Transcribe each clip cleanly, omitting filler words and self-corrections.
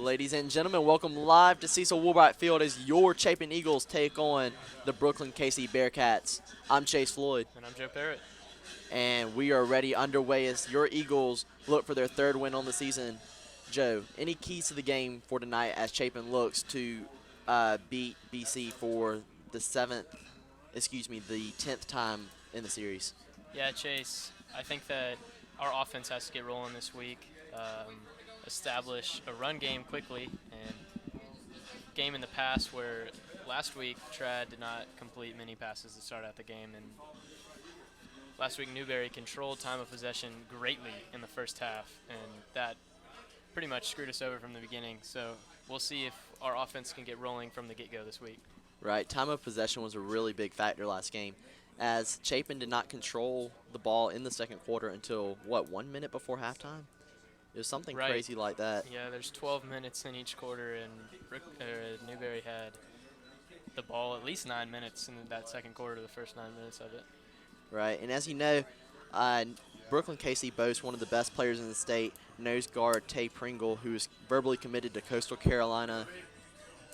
Ladies and gentlemen, welcome live to Cecil Woolbright Field as your Chapin Eagles take on the Brookland Cayce Bearcats. I'm Chase Floyd. And I'm Joe Parrott. And we are ready underway as your Eagles look for their third win on the season. Joe, any keys to the game for tonight as Chapin looks to beat BC for the 10th time in the series? Yeah, Chase, I think that our offense has to get rolling this week, establish a run game quickly, and game in the past where last week Trad did not complete many passes to start out the game, and last week Newberry controlled time of possession greatly in the first half, and that pretty much screwed us over from the beginning. So we'll see if our offense can get rolling from the get-go this week. Right, time of possession was a really big factor last game, as Chapin did not control the ball in the second quarter until, 1 minute before halftime? It was something crazy like that. Yeah, there's 12 minutes in each quarter, and Newberry had the ball at least 9 minutes in that second quarter, the first 9 minutes of it. Right, and as you know, Brookland Cayce boasts one of the best players in the state, nose guard Tay Pringle, who is verbally committed to Coastal Carolina.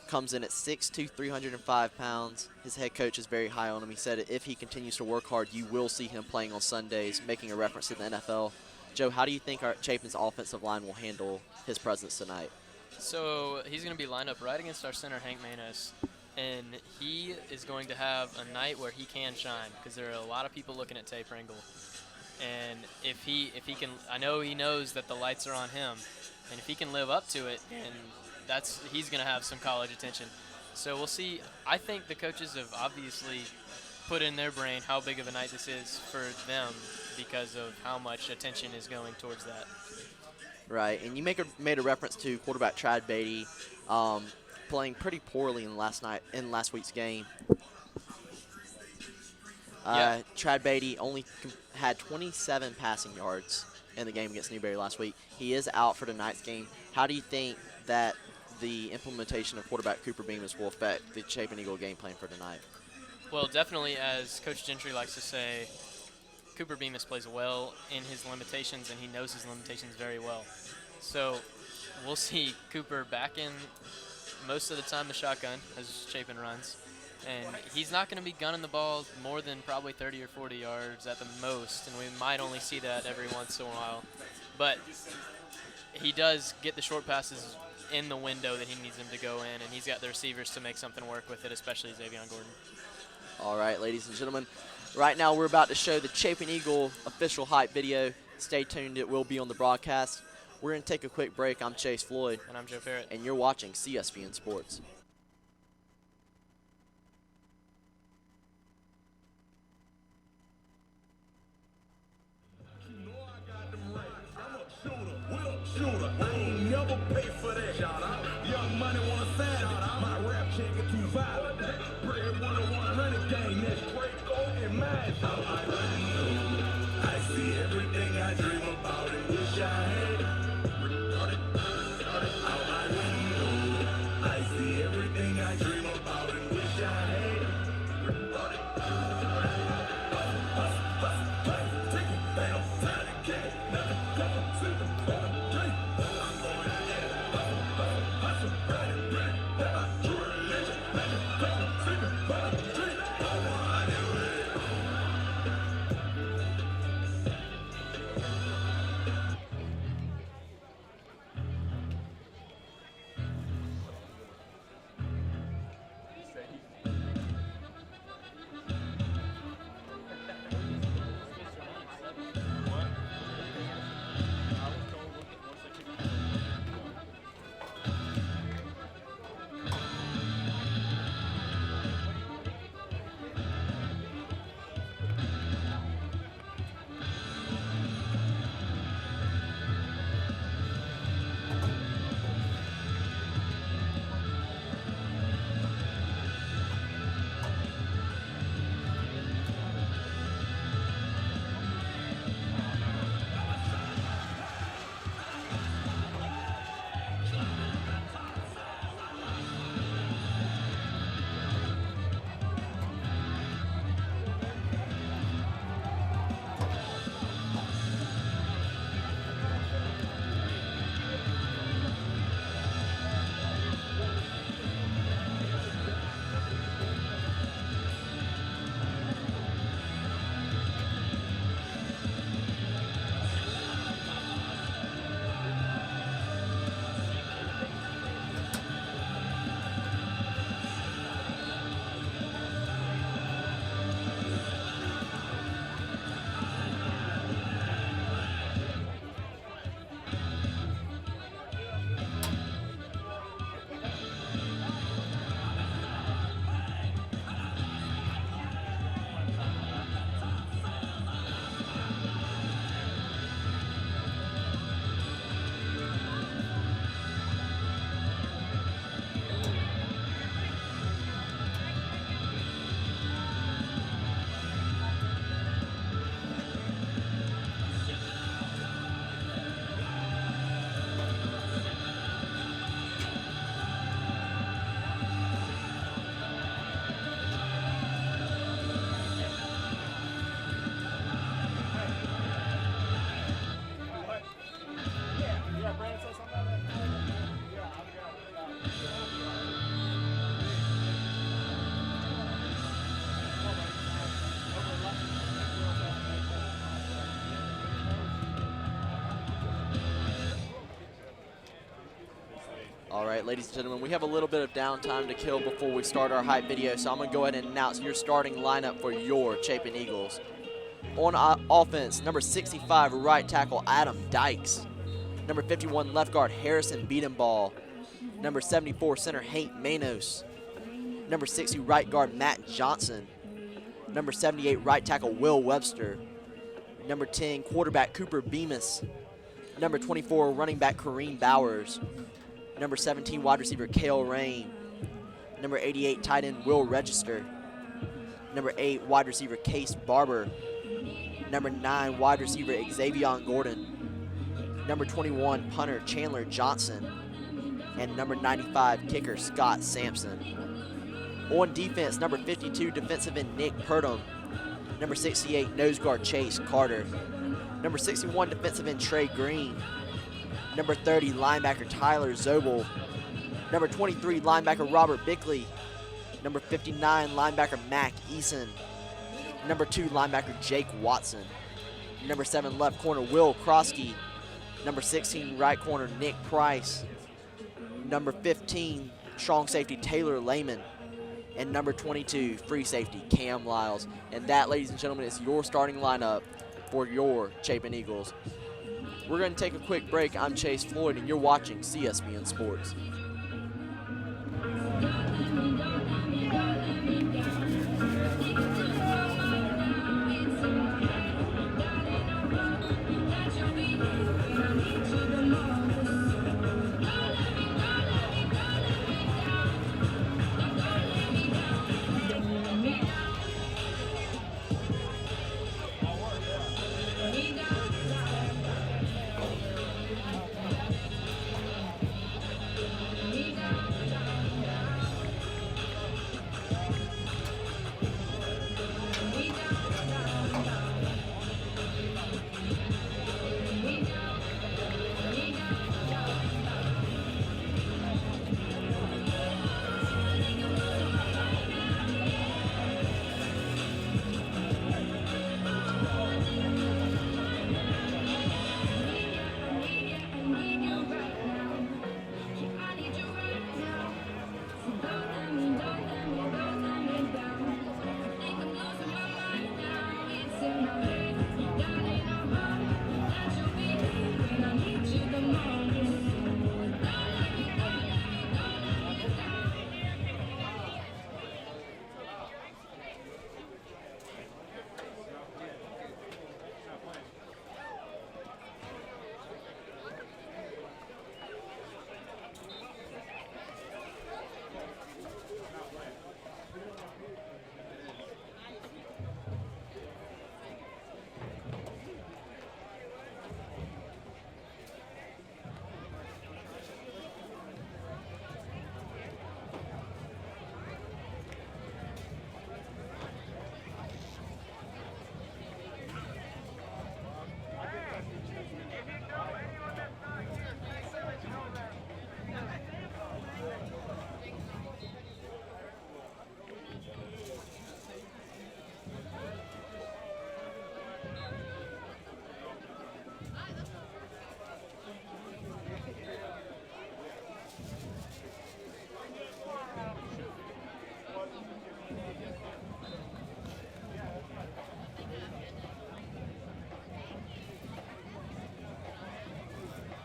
Comes in at 6'2", 305 pounds. His head coach is very high on him. He said if he continues to work hard, you will see him playing on Sundays, making a reference to the NFL. Joe, how do you think our Chapin's offensive line will handle his presence tonight? So he's going to be lined up right against our center, Hank Manos, and he is going to have a night where he can shine because there are a lot of people looking at Tay Pringle. And if he can, I know he knows that the lights are on him, and if he can live up to it, and he's going to have some college attention. So we'll see. I think the coaches have obviously put in their brain how big of a night this is for them because of how much attention is going towards that. Right, and you made a reference to quarterback Trad Beatty playing pretty poorly in last week's game. Trad Beatty only had 27 passing yards in the game against Newberry last week. He is out for tonight's game. How do you think that the implementation of quarterback Cooper Bemis will affect the Chapin Eagle game plan for tonight? Well, definitely, as Coach Gentry likes to say, Cooper Bemis plays well in his limitations, and he knows his limitations very well. So we'll see Cooper back in most of the time the shotgun as Chapin runs. And he's not going to be gunning the ball more than probably 30 or 40 yards at the most, and we might only see that every once in a while. But he does get the short passes in the window that he needs them to go in, and he's got the receivers to make something work with it, especially Xavion Gordon. All right, ladies and gentlemen, right now we're about to show the Chapin Eagle official hype video. Stay tuned, it will be on the broadcast. We're going to take a quick break. I'm Chase Floyd. And I'm Joe Parrott. And you're watching CSPN Sports. Shooter, I ain't never pay for that. Shout out, Young Money wanna sign it. My rap check is too violent. Bread 100 gang, that's straight gold and mine. I see everything I dream about and wish I had. Out my window, I see everything I dream about and wish I had. Take it down, sign it, get All right, ladies and gentlemen, we have a little bit of downtime to kill before we start our hype video, so I'm going to go ahead and announce your starting lineup for your Chapin Eagles. On offense, number 65, right tackle Adam Dykes. Number 51, left guard Harrison Beatenball. Number 74, center Hank Manos. Number 60, right guard Matt Johnson. Number 78, right tackle Will Webster. Number 10, quarterback Cooper Bemis. Number 24, running back Kareem Bowers. Number 17, wide receiver Kale Rain. Number 88, tight end Will Register. Number 8, wide receiver Cayce Barber. Number 9, wide receiver Xavier Gordon. Number 21, punter Chandler Johnson. And number 95, kicker Scott Sampson. On defense, number 52, defensive end Nick Purdom. Number 68, nose guard Chase Carter. Number 61, defensive end Trey Green. Number 30, linebacker Tyler Zobel. Number 23, linebacker Robert Bickley. Number 59, linebacker Mac Eason. Number 2, linebacker Jake Watson. Number 7, left corner Will Krosky. Number 16, right corner Nick Price. Number 15, strong safety Taylor Lehman. And number 22, free safety Cam Lyles. And that, ladies and gentlemen, is your starting lineup for your Chapin Eagles. We're going to take a quick break. I'm Chase Floyd, and you're watching CSBN Sports.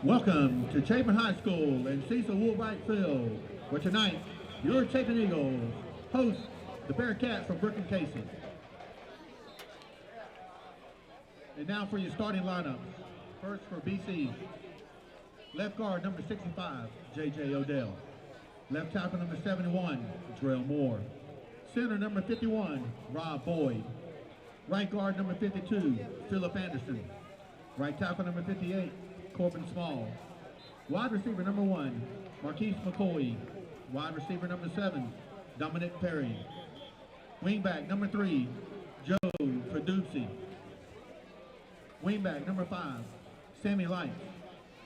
Welcome to Chapin High School in Cecil Woolbright Field, where tonight your Chapin Eagles host the Bearcats from Brookland, Cayce. And now for your starting lineup. First for BC, left guard number 65, J.J. Odell. Left tackle number 71, Drell Moore. Center number 51, Rob Boyd. Right guard number 52, Philip Anderson. Right tackle number 58, Corbin Small. Wide receiver number 1, Marquise McCoy. Wide receiver number 7, Dominic Perry. Wingback number 3, Joe Produci. Wingback number 5, Sammy Light.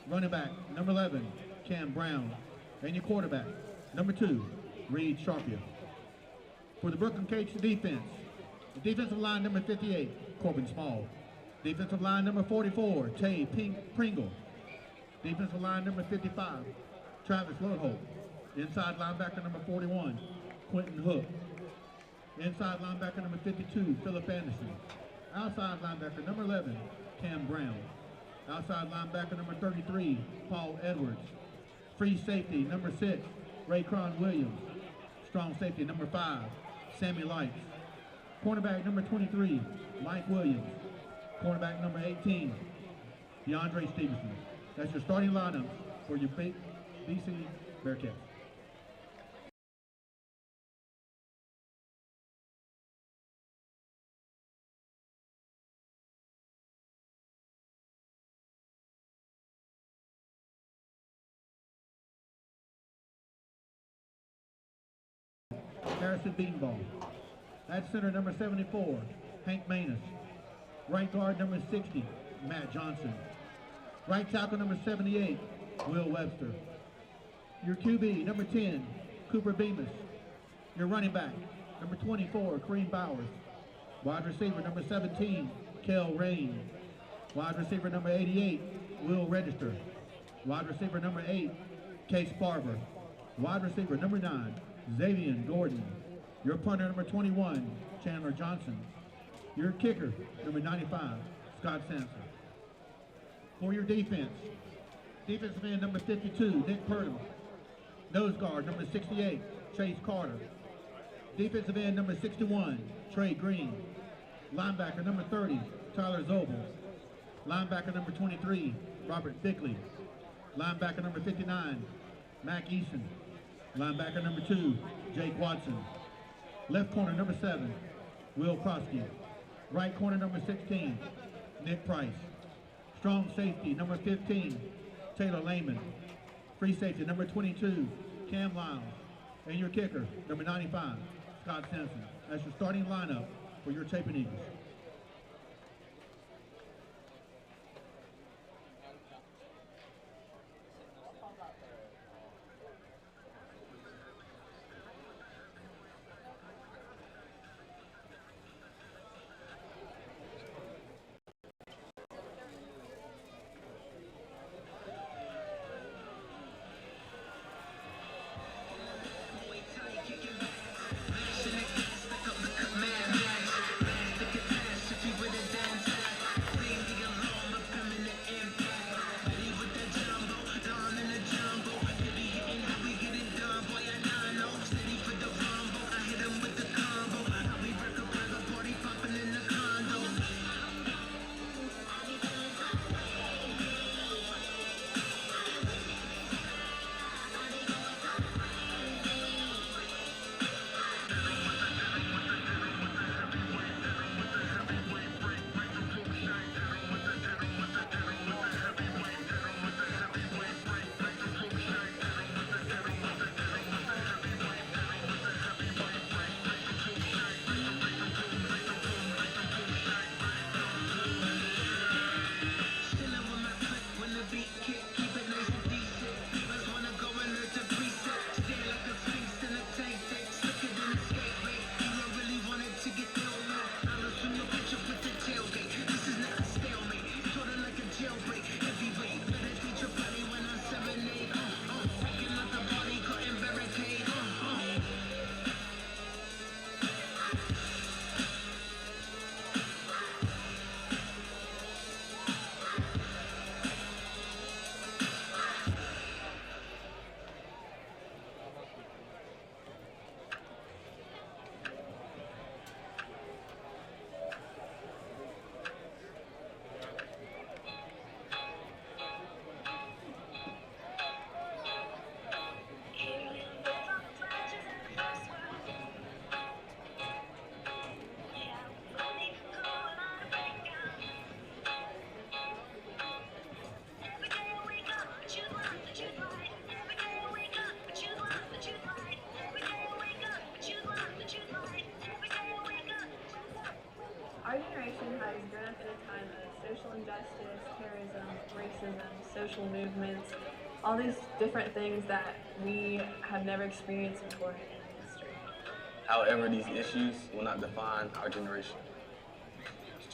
Running back number 11, Cam Brown. And your quarterback, number 2, Reed Sharpia. For the Brookland Cayce defense, the defensive line number 58, Corbin Small. Defensive line number 44, Tay Pringle. Defensive line number 55, Travis Lodholt. Inside linebacker number 41, Quentin Hook. Inside linebacker number 52, Philip Anderson. Outside linebacker number 11, Cam Brown. Outside linebacker number 33, Paul Edwards. Free safety number 6, Raycron Williams. Strong safety number 5, Sammy Lights. Cornerback number 23, Mike Williams. Cornerback number 18, DeAndre Stevenson. That's your starting lineup for your BC Bearcats. Harrison Beanball. At center number 74, Hank Manus. Right guard number 60, Matt Johnson. Right tackle number 78, Will Webster. Your QB number 10, Cooper Bemis. Your running back number 24, Kareem Bowers. Wide receiver number 17, Kel Rain. Wide receiver number 88, Will Register. Wide receiver number 8, Cayce Barber. Wide receiver number 9, Xavier Gordon. Your punter number 21, Chandler Johnson. Your kicker number 95, Scott Sampson. For your defense, defensive end number 52, Nick Purdom. Nose guard number 68, Chase Carter. Defensive end number 61, Trey Green. Linebacker number 30, Tyler Zobel. Linebacker number 23, Robert Bickley. Linebacker number 59, Mac Eason. Linebacker number 2, Jake Watson. Left corner number 7, Will Krosky. Right corner number 16, Nick Price. Strong safety number 15, Taylor Lehman. Free safety number 22, Cam Lyles. And your kicker, number 95, Scott Sampson. That's your starting lineup for your Chapin Eagles. Our generation has grown up in a time of social injustice, terrorism, racism, social movements, all these different things that we have never experienced before in history. However, these issues will not define our generation.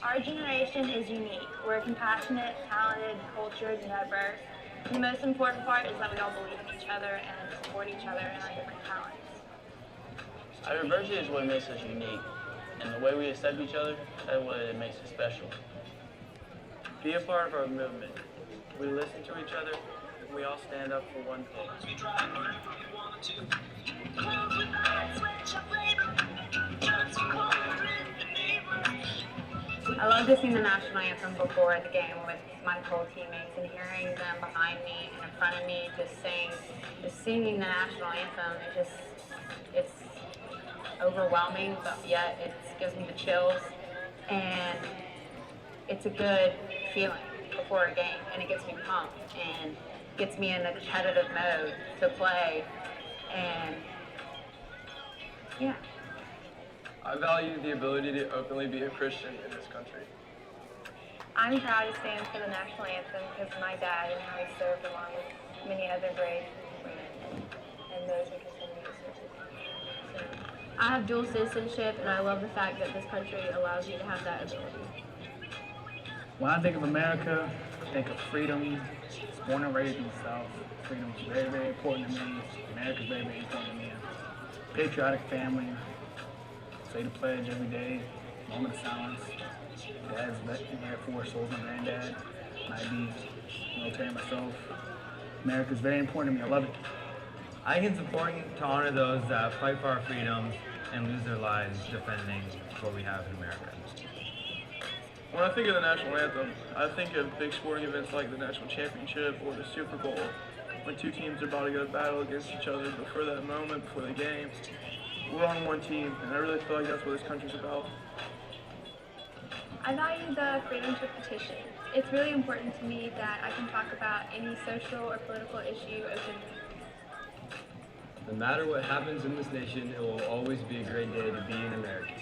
Our generation is unique. We're compassionate, talented, cultured, and diverse. The most important part is that we all believe in each other and support each other and our different talents. Our diversity is what makes us unique, and the way we accept each other, that's what it makes us special. Be a part of our movement. We listen to each other, and we all stand up for one thing. I love to sing the national anthem before the game with my whole teammates and hearing them behind me and in front of me just singing the national anthem. It's overwhelming, but yet it gives me the chills, and it's a good feeling before a game, and it gets me pumped and gets me in a competitive mode to play, and yeah. I value the ability to openly be a Christian in this country. I'm proud to stand for the national anthem because my dad and how he served along with many other brave women and those who continue to serve. So, I have dual citizenship, and I love the fact that this country allows you to have that ability. When I think of America, I think of freedom. It's born and raised in the South. Freedom is very, very important to me. America's very, very important to me. Patriotic family. Say the pledge every day. Moment of silence. Dad's in the Air Force, so was my granddad. I'd be military myself. America's very important to me. I love it. I think it's important to honor those that fight for our freedoms and lose their lives defending what we have in America. When I think of the national anthem, I think of big sporting events like the national championship or the Super Bowl, when two teams are about to go to battle against each other. But for that moment, before the game, we're on one team, and I really feel like that's what this country's about. I value the freedom to petition. It's really important to me that I can talk about any social or political issue openly. No matter what happens in this nation, it will always be a great day to be an American.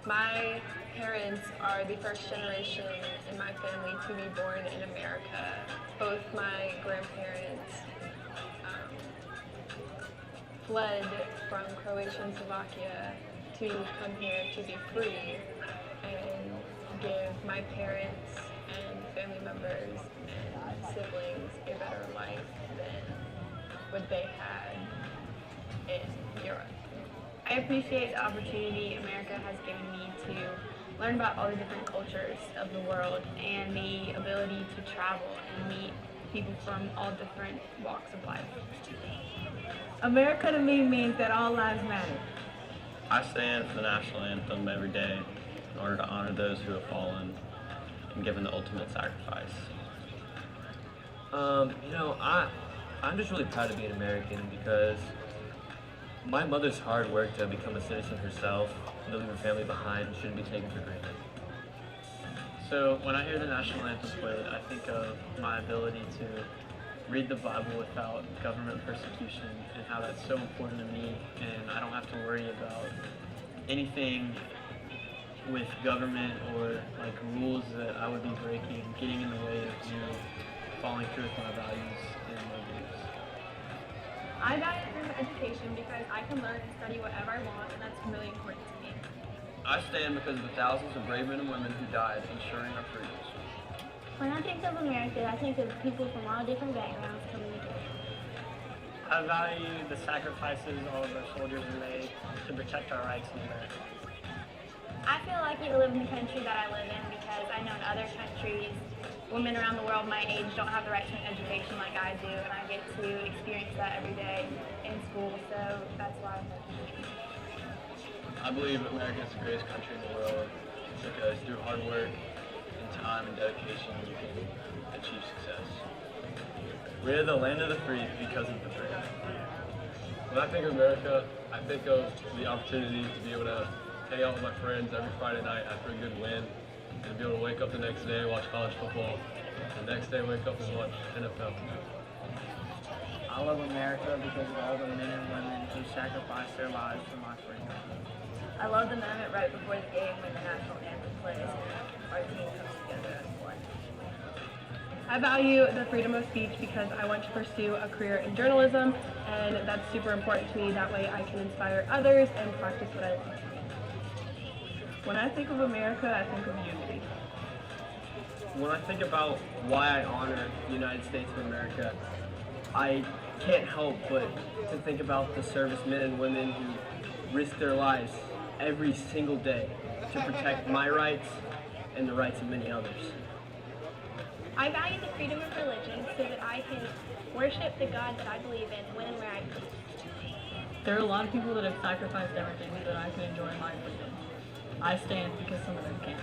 My parents are the first generation in my family to be born in America. Both my grandparents fled from Croatia and Slovakia to come here to be free and give my parents and family members and siblings a better life than what they had in Europe. I appreciate the opportunity America has given me to learn about all the different cultures of the world and the ability to travel and meet people from all different walks of life. America to me means that all lives matter. I stand for the national anthem every day in order to honor those who have fallen and given the ultimate sacrifice. I'm just really proud to be an American because my mother's hard work to become a citizen herself, to leave her family behind, shouldn't be taken for granted. So when I hear the national anthem played, I think of my ability to read the Bible without government persecution and how that's so important to me, and I don't have to worry about anything with government or like rules that I would be breaking, getting in the way of me following through with my values and my beliefs. I value freedom of education because I can learn and study whatever I want, and that's really important to me. I stand because of the thousands of brave men and women who died ensuring our freedoms. When I think of America, I think of people from all different backgrounds coming together. I value the sacrifices all of our soldiers have made to protect our rights in America. I feel lucky to live in the country that I live in because I know in other countries, women around the world my age don't have the right to an education like I do, and I get to experience that every day in school, so that's why I'm lucky. I believe America is the greatest country in the world because through hard work and time and dedication you can achieve success. We're the land of the free because of the free. When I think of America, I think of the opportunity to be able to hang out with my friends every Friday night after a good win, and be able to wake up the next day, watch college football, the next day wake up and watch NFL. I love America because of all the men and women who sacrificed their lives for my freedom. I love the moment right before the game when the national anthem plays and our team comes together as one. I value the freedom of speech because I want to pursue a career in journalism, and that's super important to me. That way I can inspire others and practice what I love. When I think of America, I think of unity. When I think about why I honor the United States of America, I can't help but to think about the servicemen and women who risk their lives every single day to protect my rights and the rights of many others. I value the freedom of religion so that I can worship the God that I believe in when and where I please. There are a lot of people that have sacrificed everything so that I can enjoy my freedom. I stand because some of them can't.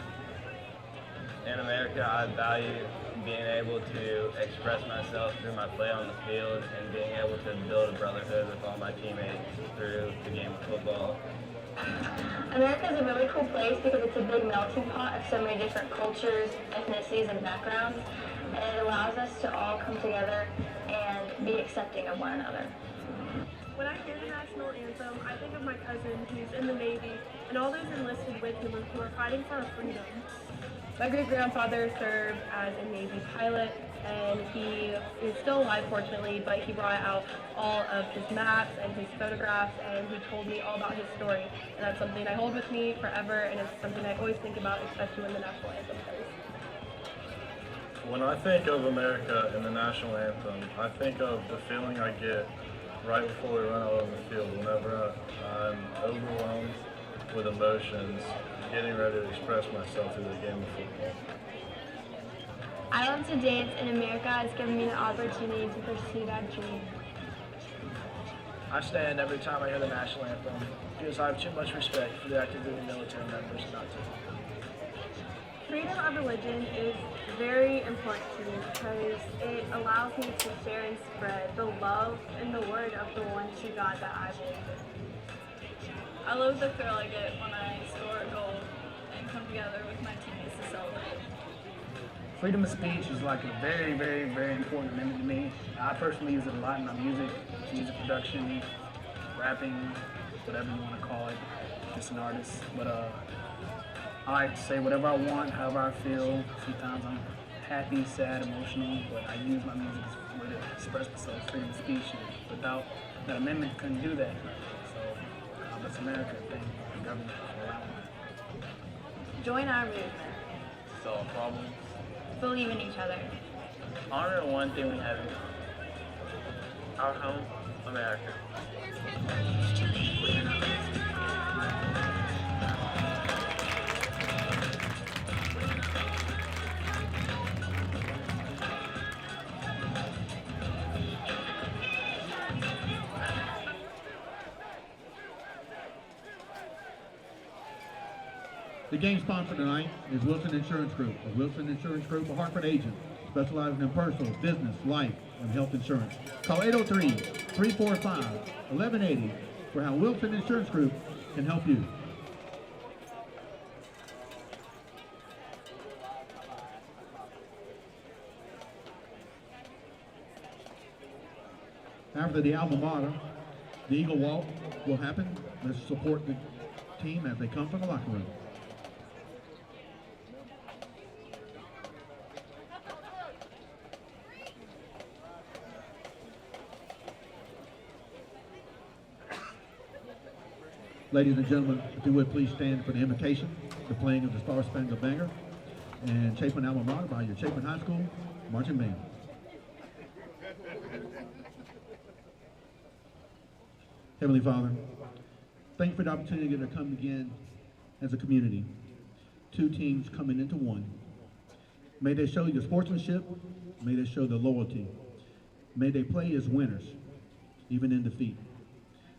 In America, I value being able to express myself through my play on the field and being able to build a brotherhood with all my teammates through the game of football. America is a really cool place because it's a big melting pot of so many different cultures, ethnicities, and backgrounds, and it allows us to all come together and be accepting of one another. When I hear the national anthem, I think of my cousin who's in the Navy and all those enlisted with him who are fighting for our freedom. My great-grandfather served as a Navy pilot, and he is still alive, fortunately, but he brought out all of his maps and his photographs, and he told me all about his story. And that's something I hold with me forever, and it's something I always think about, especially when the national anthem plays. When I think of America and the national anthem, I think of the feeling I get right before we run out on the field whenever I'm overwhelmed with emotions, getting ready to express myself through the game of football. I love to dance, and America has given me the opportunity to pursue that dream. I stand every time I hear the national anthem because I have too much respect for the active duty military members not to. Freedom of religion is very important to me because it allows me to share and spread the love and the word of the one true God that I believe in. I love the thrill I get when I score a goal and come together with my teammates to celebrate. Freedom of speech is like a very, very, very important amendment to me. I personally use it a lot in my music production, rapping, whatever you want to call it, just an artist. But I like to say whatever I want, however I feel. Sometimes I'm happy, sad, emotional, but I use my music as a way to express myself, freedom of speech. And without that amendment, couldn't do that. So that's America. Thank the government for allowing that. Join our movement. Solve problems. Believe in each other. Honor one thing we have in common. Our home, America. The game sponsor tonight is Wilson Insurance Group. A Wilson Insurance Group, a Hartford agent, specializing in personal, business, life, and health insurance. Call 803-345-1180 for how Wilson Insurance Group can help you. After the alma mater, the Eagle Walk will happen. Let's support the team as they come from the locker room. Ladies and gentlemen, if you would please stand for the invocation, the playing of the Star Spangled Banner, and Chapin Alma Mater by your Chapin High School Marching Band. Heavenly Father, thank you for the opportunity to come again as a community. Two teams coming into one. May they show your sportsmanship. May they show their loyalty. May they play as winners, even in defeat.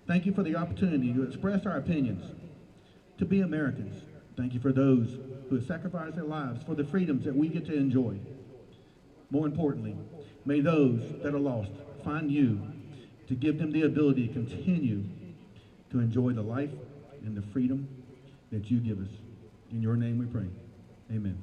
Thank you for the opportunity to express our opinions, to be Americans. Thank you for those who have sacrificed their lives for the freedoms that we get to enjoy. More importantly, may those that are lost find you to give them the ability to continue to enjoy the life and the freedom that you give us. In your name we pray. Amen.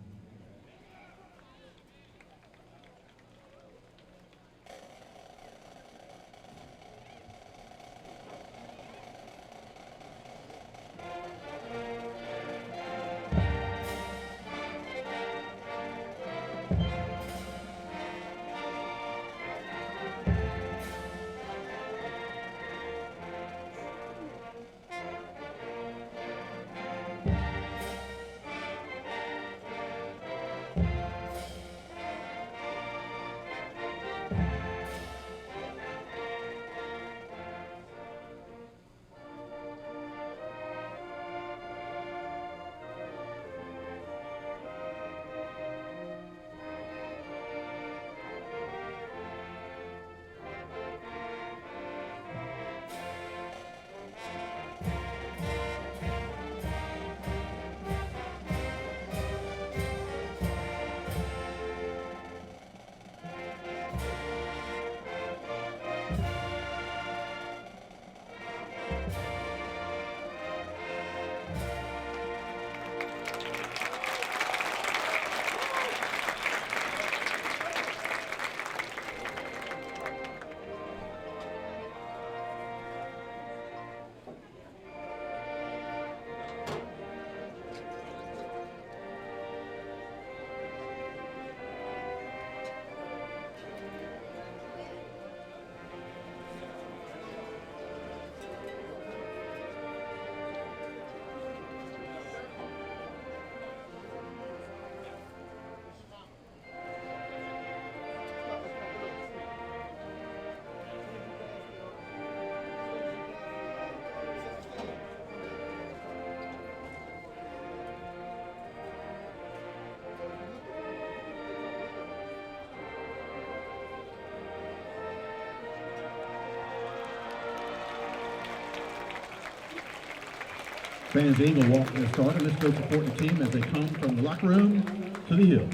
Fans of Eagle walk their starter. Let's go support the team as they come from the locker room to the hill.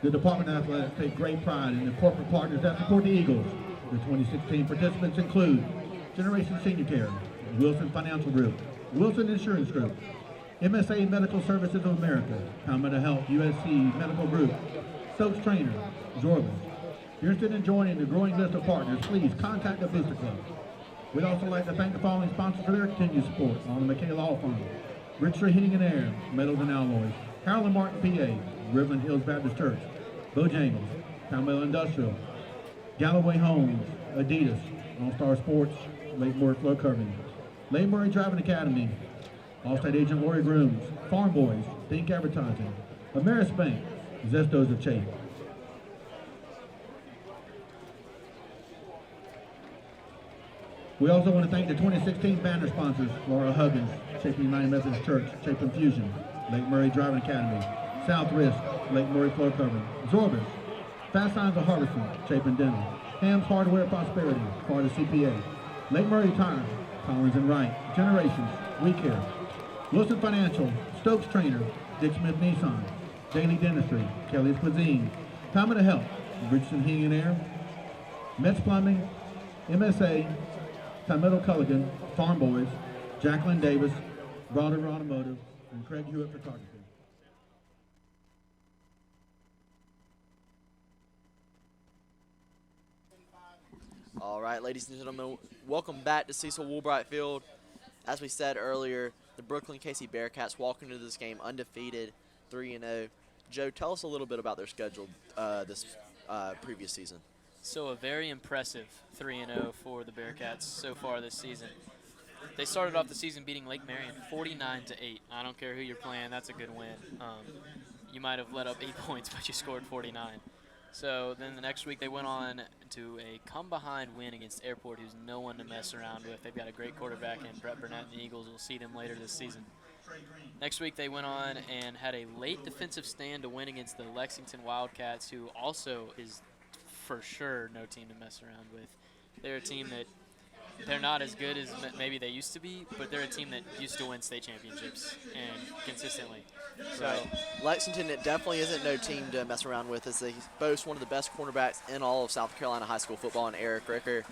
The Department of Athletics take great pride in the corporate partners that support the Eagles. The 2016 participants include Generation Senior Care, Wilson Financial Group, Wilson Insurance Group, MSA Medical Services of America, Palmetto Health USC Medical Group, Stokes Trainer, Zorbas. If you're interested in joining the growing list of partners, please contact the Booster Club. We'd also like to thank the following sponsors for their continued support: Arnold McKay Law Firm, Richard Heating and Air, Metals and Alloys, Harold and Martin PA, Riverland Hills Baptist Church, Bojangles, Palmetto Industrial, Galloway Homes, Adidas, All-Star Sports, Lake Murray Flow Covering, Lake Murray Driving Academy, Allstate Agent Lori Grooms, Farm Boys, Think Advertising, Ameris Bank, Zestos of Chase. We also want to thank the 2016 banner sponsors: Laura Huggins, Chapin United Methodist Church, Chapin Fusion, Lake Murray Driving Academy, South Risk, Lake Murray Flow Covering, Zorbas, Fast Signs of Harvesting, Chapin Dental, Ham's Hardware Prosperity, Florida CPA, Lake Murray Tire, Collins and Wright, Generations, We Care, Wilson Financial, Stokes Trainer, Dick Smith Nissan, Daily Dentistry, Kelly's Cuisine, Palmetto Health, Richardson Heating and Air, Metz Plumbing, MSA, Palmetto Culligan, Farm Boys, Jacqueline Davis, Broader Automotive, and Craig Hewitt Photography. All right, ladies and gentlemen, welcome back to Cecil Woolbright Field. As we said earlier, the Brookland Cayce Bearcats walk into this game undefeated, 3-0. Joe, tell us a little bit about their schedule this previous season. So a very impressive 3-0 for the Bearcats so far this season. They started off the season beating Lake Marion 49-8. I don't care who you're playing, that's a good win. You might have let up 8 points, but you scored 49. So then the next week they went on to a come-behind win against Airport, who's no one to mess around with. They've got a great quarterback in Brett Burnett and the Eagles. We'll see them later this season. Next week they went on and had a late defensive stand to win against the Lexington Wildcats, who also is for sure no team to mess around with. They're a team that they're not as good as maybe they used to be, but they're a team that used to win state championships and consistently. So right. Lexington, it definitely isn't no team to mess around with, as they boast one of the best cornerbacks in all of South Carolina high school football in Eric Ricker.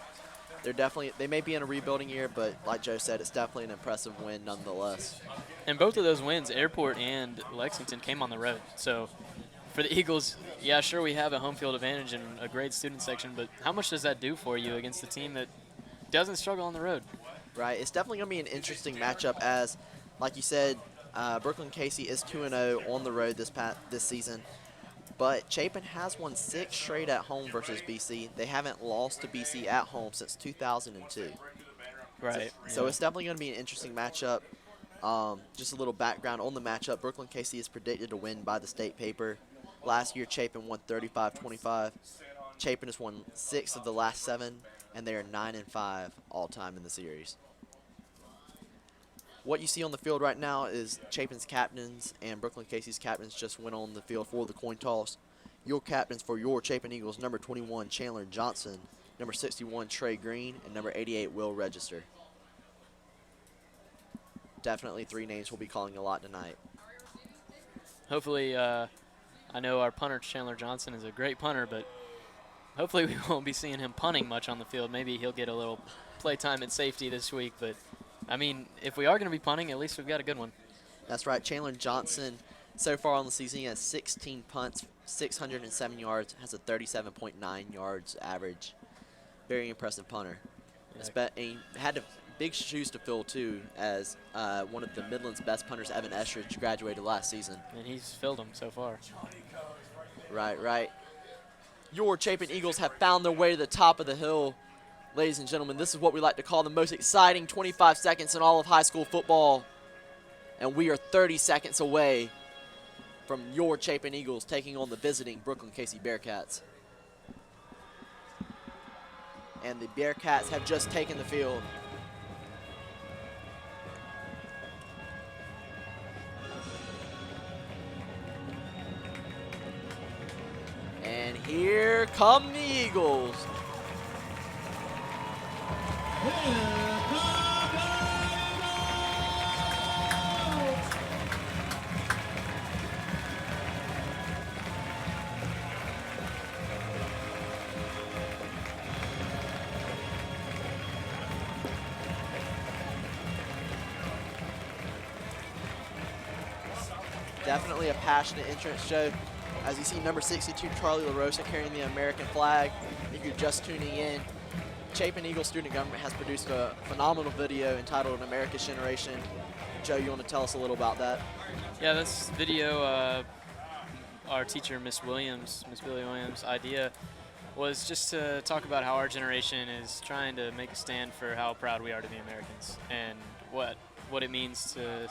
They may be in a rebuilding year, but like Joe said, it's definitely an impressive win nonetheless. And both of those wins, Airport and Lexington, came on the road. So for the Eagles, yeah, sure, we have a home field advantage and a great student section, but how much does that do for you against a team that doesn't struggle on the road? Right. It's definitely going to be an interesting matchup as, like you said, Brookland Cayce is 2-0 on the road this season. But Chapin has won 6 straight at home versus BC. They haven't lost to BC at home since 2002. Right. So it's definitely going to be an interesting matchup. Just a little background on the matchup. Brookland Cayce is predicted to win by the state paper. Last year, Chapin won 35-25. Chapin has won 6 of the last 7, and they are 9-5 all-time in the series. What you see on the field right now is Chapin's captains and Brookland Cayce's captains just went on the field for the coin toss. Your captains for your Chapin Eagles: number 21, Chandler Johnson; number 61, Trey Green; and number 88, Will Register. Definitely 3 names we'll be calling a lot tonight. Hopefully, I know our punter, Chandler Johnson, is a great punter, but hopefully we won't be seeing him punting much on the field. Maybe he'll get a little play time at safety this week, but I mean, if we are going to be punting, at least we've got a good one. That's right. Chandler Johnson, so far on the season, he has 16 punts, 607 yards, has a 37.9 yards average. Very impressive punter. And he had big shoes to fill, too, as one of the Midland's best punters, Evan Estridge, graduated last season. And he's filled them so far. Right. Your Chapin Eagles have found their way to the top of the hill. Ladies and gentlemen, this is what we like to call the most exciting 25 seconds in all of high school football. And we are 30 seconds away from your Chapin Eagles taking on the visiting Brookland Cayce Bearcats. And the Bearcats have just taken the field. And here come the Eagles. Definitely a passionate entrance, Joe. As you see, number 62, Charlie LaRosa, carrying the American flag. If you're just tuning in, Chapin Eagle Student Government has produced a phenomenal video entitled America's Generation. Joe, you want to tell us a little about that? Yeah, this video, our teacher, Miss Billy Williams' idea was just to talk about how our generation is trying to make a stand for how proud we are to be Americans and what it means to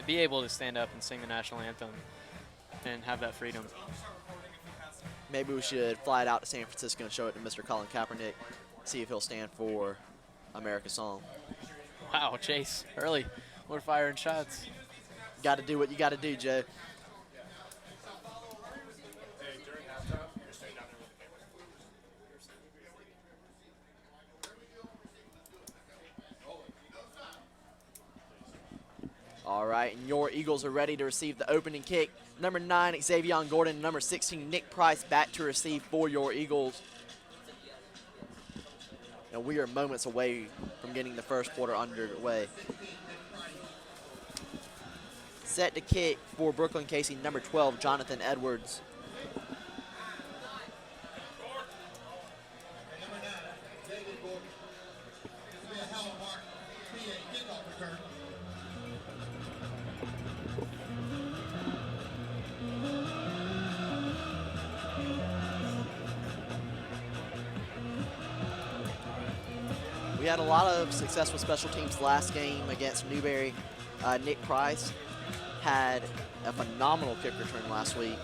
be able to stand up and sing the national anthem and have that freedom. Maybe we should fly it out to San Francisco and show it to Mr. Colin Kaepernick, see if he'll stand for America's song. Wow, Chase, early. We're firing shots. Got to do what you got to do, Joe. All right, and your Eagles are ready to receive the opening kick. Number 9, Xavier Gordon, and number 16, Nick Price, back to receive for your Eagles. And we are moments away from getting the first quarter underway. Set to kick for Brookland Cayce, number 12, Jonathan Edwards. We had a lot of success with special teams last game against Newberry. Nick Price had a phenomenal kick return last week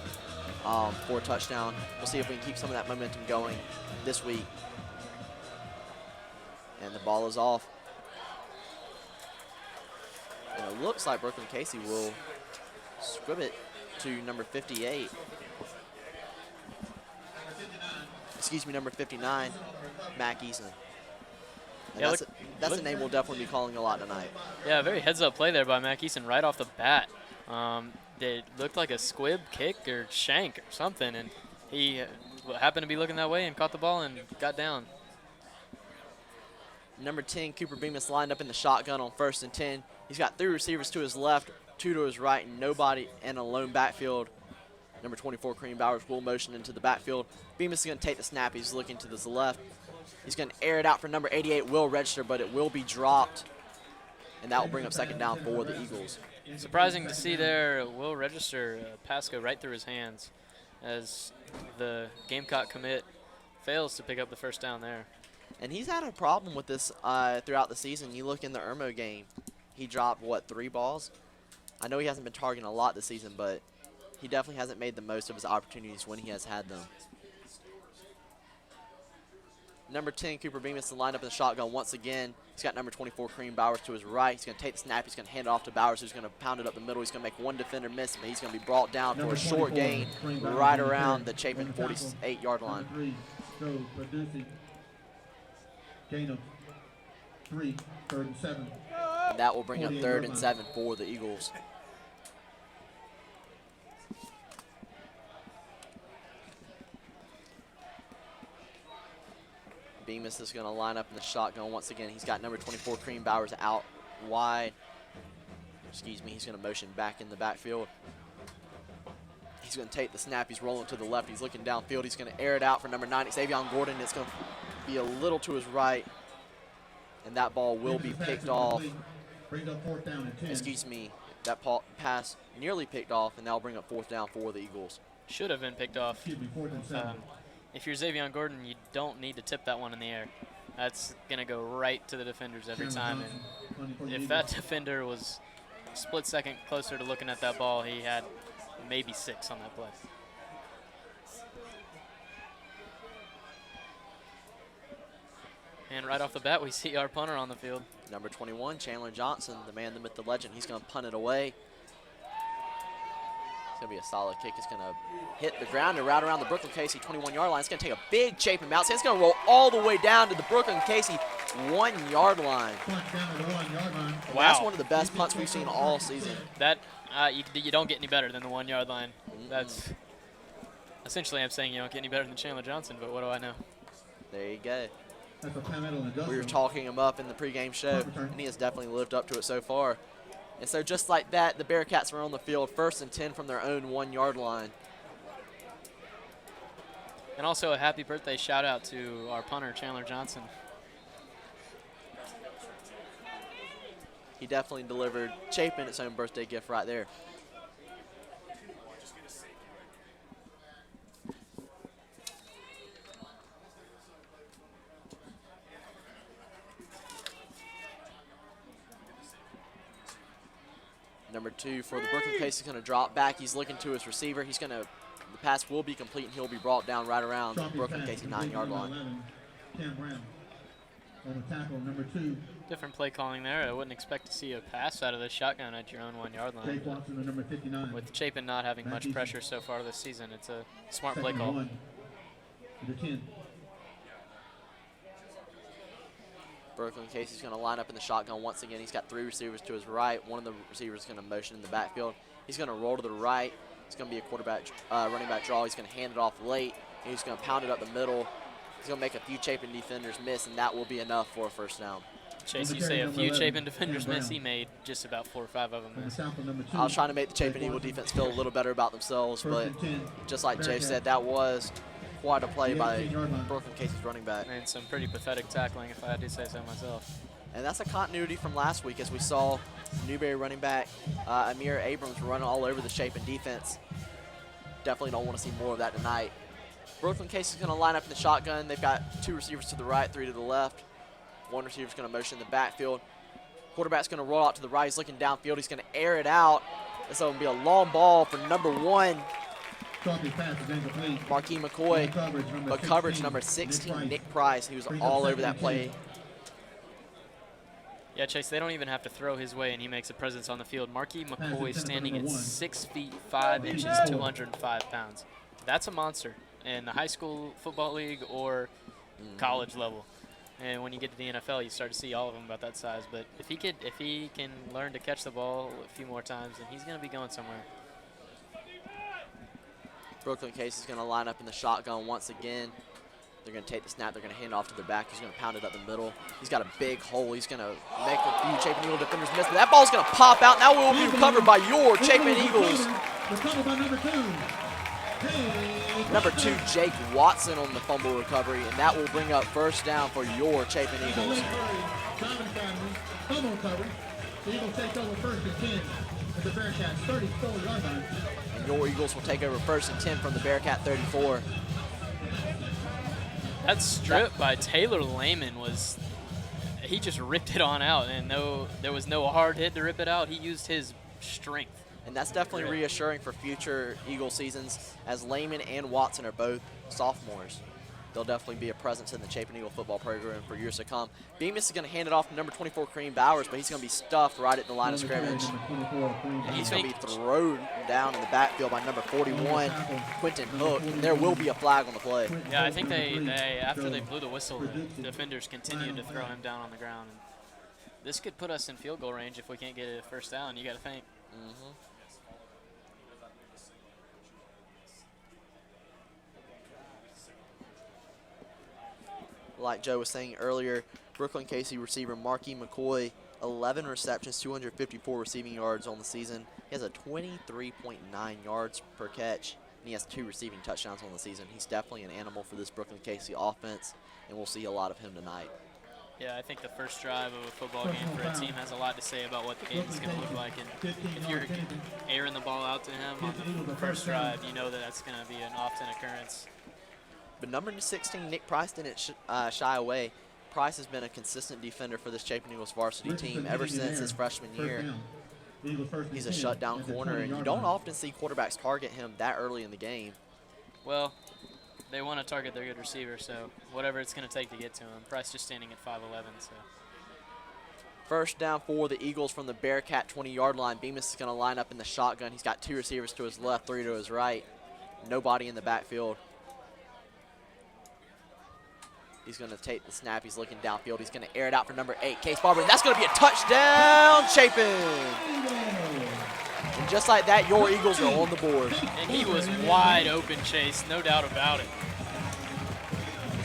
for a touchdown. We'll see if we can keep some of that momentum going this week. And the ball is off. And it looks like Brookland Cayce will scrib it to number 58. Excuse me, number 59, Mac Eason. Yeah, that's a name we'll definitely be calling a lot tonight. Yeah, very heads-up play there by Mac Eason right off the bat. It looked like a squib kick or shank or something, and he happened to be looking that way and caught the ball and got down. Number 10, Cooper Bemis, lined up in the shotgun on 1st and 10. He's got 3 receivers to his left, 2 to his right, and nobody in a lone backfield. Number 24, Kareem Bowers, will motion into the backfield. Bemis is going to take the snap. He's looking to his left. He's going to air it out for number 88, Will Register, but it will be dropped, and that will bring up second down for the Eagles. Surprising to see there, Will Register pass go right through his hands as the Gamecock commit fails to pick up the first down there. And he's had a problem with this throughout the season. You look in the Irmo game, he dropped, 3 balls? I know he hasn't been targeting a lot this season, but he definitely hasn't made the most of his opportunities when he has had them. Number 10, Cooper Bemis, lined up in the shotgun once again. He's got number 24, Kareem Bowers, to his right. He's going to take the snap. He's going to hand it off to Bowers, who's going to pound it up the middle. He's going to make one defender miss, but he's going to be brought down for a short gain right around the Chapin 48-yard line. So producing gain of 3, 3rd and 7. And that will bring up 3rd and 7 for the Eagles. Bemis is going to line up in the shotgun once again. He's got number 24, Kareem Bowers, out wide. Excuse me, he's going to motion back in the backfield. He's going to take the snap. He's rolling to the left. He's looking downfield. He's going to air it out for number 9, Xavier Gordon. It's going to be a little to his right, and that ball will be picked off. Excuse me, that pass nearly picked off, and that will bring up 4th down for the Eagles. Should have been picked off. If you're Xavier Gordon, you don't need to tip that one in the air. That's going to go right to the defenders every time. And if that defender was split second closer to looking at that ball, he had maybe 6 on that play. And right off the bat, we see our punter on the field. Number 21, Chandler Johnson, the man, the myth, the legend. He's going to punt it away. It's going to be a solid kick. It's going to hit the ground and route around the Brookland Cayce 21-yard line. It's going to take a big Chapin bounce. It's going to roll all the way down to the Brookland Cayce 1-yard line. And that's one of the best punts we've seen all season. That you don't get any better than the 1-yard line. That's essentially, I'm saying you don't get any better than Chandler Johnson, but what do I know? There you go. We were talking him up in the pregame show, and he has definitely lived up to it so far. And so just like that, the Bearcats were on the field, 1st and 10 from their own 1-yard line. And also a happy birthday shout out to our punter, Chandler Johnson. He definitely delivered Chapin its own birthday gift right there. Number 2 for the Brookland Cayce is going to drop back. He's looking to his receiver. He's going to, the pass will be complete, and he'll be brought down right around the Brookland Cayce 9-yard line. Cam Brown on the tackle, number 2. Different play calling there. I wouldn't expect to see a pass out of the shotgun at your own 1-yard line. Jake Watson, the number 59. With Chapin not having much pressure so far this season, it's a smart play call. The 10. Brookland Cayce is going to line up in the shotgun once again. He's got 3 receivers to his right. One of the receivers is going to motion in the backfield. He's going to roll to the right. It's going to be a running back draw. He's going to hand it off late. And he's going to pound it up the middle. He's going to make a few Chapin defenders miss, and that will be enough for a 1st down. Chase, you say a few Chapin defenders miss. He made just about 4 or 5 of them miss. I was trying to make the Chapin Eagle defense feel a little better about themselves, but just like Jay said, that was quite a play by Brookland Cayce's running back. And some pretty pathetic tackling, if I had to say so myself. And that's a continuity from last week, as we saw Newberry running back Amir Abrams run all over the Chapin defense. Definitely don't want to see more of that tonight. Brookland Cayce is going to line up in the shotgun. They've got 2 receivers to the right, 3 to the left. 1 receiver is going to motion in the backfield. Quarterback's going to roll out to the right. He's looking downfield. He's going to air it out. This will be a long ball for number 1. Marquis McCoy, but coverage number 16, Nick Price, he was all over that play. Yeah, Chase, they don't even have to throw his way, and he makes a presence on the field. Marquis McCoy standing at 6 feet 5 inches, 205 pounds. That's a monster in the high school football league or college level. And when you get to the NFL, you start to see all of them about that size. But if he can learn to catch the ball a few more times, then he's going to be going somewhere. Brookland Cayce is going to line up in the shotgun once again. They're going to take the snap. They're going to hand off to the back. He's going to pound it up the middle. He's got a big hole. He's going to make a few Chapin Eagle defenders miss. But that ball's going to pop out. Now will be recovered by your Chapin Eagles. Recovered by number 2. Number 2, Jake Watson on the fumble recovery, and that will bring up 1st down for your Chapin Eagles. Fumble recovery. The Eagles take over 1st and 10 at the Bearcats 34-yard line. And your Eagles will take over 1st and 10 from the Bearcat 34. That strip by Taylor Lehman he just ripped it on out, and there was no hard hit to rip it out. He used his strength. And that's definitely reassuring for future Eagle seasons, as Lehman and Watson are both sophomores. They'll definitely be a presence in the Chapin Eagle football program for years to come. Bemis is going to hand it off to number 24, Kareem Bowers, but he's going to be stuffed right at the line of scrimmage. And he's going to be thrown down in the backfield by number 41, Quentin Hook. And there will be a flag on the play. Yeah, I think they after they blew the whistle, the defenders continued to throw him down on the ground. And this could put us in field goal range if we can't get a 1st down, you got to think. Like Joe was saying earlier, Brookland Cayce receiver Marquis McCoy, 11 receptions, 254 receiving yards on the season. He has a 23.9 yards per catch, and he has 2 receiving touchdowns on the season. He's definitely an animal for this Brookland Cayce offense, and we'll see a lot of him tonight. Yeah, I think the first drive of a football game for a team has a lot to say about what the game is going to look like. And if you're airing the ball out to him on the first drive, you know that that's going to be an often occurrence. But number 16, Nick Price, didn't shy away. Price has been a consistent defender for this Chapin Eagles varsity team ever since his freshman year. Eagles first and He's a 10 shutdown at the corner, and you 20-yard don't line. often see quarterbacks target him that early in the game. Well, they want to target their good receiver, so whatever it's going to take to get to him. Price just standing at 5'11", so. First down for the Eagles from the Bearcat 20-yard line. Bemis is going to line up in the shotgun. He's got 2 receivers to his left, 3 to his right. Nobody in the backfield. He's going to take the snap. He's looking downfield. He's going to air it out for number 8, Cayce Barber, and that's going to be a touchdown, Chapin. And just like that, your Eagles are on the board. And he was wide open, Chase, no doubt about it.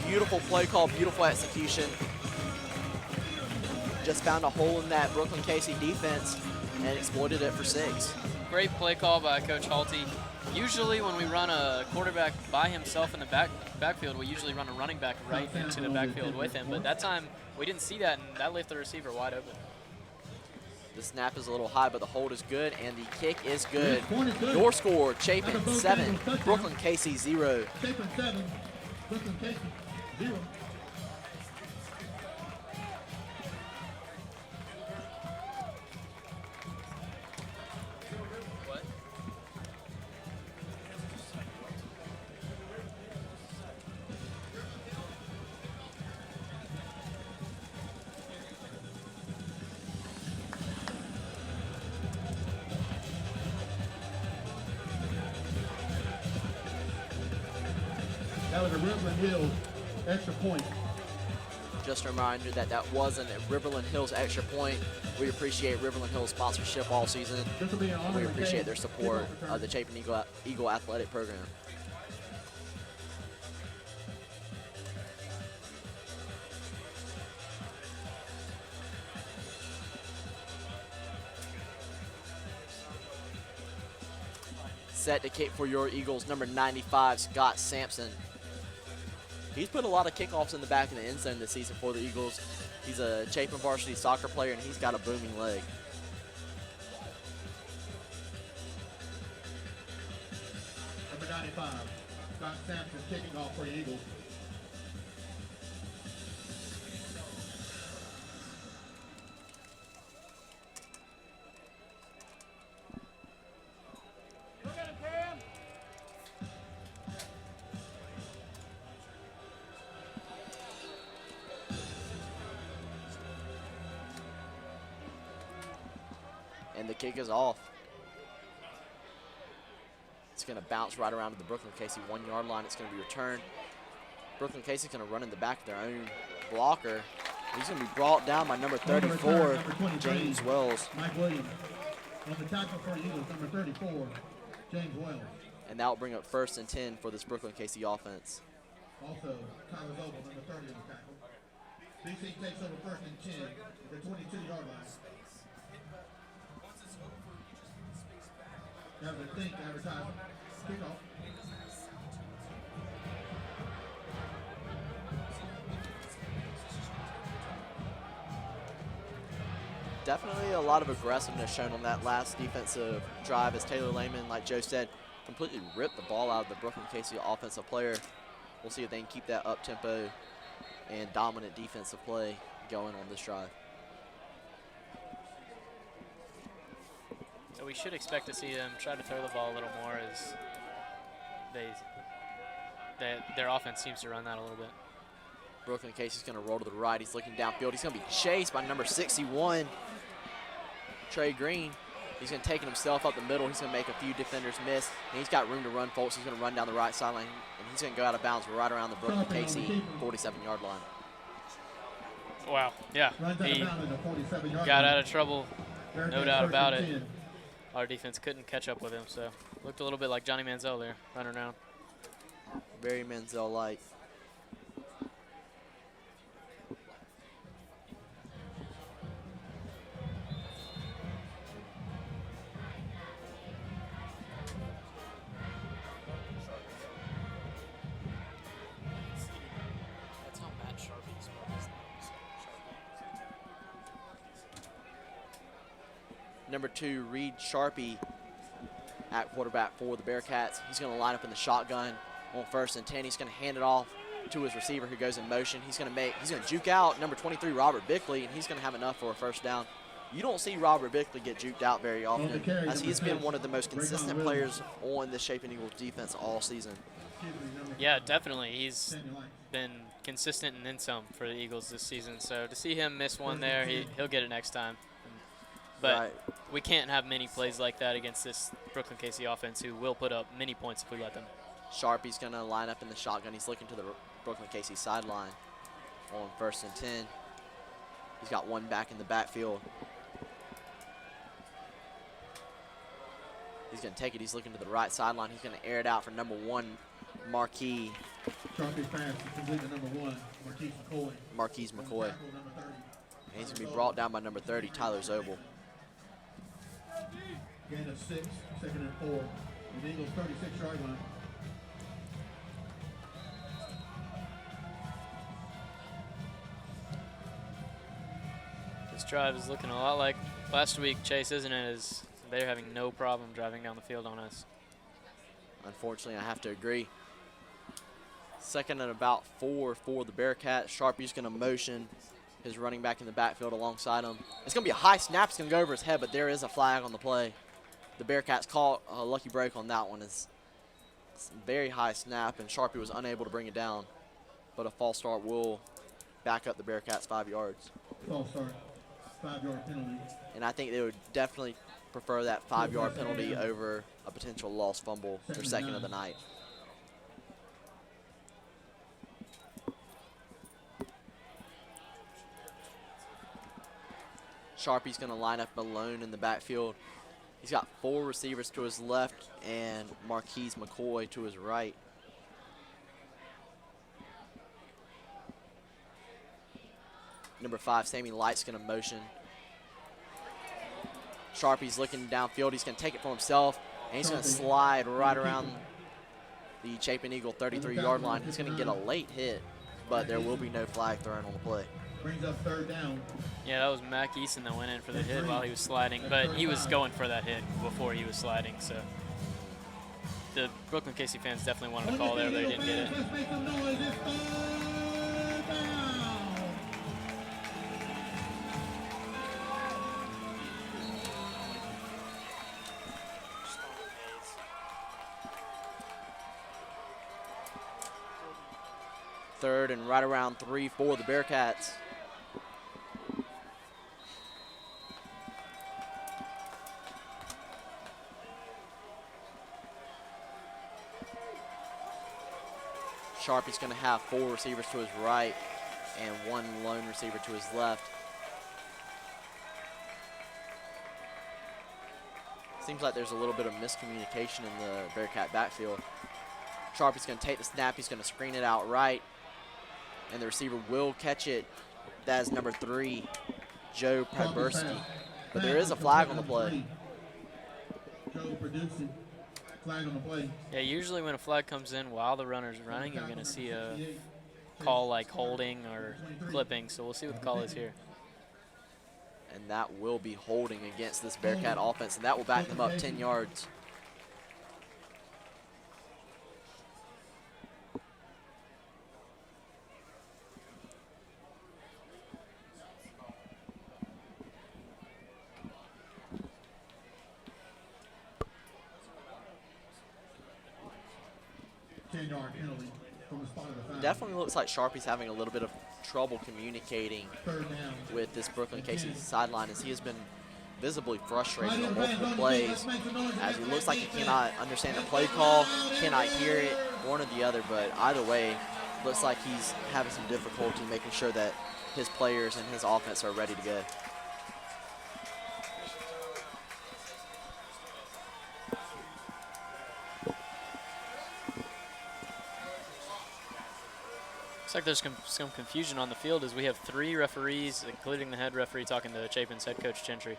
Beautiful play call, beautiful execution. Just found a hole in that Brookland Cayce defense and exploited it for 6. Great play call by Coach Halty. Usually when we run a quarterback by himself in the backfield, we usually run a running back right into the backfield with him. But that time, we didn't see that, and that left the receiver wide open. The snap is a little high, but the hold is good, and the kick is good. Your score, Chapin 7, Brookland Cayce 0. Chapin 7, Brookland Cayce 0. That was a Riverland Hills extra point. Just a reminder that that wasn't a Riverland Hills extra point. We appreciate Riverland Hills sponsorship all season. This will be an honor We to appreciate Cayce. their support of the Chapin Eagle Athletic Program. Set to kick for your Eagles, number 95, Scott Sampson. He's put a lot of kickoffs in the back of the end zone this season for the Eagles. He's a Chapin varsity soccer player, and he's got a booming leg. Number 95, Scott Sampson kicking off for the Eagles. And the kick is off. It's going to bounce right around to the Brookland Cayce 1-yard line. It's going to be returned. Brookland Cayce is going to run in the back of their own blocker. He's going to be brought down by number 34, James Wells. Mike Williams. On the tackle for the Eagles, number 34, James Wells. And that will bring up 1st and 10 for this Brookland Cayce offense. Also, Tyler Vogel, number 30 on the tackle. BC takes over 1st and 10 at the 22-yard line. That was a think advertisement. Kickoff. Definitely a lot of aggressiveness shown on that last defensive drive as Taylor Lehman, like Joe said, completely ripped the ball out of the Brookland Cayce offensive player. We'll see if they can keep that up-tempo and dominant defensive play going on this drive. So we should expect to see them try to throw the ball a little more as their offense seems to run that a little bit. Brookland Cayce is going to roll to the right. He's looking downfield. He's going to be chased by number 61, Trey Green. He's going to take it himself up the middle. He's going to make a few defenders miss. And he's got room to run, folks. He's going to run down the right sideline, and he's going to go out of bounds right around the Brookland Cayce 47-yard line. Wow, yeah. He got out of trouble, no doubt about it. Our defense couldn't catch up with him, so looked a little bit like Johnny Manziel there, running around. Very Manziel-like. Number 2, Reed Sharpie at quarterback for the Bearcats. He's going to line up in the shotgun on 1st and 10. He's going to hand it off to his receiver who goes in motion. He's going to juke out number 23, Robert Bickley, and he's going to have enough for a 1st down. You don't see Robert Bickley get juked out very often, as he's been one of the most consistent players on the Chapin Eagles defense all season. Yeah, definitely. He's been consistent and then some for the Eagles this season. So to see him miss one there, he'll get it next time. But we can't have many plays like that against this Brookland Cayce offense, who will put up many points if we let them. Sharpie's going to line up in the shotgun. He's looking to the Brookland Cayce sideline on 1st and 10. He's got one back in the backfield. He's going to take it. He's looking to the right sideline. He's going to air it out for number 1, Marquis. Sharpie's pass is complete to number 1, McCoy. Marquise McCoy. And he's going to be brought down by number 30, Tyler Zobel. Gain of 6, 2nd and 4. The Eagles 36-yard line. This drive is looking a lot like last week, Chase, isn't it? As they're having no problem driving down the field on us. Unfortunately, I have to agree. 2nd and about 4 for the Bearcats. Sharpie's going to motion his running back in the backfield alongside him. It's going to be a high snap. It's going to go over his head, but there is a flag on the play. The Bearcats caught a lucky break on that one. It's a very high snap, and Sharpie was unable to bring it down. But a false start will back up the Bearcats 5 yards. False start, 5-yard penalty. And I think they would definitely prefer that 5-yard penalty over a potential lost fumble, their 2nd of the night. Sharpie's going to line up alone in the backfield. He's got 4 receivers to his left and Marquise McCoy to his right. Number 5, Sammy Light's going to motion. Sharpie's looking downfield. He's going to take it for himself, and he's going to slide right around the Chapin Eagle 33-yard line. He's going to get a late hit, but there will be no flag thrown on the play. Brings up 3rd down. Yeah, that was Mac Eason that went in for the hit while he was sliding, but he was going for that hit before he was sliding, so the Brookland Cayce fans definitely wanted a call there, but they didn't get it. Third and right around 3 for the Bearcats. Sharpie's going to have 4 receivers to his right and 1 lone receiver to his left. Seems like there's a little bit of miscommunication in the Bearcat backfield. Sharpie's going to take the snap. He's going to screen it out right, and the receiver will catch it. That is number 3, Joe Podberski. But there is a flag on the play. Joe producing. Flag on the play. Yeah, usually when a flag comes in while the runner's running, you're going to see a call like holding or clipping, so we'll see what the call is here. And that will be holding against this Bearcat offense, and that will back them up 10 yards. Definitely looks like Sharpie's having a little bit of trouble communicating with this Brookland Cayce sideline, as he has been visibly frustrated on multiple plays, as he looks like he cannot understand the play call, cannot hear it, one or the other, but either way, looks like he's having some difficulty making sure that his players and his offense are ready to go. Looks like there's some confusion on the field, as we have 3 referees, including the head referee, talking to Chapin's head coach Gentry.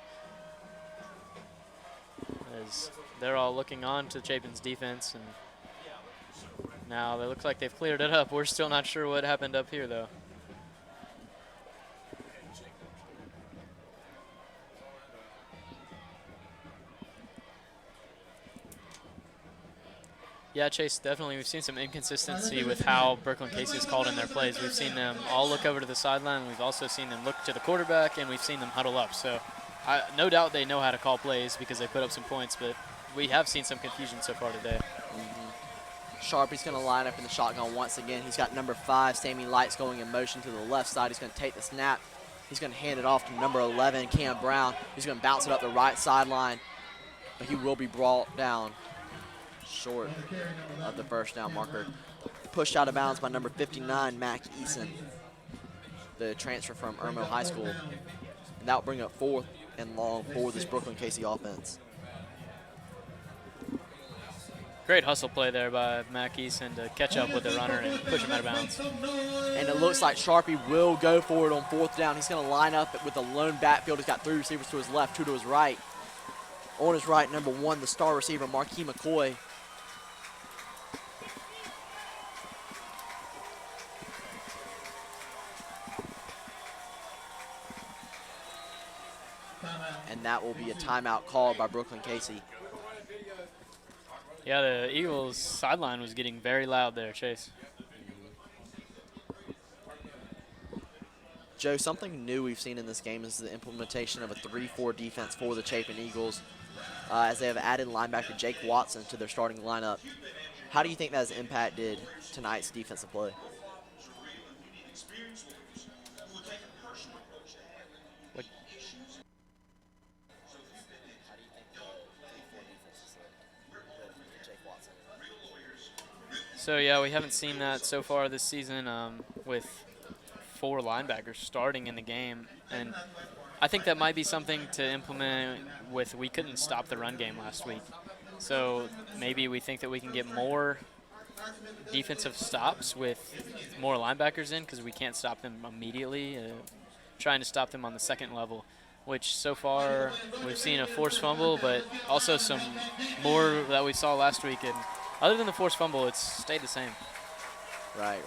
As they're all looking on to Chapin's defense, and now they look like they've cleared it up. We're still not sure what happened up here, though. Yeah, Chase, definitely. We've seen some inconsistency with how Brookland Cayce has called in their plays. We've seen them all look over to the sideline. We've also seen them look to the quarterback, and we've seen them huddle up. So No doubt they know how to call plays because they put up some points, but we have seen some confusion so far today. Sharpie's going to line up in the shotgun once again. He's got number 5, Sammy Lights, going in motion to the left side. He's going to take the snap. He's going to hand it off to number 11, Cam Brown. He's going to bounce it up the right sideline, but he will be brought down short of the first down marker. Pushed out of bounds by number 59, Mac Eason, the transfer from Irmo High School. And that will bring up 4th and long for this Brookland Cayce offense. Great hustle play there by Mac Eason to catch up with the runner and push him out of bounds. And it looks like Sharpie will go for it on 4th down. He's going to line up with a lone backfield. He's got 3 receivers to his left, 2 to his right. On his right, number 1, the star receiver, Marquis McCoy. And that will be a timeout called by Brookland Cayce. Yeah, the Eagles sideline was getting very loud there, Chase. Joe, something new we've seen in this game is the implementation of a 3-4 defense for the Chapin Eagles, as they have added linebacker Jake Watson to their starting lineup. How do you think that has impacted tonight's defensive play? So, yeah, we haven't seen that so far this season with 4 linebackers starting in the game. And I think that might be something to implement with we couldn't stop the run game last week. So maybe we think that we can get more defensive stops with more linebackers in because we can't stop them immediately, trying to stop them on the second level, which so far we've seen a forced fumble, but also some more that we saw last week. And other than the forced fumble, it's stayed the same. Right.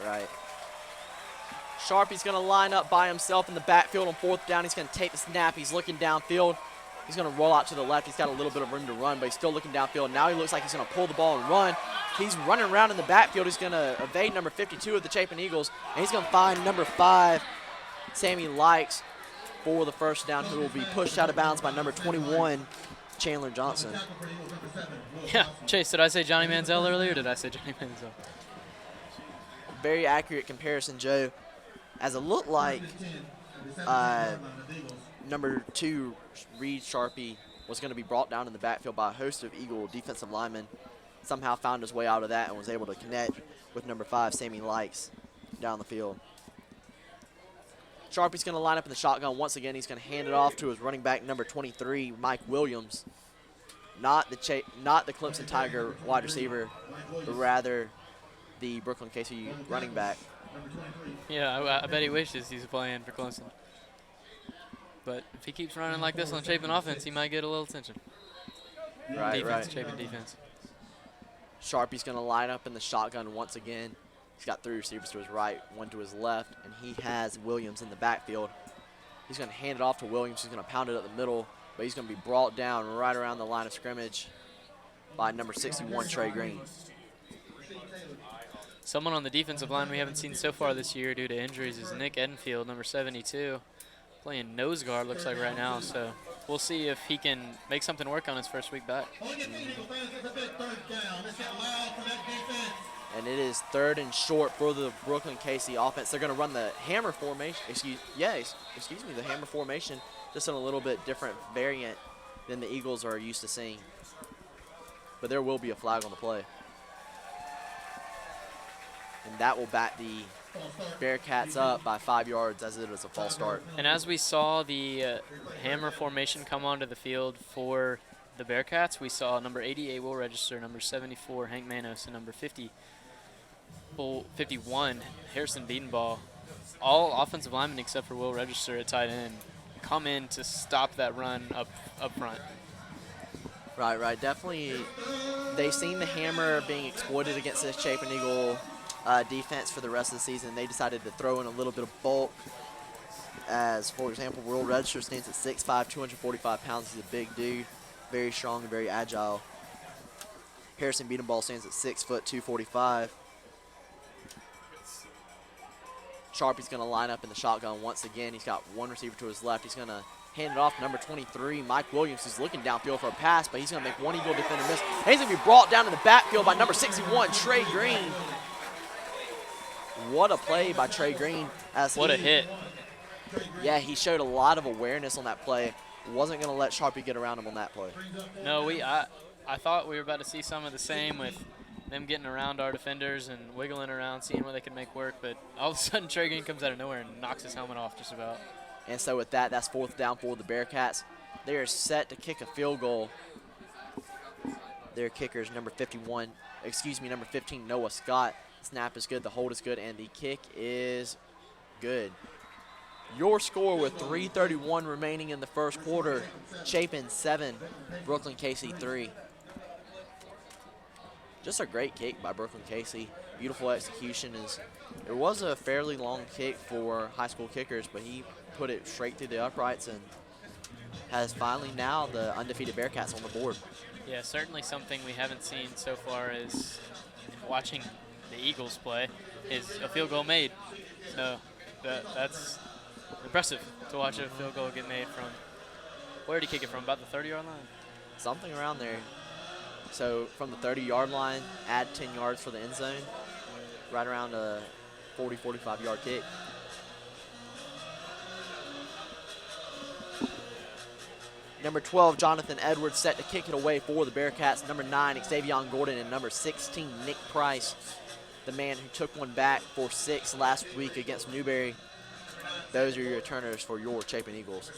Sharpie's going to line up by himself in the backfield on 4th down. He's going to take the snap. He's looking downfield. He's going to roll out to the left. He's got a little bit of room to run, but he's still looking downfield. Now he looks like he's going to pull the ball and run. He's running around in the backfield. He's going to evade number 52 of the Chapin Eagles, and he's going to find number 5, Sammy Likes, for the first down, who will be pushed out of bounds by number 21, Chandler Johnson. Yeah, Chase, did I say Johnny Manziel earlier, or did I say Johnny Manziel? Very accurate comparison, Joe. As it looked like number 2, Reed Sharpie, was going to be brought down in the backfield by a host of Eagle defensive linemen. Somehow found his way out of that and was able to connect with number 5, Sammy Likes, down the field. Sharpie's going to line up in the shotgun once again. He's going to hand it off to his running back, number 23, Mike Williams. Not the Clemson Tiger wide receiver, but rather the Brookland Cayce running back. Yeah, I bet he wishes he's playing for Clemson. But if he keeps running like this on the Chapin offense, he might get a little attention. Right. Chapin defense. Sharpie's going to line up in the shotgun once again. He's got 3 receivers to his right, 1 to his left, and he has Williams in the backfield. He's going to hand it off to Williams. He's going to pound it up the middle, but he's going to be brought down right around the line of scrimmage by number 61, Trey Green. Someone on the defensive line we haven't seen so far this year due to injuries is Nick Edenfield, number 72, playing nose guard, looks like right now. So we'll see if he can make something work on his first week back. And it is 3rd and short for the Brookland Cayce offense. They're going to run the hammer formation. Excuse me, the hammer formation, just in a little bit different variant than the Eagles are used to seeing. But there will be a flag on the play. And that will bat the Bearcats up by 5 yards as it is a false start. And as we saw the hammer formation come onto the field for the Bearcats, we saw number 88 will register, number 74 Hank Manos, and number 51 Harrison Beatonball. All offensive linemen except for Will Register at tight end come in to stop that run up front. Right. Definitely, they've seen the hammer being exploited against this Chapin Eagle defense for the rest of the season. They decided to throw in a little bit of bulk. As, for example, Will Register stands at 6'5", 245 pounds. He's a big dude, very strong and very agile. Harrison Beatonball stands at 6 foot, 245. Sharpie's going to line up in the shotgun once again. He's got 1 receiver to his left. He's going to Handed off to number 23, Mike Williams, who's looking downfield for a pass, but he's going to make one Eagle defender miss. And he's going to be brought down to the backfield by number 61, Trey Green. What a play by Trey Green. What a hit. Yeah, he showed a lot of awareness on that play. Wasn't going to let Sharpie get around him on that play. No, I thought we were about to see some of the same with them getting around our defenders and wiggling around, seeing what they could make work. But all of a sudden, Trey Green comes out of nowhere and knocks his helmet off just about. And so with that, that's 4th down for the Bearcats. They are set to kick a field goal. Their kicker is number 15, Noah Scott. Snap is good, the hold is good, and the kick is good. Your score with 3:31 remaining in the first quarter, Chapin 7, Brookland Cayce 3. Just a great kick by Brookland Cayce. Beautiful execution. It was a fairly long kick for high school kickers, but he put it straight through the uprights and has finally now the undefeated Bearcats on the board. Yeah, certainly something we haven't seen so far is watching the Eagles play is a field goal made. So that's impressive to watch a field goal get made from, where did he kick it from, about the 30-yard line? Something around there. So from the 30-yard line, add 10 yards for the end zone, right around a 40, 45-yard kick. Number 12, Jonathan Edwards, set to kick it away for the Bearcats. Number 9, Xavier Gordon, and number 16, Nick Price, the man who took one back for 6 last week against Newberry. Those are your returners for your Chapin Eagles.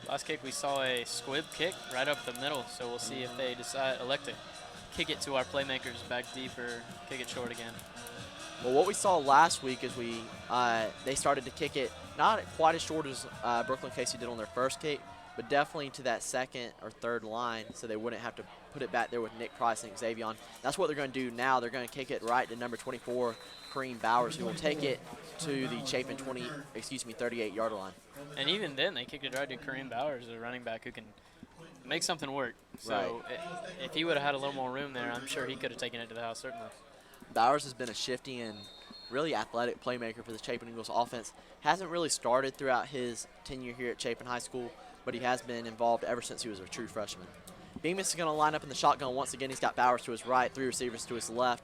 Last kick, we saw a squib kick right up the middle, so we'll see if they elect to kick it to our playmakers back deep or kick it short again. Well, what we saw last week is they started to kick it not quite as short as Brookland Cayce did on their first kick, but definitely to that second or third line, so they wouldn't have to put it back there with Nick Price and Xavier. That's what they're going to do now. They're going to kick it right to number 24, Kareem Bowers, who will take it to the Chapin 38-yard line. And even then, they kicked it right to Kareem Bowers, a running back who can make something work. So if he would have had a little more room there, I'm sure he could have taken it to the house, certainly. Bowers has been a shifty and really athletic playmaker for the Chapin Eagles offense. Hasn't really started throughout his tenure here at Chapin High School, but he has been involved ever since he was a true freshman. Bemis is going to line up in the shotgun once again. He's got Bowers to his right, 2 receivers to his left,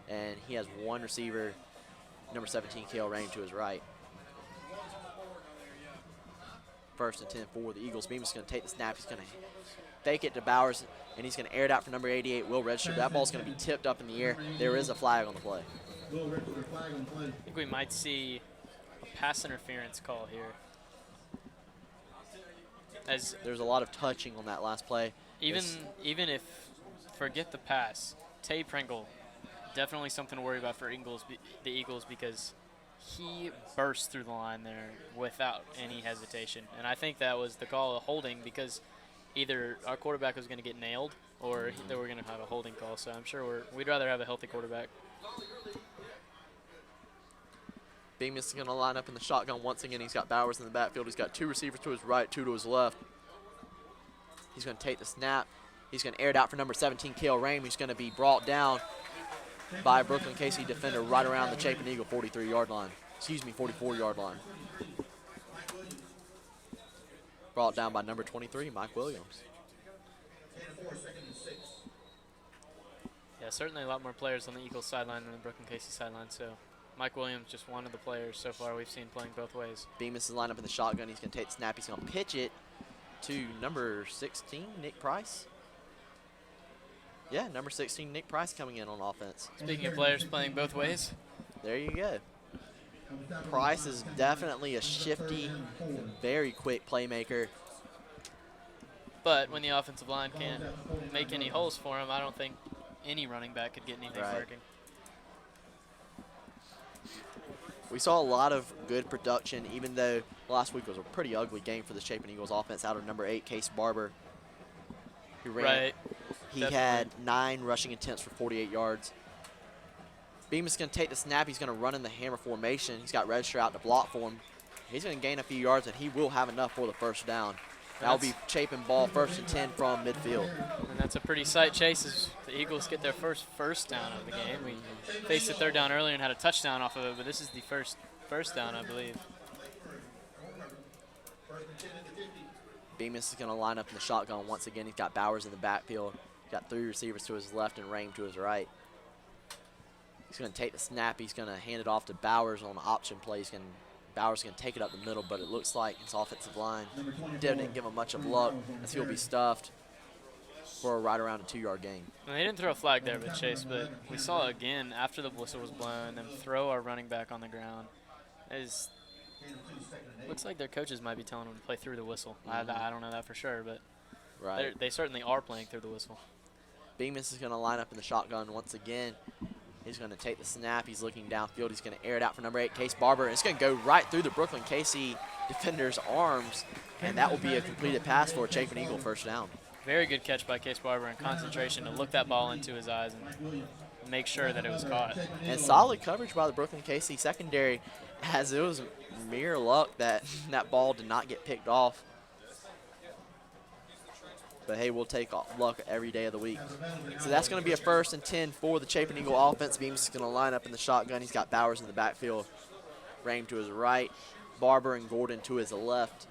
and he has 1 receiver, number 17, Kale Rain, to his right. 1st and 10 for the Eagles. Bemis is going to take the snap. He's going to fake it to Bowers, and he's going to air it out for number 88, Will Register. That ball's going to be tipped up in the air. There is a flag on the play. I think we might see a pass interference call here. As there's a lot of touching on that last play. Even if, forget the pass, Tay Pringle, definitely something to worry about for the Eagles, because he burst through the line there without any hesitation. And I think that was the call of holding, because either our quarterback was going to get nailed or they were going to have a holding call. So I'm sure we'd rather have a healthy quarterback. Bemis is going to line up in the shotgun once again. He's got Bowers in the backfield. He's got 2 receivers to his right, 2 to his left. He's going to take the snap. He's going to air it out for number 17, Kale Rain. He's going to be brought down by a Brookland Cayce defender right around the Chapin Eagle 44-yard line. Brought down by number 23, Mike Williams. Yeah, certainly a lot more players on the Eagles sideline than the Brookland Cayce sideline, so Mike Williams, just one of the players so far we've seen playing both ways. Bemis is lined up in the shotgun. He's going to take the snap. He's going to pitch it to number 16, Nick Price. Yeah, number 16, Nick Price coming in on offense. Speaking of players playing both ways. There you go. Price is definitely a shifty, very quick playmaker. But when the offensive line can't make any holes for him, I don't think any running back could get anything working. We saw a lot of good production, even though last week was a pretty ugly game for the Chapin Eagles offense out of number 8, Cayce Barber. He had 9 rushing attempts for 48 yards. Bemis is going to take the snap. He's going to run in the hammer formation. He's got Register out to block for him. He's going to gain a few yards, and he will have enough for the first down. That'll be Chapin ball, 1st and 10 from midfield. And that's a pretty sight chase as the Eagles get their first down of the game. We faced a 3rd down earlier and had a touchdown off of it, but this is the first down, I believe. Bemis is going to line up in the shotgun once again. He's got Bowers in the backfield. He's got 3 receivers to his left and Rain to his right. He's going to take the snap. He's going to hand it off to Bowers on the option play. Bowers is going to take it up the middle, but it looks like his offensive line didn't give him much of luck as he'll be stuffed for right around a 2-yard gain. And they didn't throw a flag there with Chase, but we saw again after the whistle was blown them throw our running back on the ground. Looks like their coaches might be telling them to play through the whistle. I don't know that for sure, but they certainly are playing through the whistle. Bemis is going to line up in the shotgun once again. He's going to take the snap. He's looking downfield. He's going to air it out for number 8, Cayce Barber. And it's going to go right through the Brookland Cayce defender's arms, and that will be a completed pass for a Chapin Eagle 1st down. Very good catch by Cayce Barber in concentration to look that ball into his eyes and make sure that it was caught. And solid coverage by the Brookland Cayce secondary, as it was mere luck that that ball did not get picked off. But, hey, we'll take luck every day of the week. So that's going to be a 1st and 10 for the Chapin Eagle offense. Beams is going to line up in the shotgun. He's got Bowers in the backfield. Rain to his right. Barber and Gordon to his left.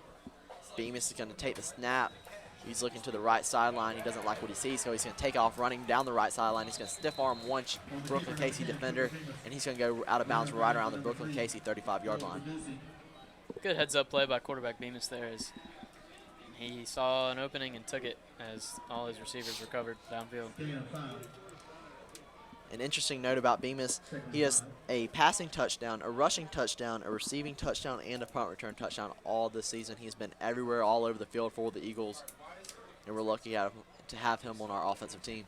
Bemis is going to take the snap. He's looking to the right sideline. He doesn't like what he sees, so he's going to take off running down the right sideline. He's going to stiff arm one Brookland Cayce defender, and he's going to go out of bounds right around the Brookland Cayce 35-yard line. Good heads-up play by quarterback Bemis there as he saw an opening and took it as all his receivers were covered downfield. An interesting note about Bemis, he has a passing touchdown, a rushing touchdown, a receiving touchdown, and a punt return touchdown all this season. He's been everywhere, all over the field for the Eagles, and we're lucky to have him on our offensive team.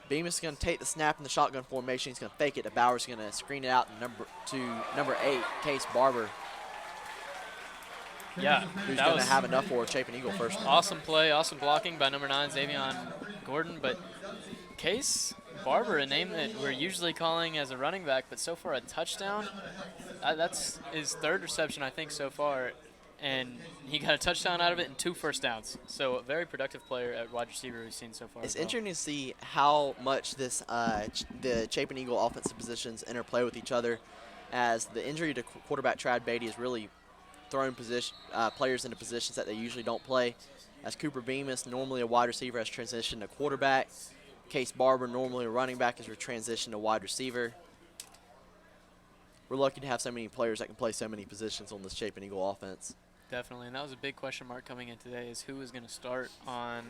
Bemis is going to take the snap in the shotgun formation. He's going to fake it to Bowers. He's going to screen it out to number 8, Cayce Barber. Yeah, who's going to have enough for a Chapin Eagle 1st down. Awesome play, awesome blocking by number 9, Xavion Gordon, but Cayce Barber, a name that we're usually calling as a running back, but so far a touchdown. That's his 3rd reception, I think, so far, and he got a touchdown out of it and 2 first downs. So a very productive player at wide receiver we've seen so far. It's interesting to see how much the Chapin Eagle offensive positions interplay with each other, as the injury to quarterback Trad Beatty has really thrown players into positions that they usually don't play. As Cooper Bemis, normally a wide receiver, has transitioned to quarterback. Cayce Barber, normally a running back, has transitioned to wide receiver. We're lucky to have so many players that can play so many positions on this Chapin Eagle offense. Definitely, and that was a big question mark coming in today, is who was going to start on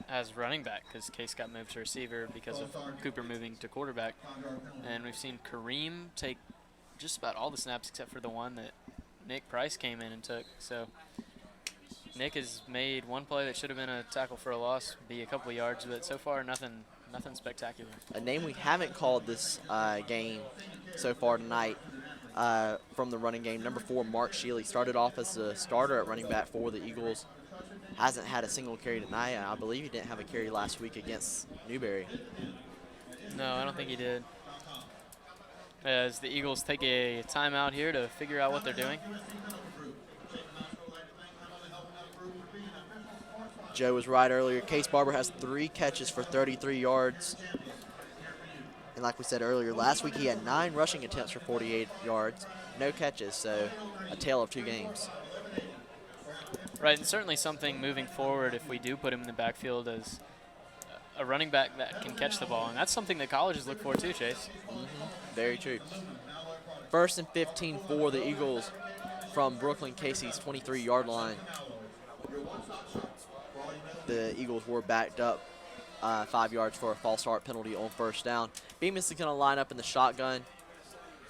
as running back, because Cayce got moved to receiver because of Cooper moving to quarterback. And we've seen Kareem take just about all the snaps except for the one that Nick Price came in and took. So Nick has made one play that should have been a tackle for a loss, be a couple of yards, but so far nothing spectacular. A name we haven't called this game so far tonight from the running game, number 4, Mark Shealy, started off as a starter at running back for the Eagles. Hasn't had a single carry tonight. I believe he didn't have a carry last week against Newberry. No, I don't think he did. As the Eagles take a timeout here to figure out what they're doing. Joe was right earlier. Cayce Barber has 3 catches for 33 yards. And like we said earlier, last week he had 9 rushing attempts for 48 yards, no catches, so a tale of 2 games. Right, and certainly something moving forward if we do put him in the backfield as a running back that can catch the ball. And that's something that colleges look for too, Chase. Very true. 1st and 15 for the Eagles from Brookland Cayce's 23-yard line. The Eagles were backed up 5 yards for a false start penalty on 1st down. Bemis is going to line up in the shotgun.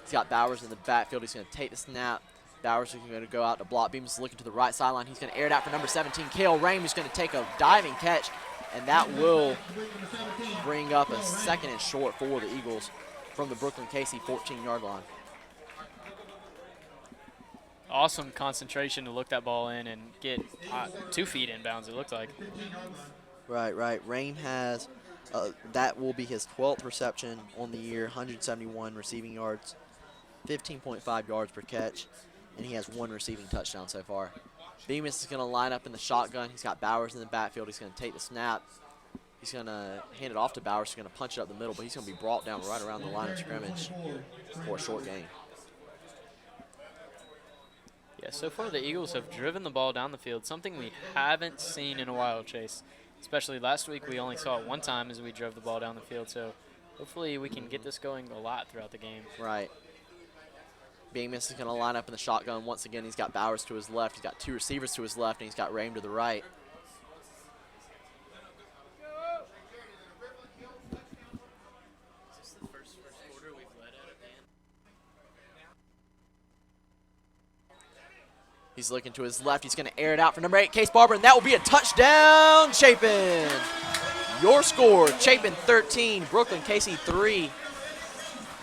He's got Bowers in the backfield. He's going to take the snap. Bowers is going to go out to block. Bemis is looking to the right sideline. He's going to air it out for number 17, Cale Rain, who's going to take a diving catch, and that will bring up a 2nd and short for the Eagles from the Brookland Cayce 14-yard line. Awesome concentration to look that ball in and get 2 feet inbounds, it looked like. Right. Rain has, that will be his 12th reception on the year, 171 receiving yards, 15.5 yards per catch, and he has 1 receiving touchdown so far. Bemis is going to line up in the shotgun. He's got Bowers in the backfield. He's going to take the snap. He's going to hand it off to Bowers. He's going to punch it up the middle, but he's going to be brought down right around the line of scrimmage for a short gain. Yeah, so far the Eagles have driven the ball down the field, something we haven't seen in a while, Chase. Especially last week, we only saw it one time as we drove the ball down the field. So hopefully we can get this going a lot throughout the game. Right. Bemis is going to line up in the shotgun. Once again, he's got Bowers to his left. He's got two receivers to his left, and he's got Rame to the right. Is this the first quarter we've led at the end? He's looking to his left. He's going to air it out for number 8, Cayce Barber, and that will be a touchdown, Chapin. Your score, Chapin 13, Brookland Cayce 3.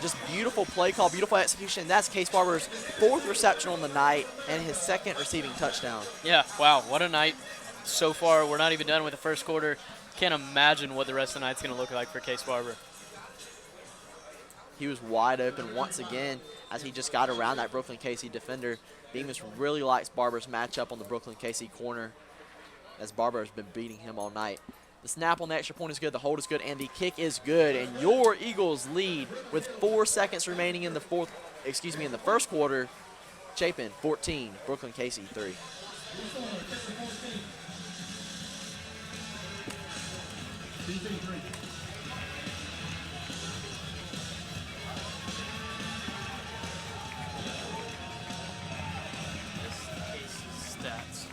Just beautiful play call, beautiful execution. That's Cayce Barber's 4th reception on the night and his 2nd receiving touchdown. Yeah, wow, what a night so far. We're not even done with the first quarter. Can't imagine what the rest of the night's going to look like for Cayce Barber. He was wide open once again as he just got around that Brookland Cayce defender. Bemis really likes Barber's matchup on the Brookland Cayce corner as Barber has been beating him all night. The snap on the extra point is good, the hold is good, and the kick is good. And your Eagles lead with 4 seconds remaining in the first quarter. Chapin 14, Brookland Cayce 3. Stats.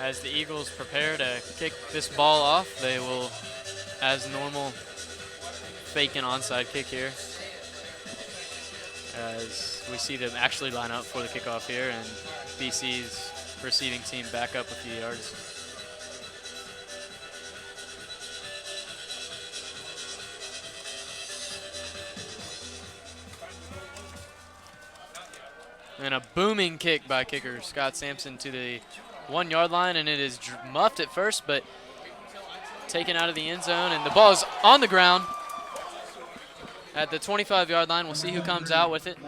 As the Eagles prepare to kick this ball off, they will, as normal, fake an onside kick here. As we see them actually line up for the kickoff here, and BC's receiving team back up a few yards. And a booming kick by kicker Scott Sampson to the 1-yard line, and it is muffed at first, but taken out of the end zone, and the ball is on the ground at the 25-yard line. We'll see who comes out with it.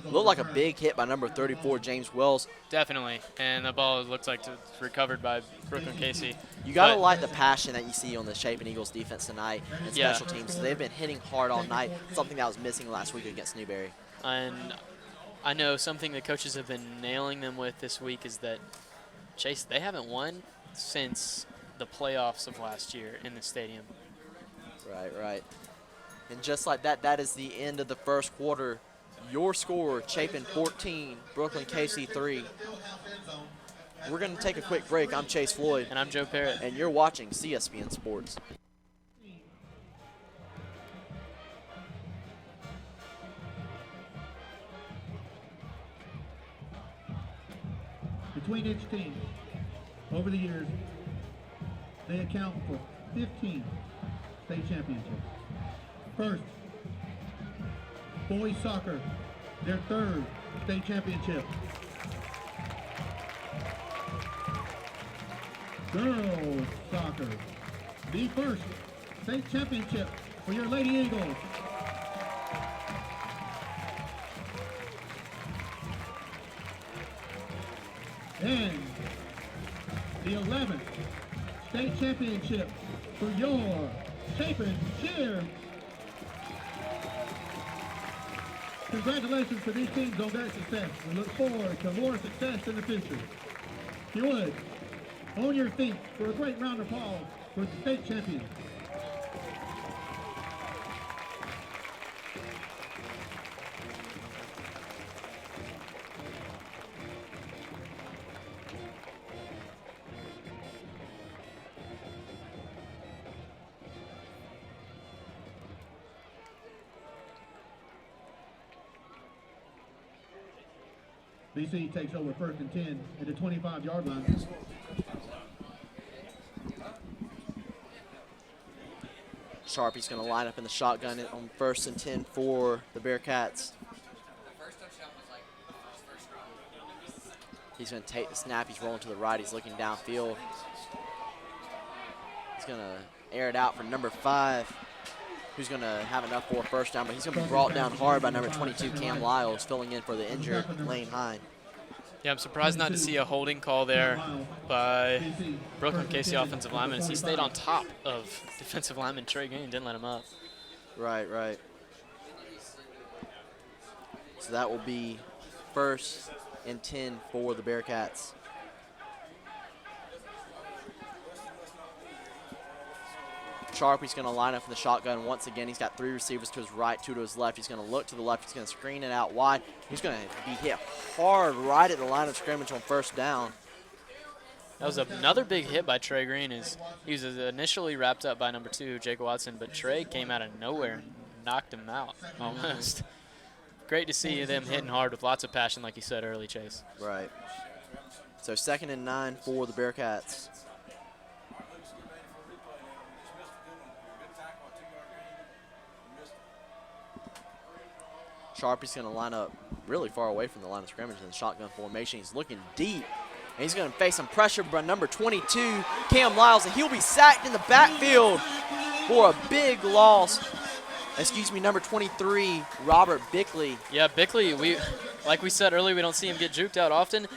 Looked like a big hit by number 34, James Wells. Definitely, and the ball looks like it's recovered by Brookland Cayce. You got to like the passion that you see on the Chapin Eagles defense tonight and Yeah. special teams. So they've been hitting hard all night, something that was missing last week against Newberry. And I know something the coaches have been nailing them with this week is that Chase, they haven't won since the playoffs of last year in the stadium. Right. And just like that, that is the end of the first quarter. Your score, Chapin 14, Brookland Cayce 3. We're going to take a quick break. I'm Chase Floyd. And I'm Joe Parrott. And you're watching CSPN Sports. Between each team, over the years, they account for 15 state championships. First, boys soccer, their 3rd state championship. Girls soccer, the 1st state championship for your Lady Eagles. And the 11th state championship for your Chapin Cheer. Congratulations to these teams on their success. We look forward to more success in the future. If you would, on your feet for a great round of applause for the state champions. BC takes over 1st and 10 at the 25-yard line. Sharpie's going to line up in the shotgun on 1st and 10 for the Bearcats. He's going to take the snap. He's rolling to the right. He's looking downfield. He's going to air it out for number 5, who's going to have enough for a first down, but he's going to be brought down hard by number 22, Cam Lyles, filling in for the injured Lane Hine. Yeah, I'm surprised not to see a holding call there by Brookland Cayce offensive lineman as he stayed on top of defensive lineman Trey Green and didn't let him up. Right. So that will be 1st and 10 for the Bearcats. Sharpie's going to line up in the shotgun once again. He's got 3 receivers to his right, 2 to his left. He's going to look to the left. He's going to screen it out wide. He's going to be hit hard right at the line of scrimmage on 1st down. That was another big hit by Trey Green. He was initially wrapped up by number 2, Jake Watson, but Trey came out of nowhere and knocked him out almost. Great to see them hitting hard with lots of passion, like you said early, Chase. Right. So 2nd and 9 for the Bearcats. Sharpie's going to line up really far away from the line of scrimmage in the shotgun formation. He's looking deep, and he's going to face some pressure by number 22, Cam Lyles, and he'll be sacked in the backfield for a big loss. Excuse me, number 23, Robert Bickley. Yeah, Bickley, like we said earlier, we don't see him get juked out often.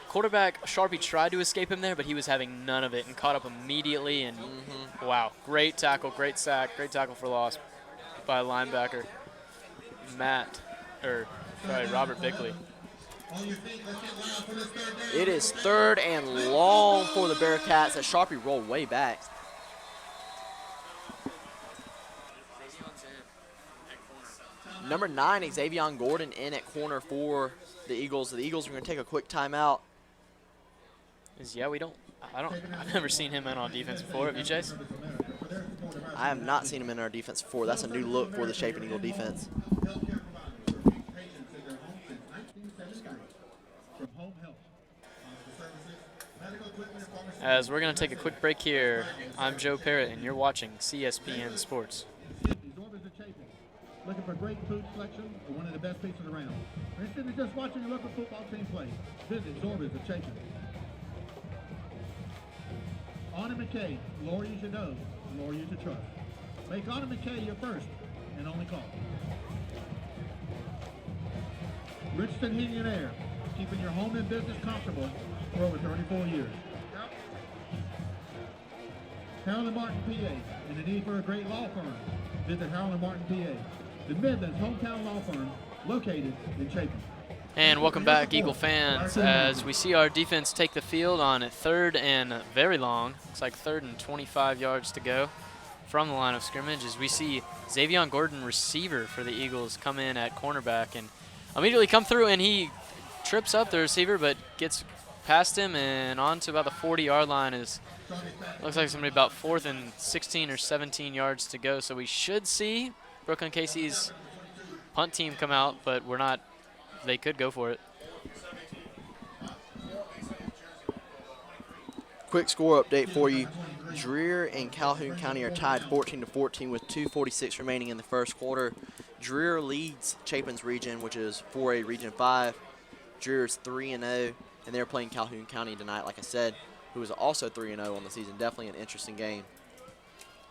Quarterback Sharpie tried to escape him there, but he was having none of it and caught up immediately. And wow, great tackle, great sack, great tackle for loss by linebacker Robert Bickley. It is 3rd and long for the Bearcats as Sharpie rolled way back. Number 9, Xavier Gordon in at corner for the Eagles. The Eagles are going to take a quick timeout. I've never seen him in on defense before. Have you, Chase? I have not seen him in our defense before. That's a new look for the Chapin Eagle defense. As we're going to take a quick break here, I'm Joe Parrott, and you're watching CSPN Sports. Looking for great food selection or one of the best pizzas around? Or instead of just watching your local football team play, visit Zorba's of Chapin. Anna McKay, Lord you should know, Lord you should trust. Make Anna McKay your first and only call. Richardson Heating and Air, keeping your home and business comfortable for over 34 years. Harold & Martin, PA, and the need for a great law firm. Visit Harold & Martin, PA, the Midland's hometown law firm located in Chapin. And welcome back, Eagle fans, as we see our defense take the field on 3rd and very long. It's like 3rd and 25 yards to go from the line of scrimmage as we see Xavier Gordon, receiver for the Eagles, come in at cornerback and immediately come through, and he trips up the receiver but gets past him and on to about the 40-yard line. Looks like somebody about 4th and 16 or 17 yards to go. So we should see Brookland Cayce's punt team come out, but we're not. They could go for it. Quick score update for you. Dreer and Calhoun County are tied 14-14 with 2:46 remaining in the first quarter. Dreer leads Chapin's region, which is 4A Region 5. Dreer is 3-0, and they're playing Calhoun County tonight, like I said, who is also 3-0 on the season. Definitely an interesting game.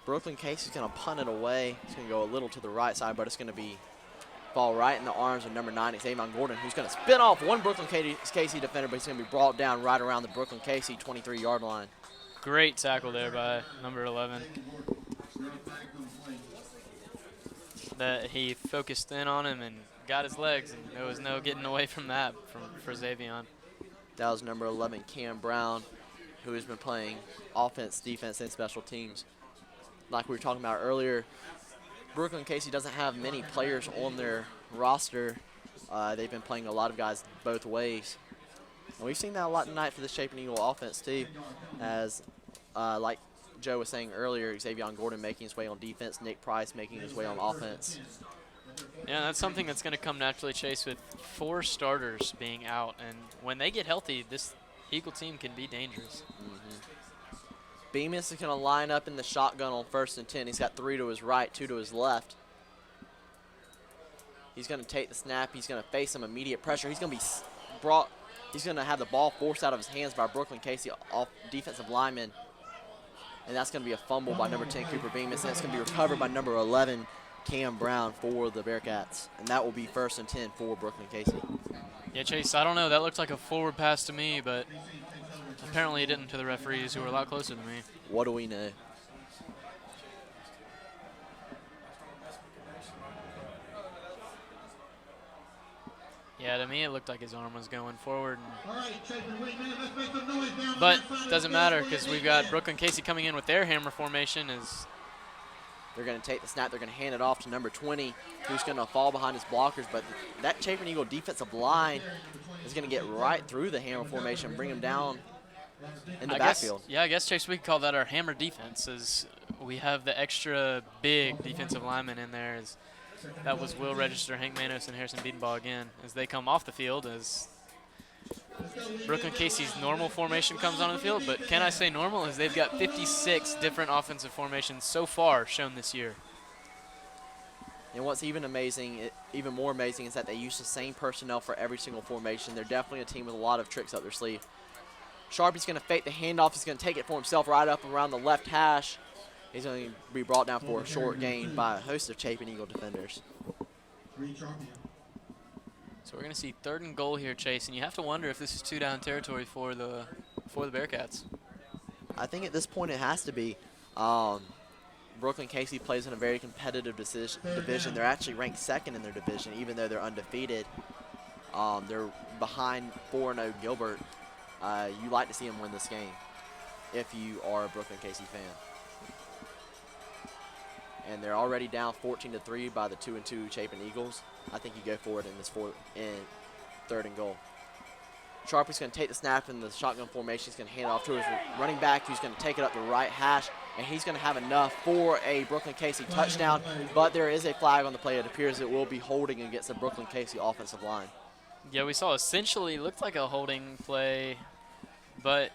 Brookland Cayce is going to punt it away. It's going to go a little to the right side, but it's going to fall right in the arms of number 9, Xavier Gordon, who's going to spin off one Brookland Cayce defender, but he's going to be brought down right around the Brookland Cayce 23-yard line. Great tackle there by number 11. That he focused in on him and got his legs, and there was no getting away from that for Xavier. That was number 11, Cam Brown, who has been playing offense, defense, and special teams. Like we were talking about earlier, Brookland Cayce doesn't have many players on their roster. They've been playing a lot of guys both ways. And we've seen that a lot tonight for the Chapin Eagle offense too, as like Joe was saying earlier, Xavier Gordon making his way on defense, Nick Price making his way on offense. Yeah, that's something that's going to come naturally, Chase, with 4 starters being out. And when they get healthy, this Eagle team can be dangerous. Bemis is going to line up in the shotgun on 1st and 10. He's got 3 to his right, 2 to his left. He's going to take the snap. He's going to face some immediate pressure. He's going to be he's going to have the ball forced out of his hands by Brookland Cayce off defensive lineman. And that's going to be a fumble by number 10, Cooper Bemis. And that's going to be recovered by number 11, Cam Brown, for the Bearcats. And that will be 1st and 10 for Brookland Cayce. Yeah, Chase, I don't know. That looked like a forward pass to me, but apparently it didn't to the referees, who were a lot closer than me. What do we know? Yeah, to me it looked like his arm was going forward. But doesn't matter because we've got Brookland Cayce coming in with their hammer formation. They're going to take the snap. They're going to hand it off to number 20, who's going to fall behind his blockers. But that Chapin Eagle defensive line is going to get right through the hammer formation and bring him down in the backfield. I guess, Chase, we could call that our hammer defense, as we have the extra big defensive linemen in there. That was Will Register, Hank Manos, and Harrison Biedenbaugh again, as they come off the field, as Brookland Cayce's normal formation comes onto the field. But can I say normal, as they've got 56 different offensive formations so far shown this year. And what's even more amazing is that they use the same personnel for every single formation. They're definitely a team with a lot of tricks up their sleeve. Sharpie's going to fake the handoff. He's going to take it for himself right up around the left hash. He's going to be brought down for a short gain by a host of Chapin Eagle defenders. So we're going to see 3rd and goal here, Chase, and you have to wonder if this is 2-down territory for the Bearcats. I think at this point it has to be. Brookland Cayce plays in a very competitive division. They're actually ranked 2nd in their division, even though they're undefeated. They're behind 4-0 Gilbert. You like to see them win this game if you are a Brookland Cayce fan. And they're already down 14-3 by the 2-2 Chapin Eagles. I think you go for it in this 3rd and goal. Sharpie's going to take the snap in the shotgun formation. He's going to hand it off to his running back, who's going to take it up the right hash, and he's going to have enough for a Brookland Cayce touchdown. But there is a flag on the play. It appears it will be holding against the Brookland Cayce offensive line. Yeah, we saw essentially looked like a holding play, but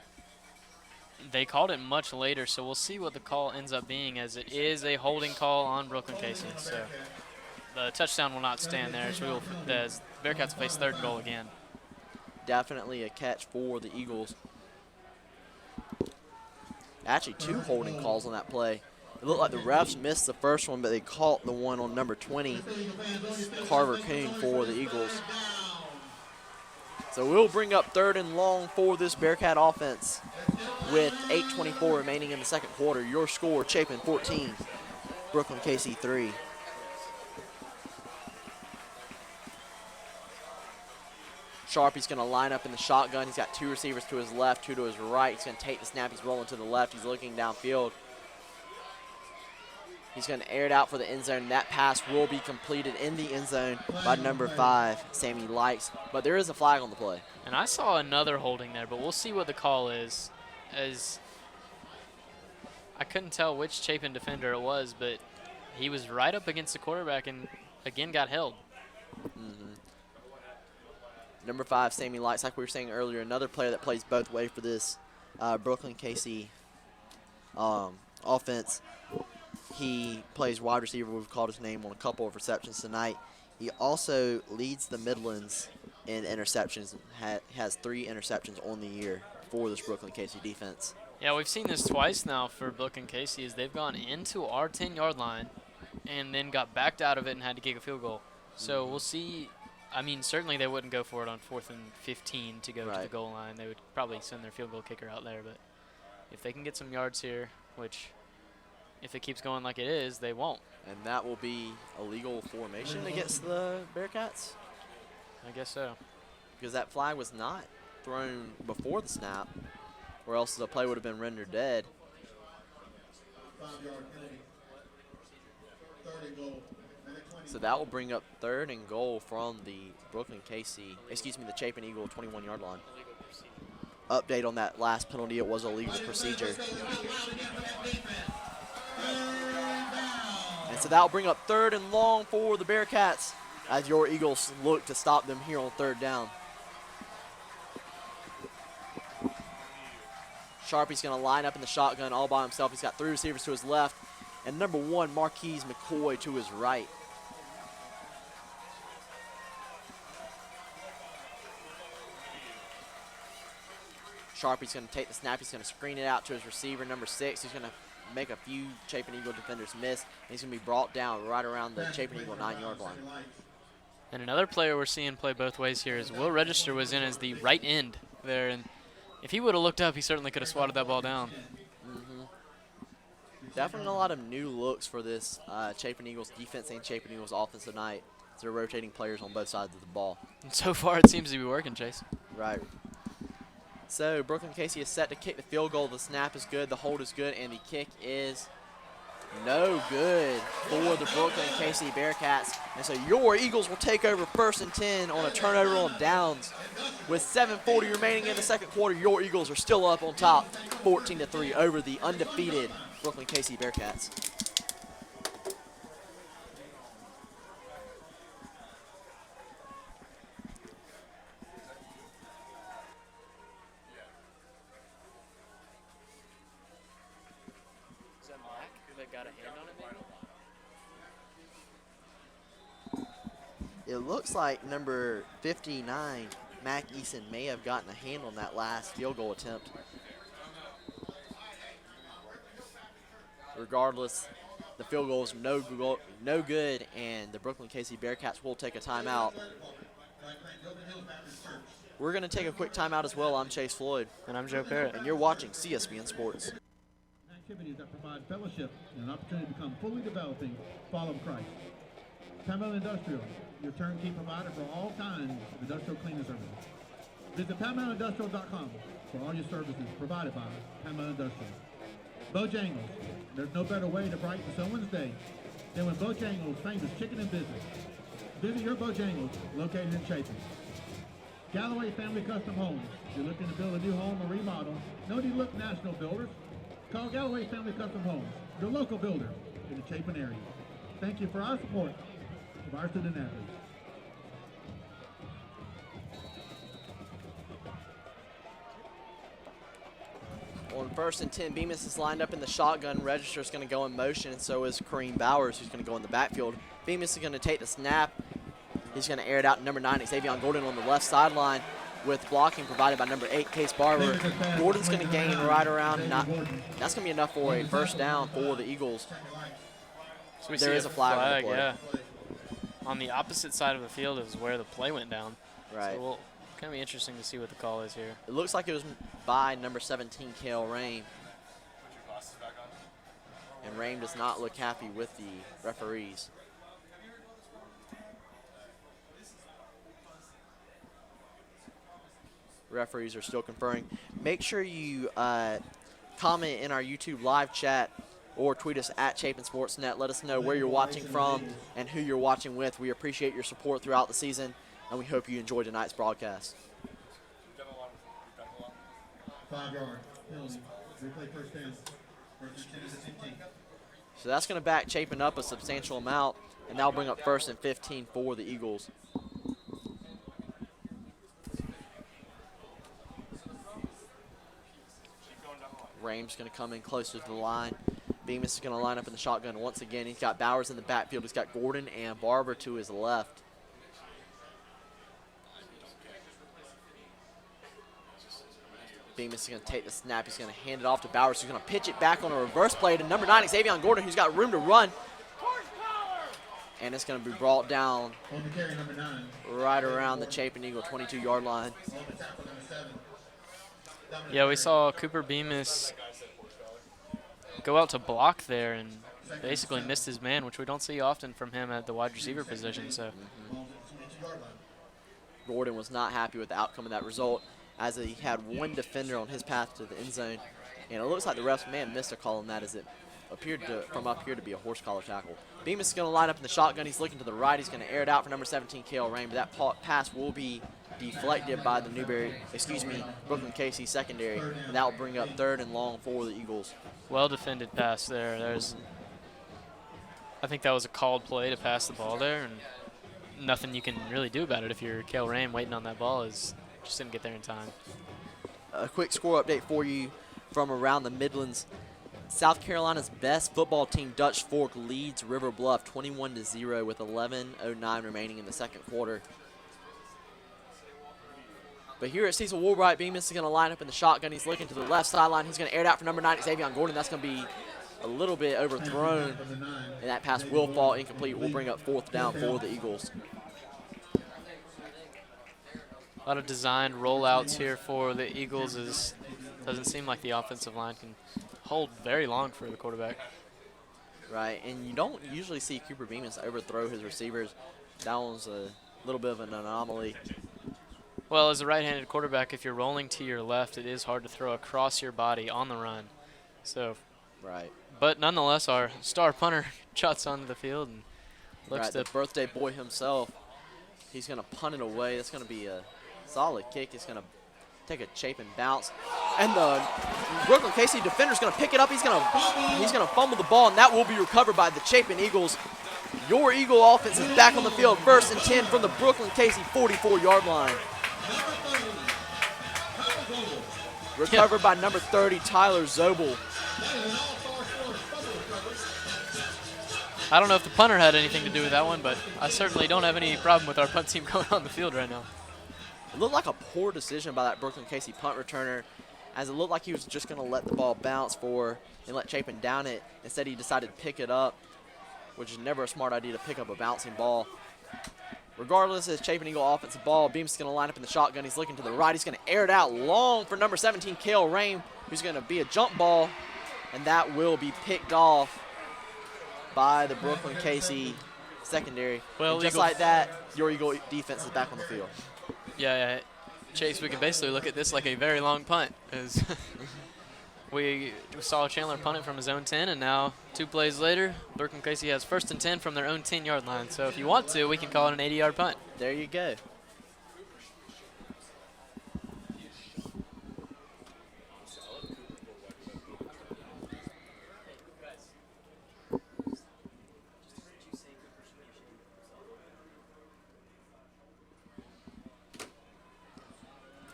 they called it much later, so we'll see what the call ends up being, as it is a holding call on Brookland Cayce. So the touchdown will not stand there, so the Bearcats will face 3rd and goal again. Definitely a catch for the Eagles. Actually, 2 holding calls on that play. It looked like the refs missed the first one, but they caught the one on number 20, Carver Coon, for the Eagles. So we'll bring up 3rd and long for this Bearcat offense with 8:24 remaining in the 2nd quarter. Your score, Chapin 14, Brookland Cayce 3. Sharpie's going to line up in the shotgun. He's got 2 receivers to his left, 2 to his right. He's going to take the snap. He's rolling to the left. He's looking downfield. He's going to air it out for the end zone. That pass will be completed in the end zone by number 5, Sammy Likes. But there is a flag on the play. And I saw another holding there, but we'll see what the call is, as I couldn't tell which Chapin defender it was, but he was right up against the quarterback and, again, got held. Number 5, Sammy Likes, like we were saying earlier, another player that plays both ways for this Brookland Cayce offense. He plays wide receiver. We've called his name on a couple of receptions tonight. He also leads the Midlands in interceptions. Has 3 interceptions on the year for this Brookland Cayce defense. Yeah, we've seen this twice now for Brookland Cayce, as they've gone into our 10-yard line and then got backed out of it and had to kick a field goal. So we'll see. I mean, certainly they wouldn't go for it on 4th and 15 to go to the goal line. They would probably send their field goal kicker out there. But if they can get some yards here, which if it keeps going like it is, they won't. And that will be a legal formation against the Bearcats? I guess so. Because that flag was not thrown before the snap, or else the play would have been rendered dead. So that will bring up 3rd and goal from the the Chapin Eagle 21-yard line. Update on that last penalty, it was a legal procedure. And And so that'll bring up 3rd and long for the Bearcats as your Eagles look to stop them here on 3rd down. Sharpie's going to line up in the shotgun all by himself. He's got 3 receivers to his left and number 1, Marquise McCoy, to his right. Sharpie's going to take the snap. He's going to screen it out to his receiver, number 6. He's going to make a few Chapin Eagle defenders miss. And he's going to be brought down right around the Chapin Eagle 9-yard line. And another player we're seeing play both ways here is Will Register was in as the right end there. And if he would have looked up, he certainly could have swatted that ball down. Definitely a lot of new looks for this Chapin Eagles defense and Chapin Eagles offense tonight. They're rotating players on both sides of the ball. And so far, it seems to be working, Chase. Right. So Brookland Cayce is set to kick the field goal. The snap is good, the hold is good, and the kick is no good for the Brookland Cayce Bearcats. And so your Eagles will take over 1st and 10 on a turnover on downs. With 7:40 remaining in the second quarter, your Eagles are still up on top, 14-3 over the undefeated Brookland Cayce Bearcats. Is that Mac that got a hand on it, maybe? It looks like number 59, Mac Eason, may have gotten a hand on that last field goal attempt. Regardless, the field goal is no good, and the Brookland Cayce Bearcats will take a timeout. We're going to take a quick timeout as well. I'm Chase Floyd. And I'm Joe Parrott. And you're watching CSBN Sports. Activities that provide fellowship and an opportunity to become fully developing follow Christ. Pamela Industrial, your turnkey provider for all kinds of industrial cleaning services. Visit PamelaIndustrial.com for all your services provided by Pamela Industrial. Bojangles, there's no better way to brighten someone's day than with Bojangles' famous chicken and business. Visit your Bojangles located in Chapin. Galloway Family Custom Homes, if you're looking to build a new home or remodel, no need to look national builders. Call Galloway Family Custom Homes, your local builder in the Chapin area. Thank you for our support of our student athletes. On 1st and 10, Bemis is lined up in the shotgun. Register is going to go in motion, and so is Kareem Bowers, who's going to go in the backfield. Bemis is going to take the snap. He's going to air it out to number 9, Xavier Gordon, on the left sideline with blocking provided by number 8, Cayce Barber. Gordon's going to gain right around. That's going to be enough for a 1st down for the Eagles. So there is a flag on the play. Yeah. On the opposite side of the field is where the play went down. Right. So we'll kind of be interesting to see what the call is here. It looks like it was by number 17, Kale Rain. And Rain does not look happy with the referees. Referees are still conferring. Make sure you comment in our YouTube live chat or tweet us at Chapin Sportsnet. Let us know where you're watching from and who you're watching with. We appreciate your support throughout the season, and we hope you enjoy tonight's broadcast. 5-yard penalty. Replay 1st down. 15. So that's going to back Chapin up a substantial amount, and that'll bring up 1st and 15 for the Eagles. Rame's going to come in closer to the line. Bemis is going to line up in the shotgun once again. He's got Bowers in the backfield. He's got Gordon and Barber to his left. Bemis is going to take the snap. He's going to hand it off to Bowers. He's going to pitch it back on a reverse play to number 9, Xavier Gordon, who's got room to run. And it's going to be brought down right around the Chapin Eagle 22-yard line. Yeah, we saw Cooper Bemis go out to block there and basically missed his man, which we don't see often from him at the wide receiver position. So Gordon was not happy with the outcome of that result, as he had one defender on his path to the end zone. And it looks like the refs may have missed a call on that, as it appeared to, from up here, to be a horse collar tackle. Bemis is going to line up in the shotgun. He's looking to the right. He's going to air it out for number 17, Kale Rain, but that pass will be deflected by the Brookland Cayce secondary, and that will bring up 3rd and long for the Eagles. Well defended pass there. There's I think that was a called play to pass the ball there, and nothing you can really do about it if you're Kel Ram waiting on that ball. Is just didn't get there in time. A quick score update for you from around the Midlands. South Carolina's best football team, Dutch Fork, leads River Bluff 21-0 with 11:09 remaining in the second quarter. But here at Cecil Woolbright, Bemis is going to line up in the shotgun. He's looking to the left sideline. He's going to air it out for number 9, Xavier Gordon. That's going to be a little bit overthrown, and that pass will fall incomplete. Will bring up 4th down for the Eagles. A lot of designed rollouts here for the Eagles. Doesn't seem like the offensive line can hold very long for the quarterback. Right, and you don't usually see Cooper Bemis overthrow his receivers. That one's a little bit of an anomaly. Well, as a right-handed quarterback, if you're rolling to your left, it is hard to throw across your body on the run. So, right. But nonetheless, our star punter trots onto the field and looks right, to the birthday boy himself. He's going to punt it away. That's going to be a solid kick. It's going to take a Chapin bounce, and the Brookland Cayce defender's going to pick it up. He's going to fumble the ball, and that will be recovered by the Chapin Eagles. Your Eagle offense is back on the field. 1st and 10 from the Brookland Cayce 44-yard line. Recovered by number 30, Tyler Zobel. I don't know if the punter had anything to do with that one, but I certainly don't have any problem with our punt team going on the field right now. It looked like a poor decision by that Brookland Cayce punt returner, as it looked like he was just going to let the ball bounce and let Chapin down it. Instead, he decided to pick it up, which is never a smart idea to pick up a bouncing ball. Regardless, it's Chapin Eagle offensive ball. Beams is going to line up in the shotgun. He's looking to the right. He's going to air it out long for number 17, Cale Rain, who's going to be a jump ball, and that will be picked off by the Brookland Cayce secondary. Well, and just like that, your Eagle defense is back on the field. Yeah, Chase, we can basically look at this like a very long punt. As we saw Chandler punt it from his own 10, and now 2 plays later, Brookland Cayce has 1st and 10 from their own 10-yard line. So if you want to, we can call it an 80-yard punt. There you go.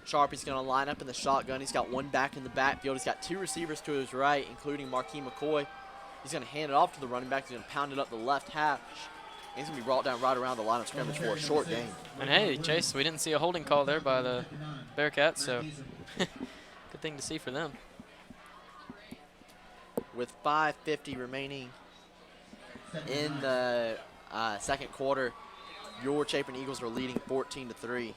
Sharpie's going to line up in the shotgun. He's got 1 back in the backfield. He's got 2 receivers to his right, including Marquis McCoy. He's going to hand it off to the running back. He's going to pound it up the left hash. He's going to be brought down right around the line of scrimmage for a short gain. And hey, Chase, we didn't see a holding call there by the Bearcats, so good thing to see for them. With 5:50 remaining in the second quarter, your Chapin Eagles are leading 14-3.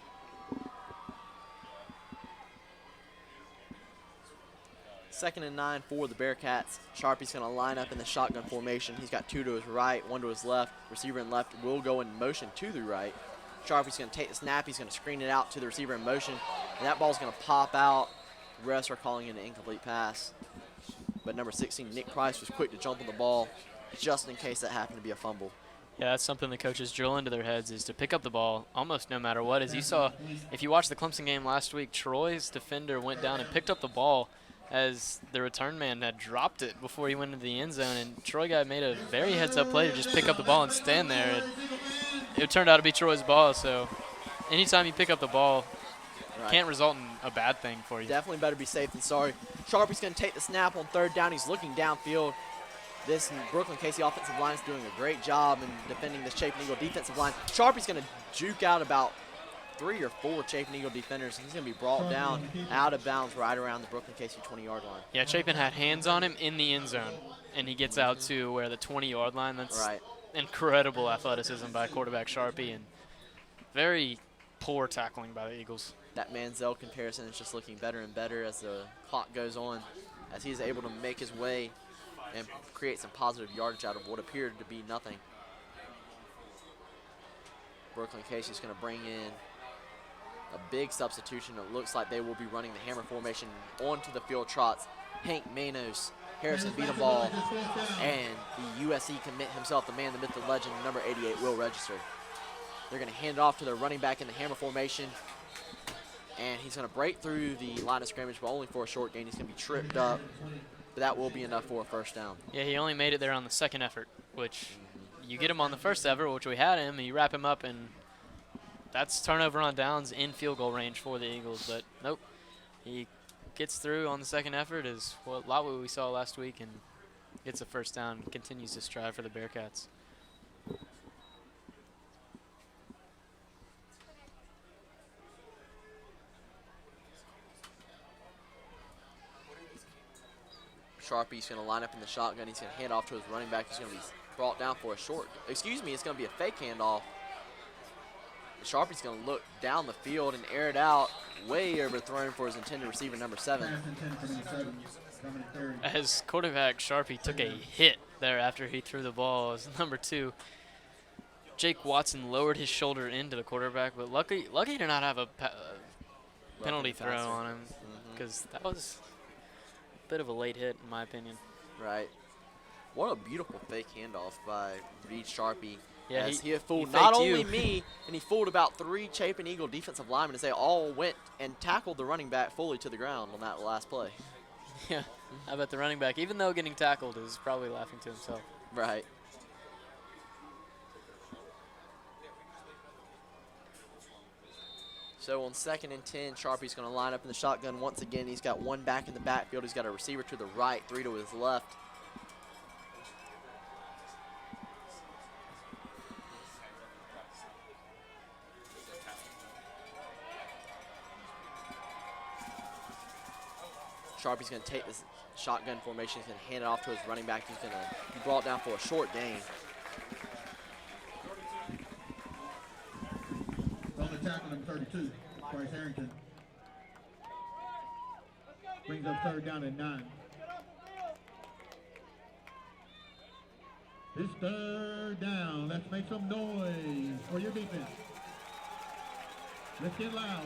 Second and 9 for the Bearcats. Sharpie's going to line up in the shotgun formation. He's got 2 to his right, 1 to his left. Receiver in left will go in motion to the right. Sharpie's going to take the snap. He's going to screen it out to the receiver in motion. And that ball's going to pop out. The refs are calling it an incomplete pass. But number 16, Nick Price, was quick to jump on the ball just in case that happened to be a fumble. Yeah, that's something the coaches drill into their heads, is to pick up the ball almost no matter what. As you saw, if you watched the Clemson game last week, Troy's defender went down and picked up the ball as the return man had dropped it before he went into the end zone, and Troy guy made a very heads-up play to just pick up the ball and stand there. And it turned out to be Troy's ball, so anytime you pick up the ball, it can't result in a bad thing for you. Definitely better be safe than sorry. Sharpie's going to take the snap on 3rd down. He's looking downfield. This Brookland Cayce offensive line is doing a great job in defending this Chapin Eagle defensive line. Sharpie's going to juke out about 3 or 4 Chapin Eagle defenders. He's going to be brought down out of bounds right around the Brookland Cayce 20-yard line. Yeah, Chapin had hands on him in the end zone, and he gets out to where the 20-yard line. That's incredible athleticism by quarterback Sharpie, and very poor tackling by the Eagles. That Manziel comparison is just looking better and better as the clock goes on, as he's able to make his way and create some positive yardage out of what appeared to be nothing. Brookland Cayce is going to bring in a big substitution. It looks like they will be running the hammer formation onto the field trots. Hank Manos, Harrison Beatenball, and the USC commit himself, the man, the myth, the legend, number 88, will register. They're going to hand it off to their running back in the hammer formation, and he's going to break through the line of scrimmage, but only for a short gain. He's going to be tripped up, but that will be enough for a 1st down. Yeah, he only made it there on the 2nd effort, which you get him on the first ever, which we had him, and you wrap him up, and that's turnover on downs in field goal range for the Eagles. But nope, he gets through on the second effort, is a lot what we saw last week, and gets a first down and continues to strive for the Bearcats. Sharpie's going to line up in the shotgun. He's going to hand off to his running back. He's going to be brought down for a short. Excuse me, it's going to be a fake handoff. Sharpie's going to look down the field and air it out, way overthrown for his intended receiver, number 7. As quarterback, Sharpie took a hit there after he threw the ball as number 2. Jake Watson lowered his shoulder into the quarterback, but lucky to not have a penalty throw on him, because that was a bit of a late hit, in my opinion. Right. What a beautiful fake handoff by Reed Sharpie. Yeah, he had he fooled faked not only you. me, and he fooled about 3 Chapin Eagle defensive linemen as they all went and tackled the running back fully to the ground on that last play. Yeah, I bet the running back, even though getting tackled, is probably laughing to himself. Right. So on 2nd and 10, Sharpie's going to line up in the shotgun once again. He's got 1 back in the backfield. He's got a receiver to the right, 3 to his left. Sharpie's going to take this shotgun formation. He's going to hand it off to his running back. He's going to be brought down for a short gain. On the tackle, number 32, Bryce Harrington. Brings up 3rd down and 9. It's 3rd down. Let's make some noise for your defense. Let's get loud.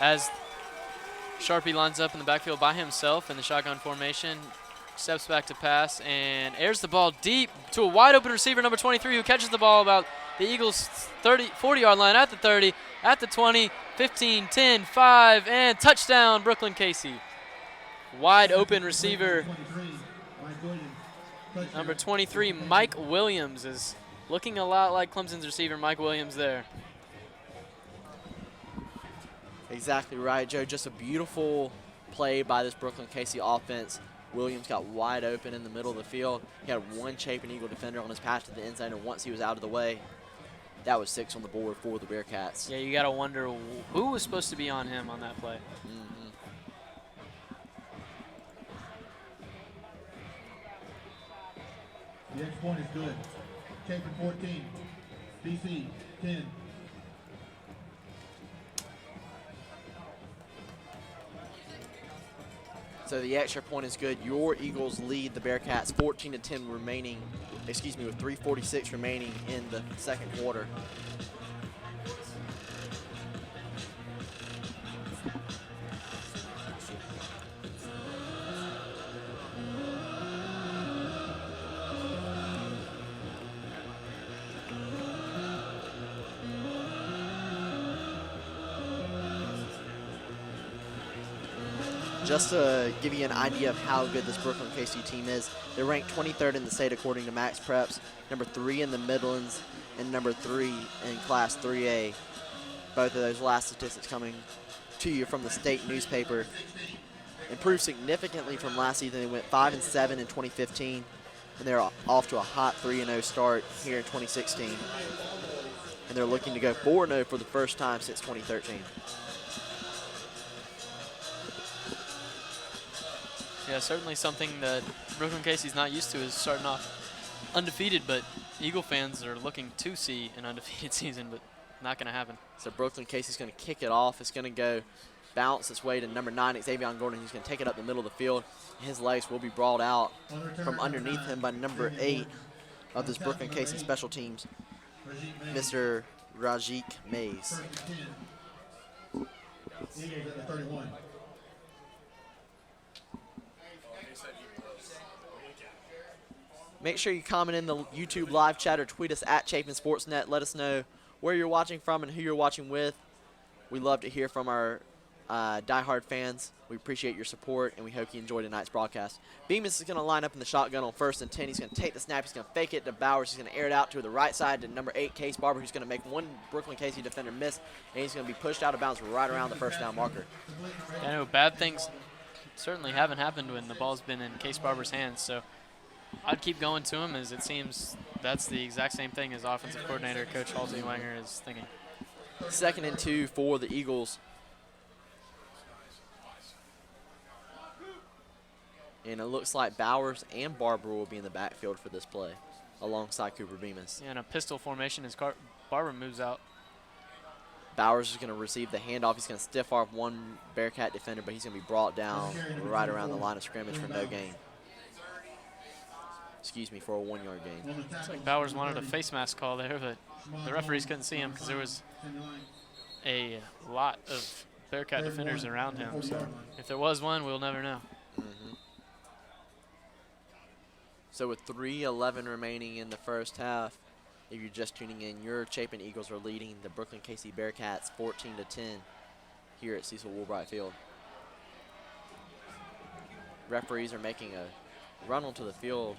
As Sharpie lines up in the backfield by himself in the shotgun formation, steps back to pass and airs the ball deep to a wide open receiver, number 23, who catches the ball about the Eagles' 40-yard line at the 30, at the 20, 15, 10, 5, and touchdown, Brookland Cayce. Wide open receiver, number 23, Mike Williams, is looking a lot like Clemson's receiver, Mike Williams there. Exactly right, Joe. Just a beautiful play by this Brookland Cayce offense. Williams got wide open in the middle of the field. He had 1 Chapin Eagle defender on his pass to the end zone, and once he was out of the way, that was 6 on the board for the Bearcats. Yeah, you got to wonder who was supposed to be on him on that play. The next point is good. Chapin 14, BC 10. So the extra point is good. Your Eagles lead the Bearcats 14-10 remaining, with 3:46 remaining in the 2nd quarter. Just to give you an idea of how good this Brookland Cayce team is, they're ranked 23rd in the state according to Max Preps, number 3 in the Midlands, and number 3 in Class 3A. Both of those last statistics coming to you from the state newspaper. Improved significantly from last season. They went 5-7 in 2015, and they're off to a hot 3-0 start here in 2016. And they're looking to go 4-0 for the first time since 2013. Yeah, certainly something that Brookland Cayce's not used to is starting off undefeated, but Eagle fans are looking to see an undefeated season, but not going to happen. So Brookland Cayce is going to kick it off. It's going to go bounce its way to number 9, Xavier Gordon. He's going to take it up the middle of the field. His legs will be brought out from underneath him by number 8 of this Brookland Cayce special teams, Mr. Rajik Mays. Eagles at the 31. Make sure you comment in the YouTube live chat or tweet us at Chapin Sportsnet. Let us know where you're watching from and who you're watching with. We love to hear from our diehard fans, we appreciate your support, and we hope you enjoy tonight's broadcast. Bemis is going to line up in the shotgun on 1st and 10. He's going to take the snap. He's going to fake it to Bowers. He's going to air it out to the right side to number 8, Cayce Barber, who's going to make one Brookland Cayce defender miss, and he's going to be pushed out of bounds right around the first down marker. I know bad things certainly haven't happened when the ball's been in Cayce Barber's hands, so I'd keep going to him, as it seems that's the exact same thing as offensive coordinator Coach Halsey Wanger is thinking. 2nd and 2 for the Eagles. And it looks like Bowers and Barber will be in the backfield for this play alongside Cooper Bemis. Yeah, in a pistol formation as Barber moves out. Bowers is going to receive the handoff. He's going to stiff off one Bearcat defender, but he's going to be brought down right around the line of scrimmage for no gain. Excuse me, for a 1-yard gain. Looks like Bowers wanted a face mask call there, but the referees couldn't see him because there was a lot of Bearcat defenders around him. So if there was one, we'll never know. So with 3:11 remaining in the first half, if you're just tuning in, your Chapin Eagles are leading the Brookland Cayce Bearcats 14-10 here at Cecil Woolbright Field. Referees are making a run onto the field.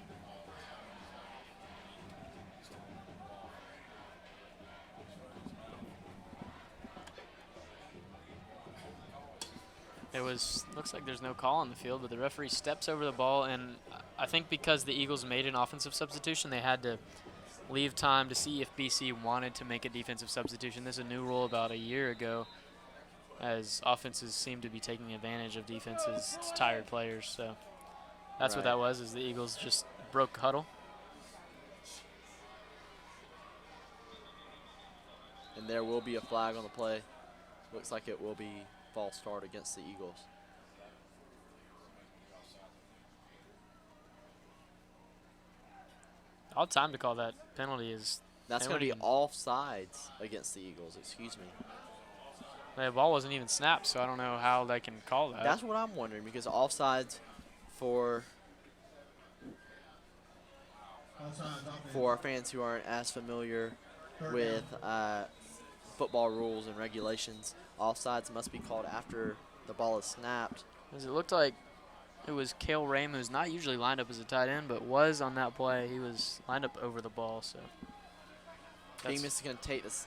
Looks like there's no call on the field, but the referee steps over the ball, and I think because the Eagles made an offensive substitution, they had to leave time to see if BC wanted to make a defensive substitution. This is a new rule about a year ago, as offenses seem to be taking advantage of defenses' tired players. So that's what that was, is the Eagles just broke huddle. And there will be a flag on the play. Looks like it will be false start against the Eagles. All time to call that penalty is. That's going to be offsides against the Eagles, excuse me. The ball wasn't even snapped, so I don't know how they can call that. That's what I'm wondering, because offsides for our fans who aren't as familiar with football rules and regulations, offsides must be called after the ball is snapped. As it looked like it was Cale Rame, who's not usually lined up as a tight end, but was on that play. He was lined up over the ball. So Bemis is going to take this.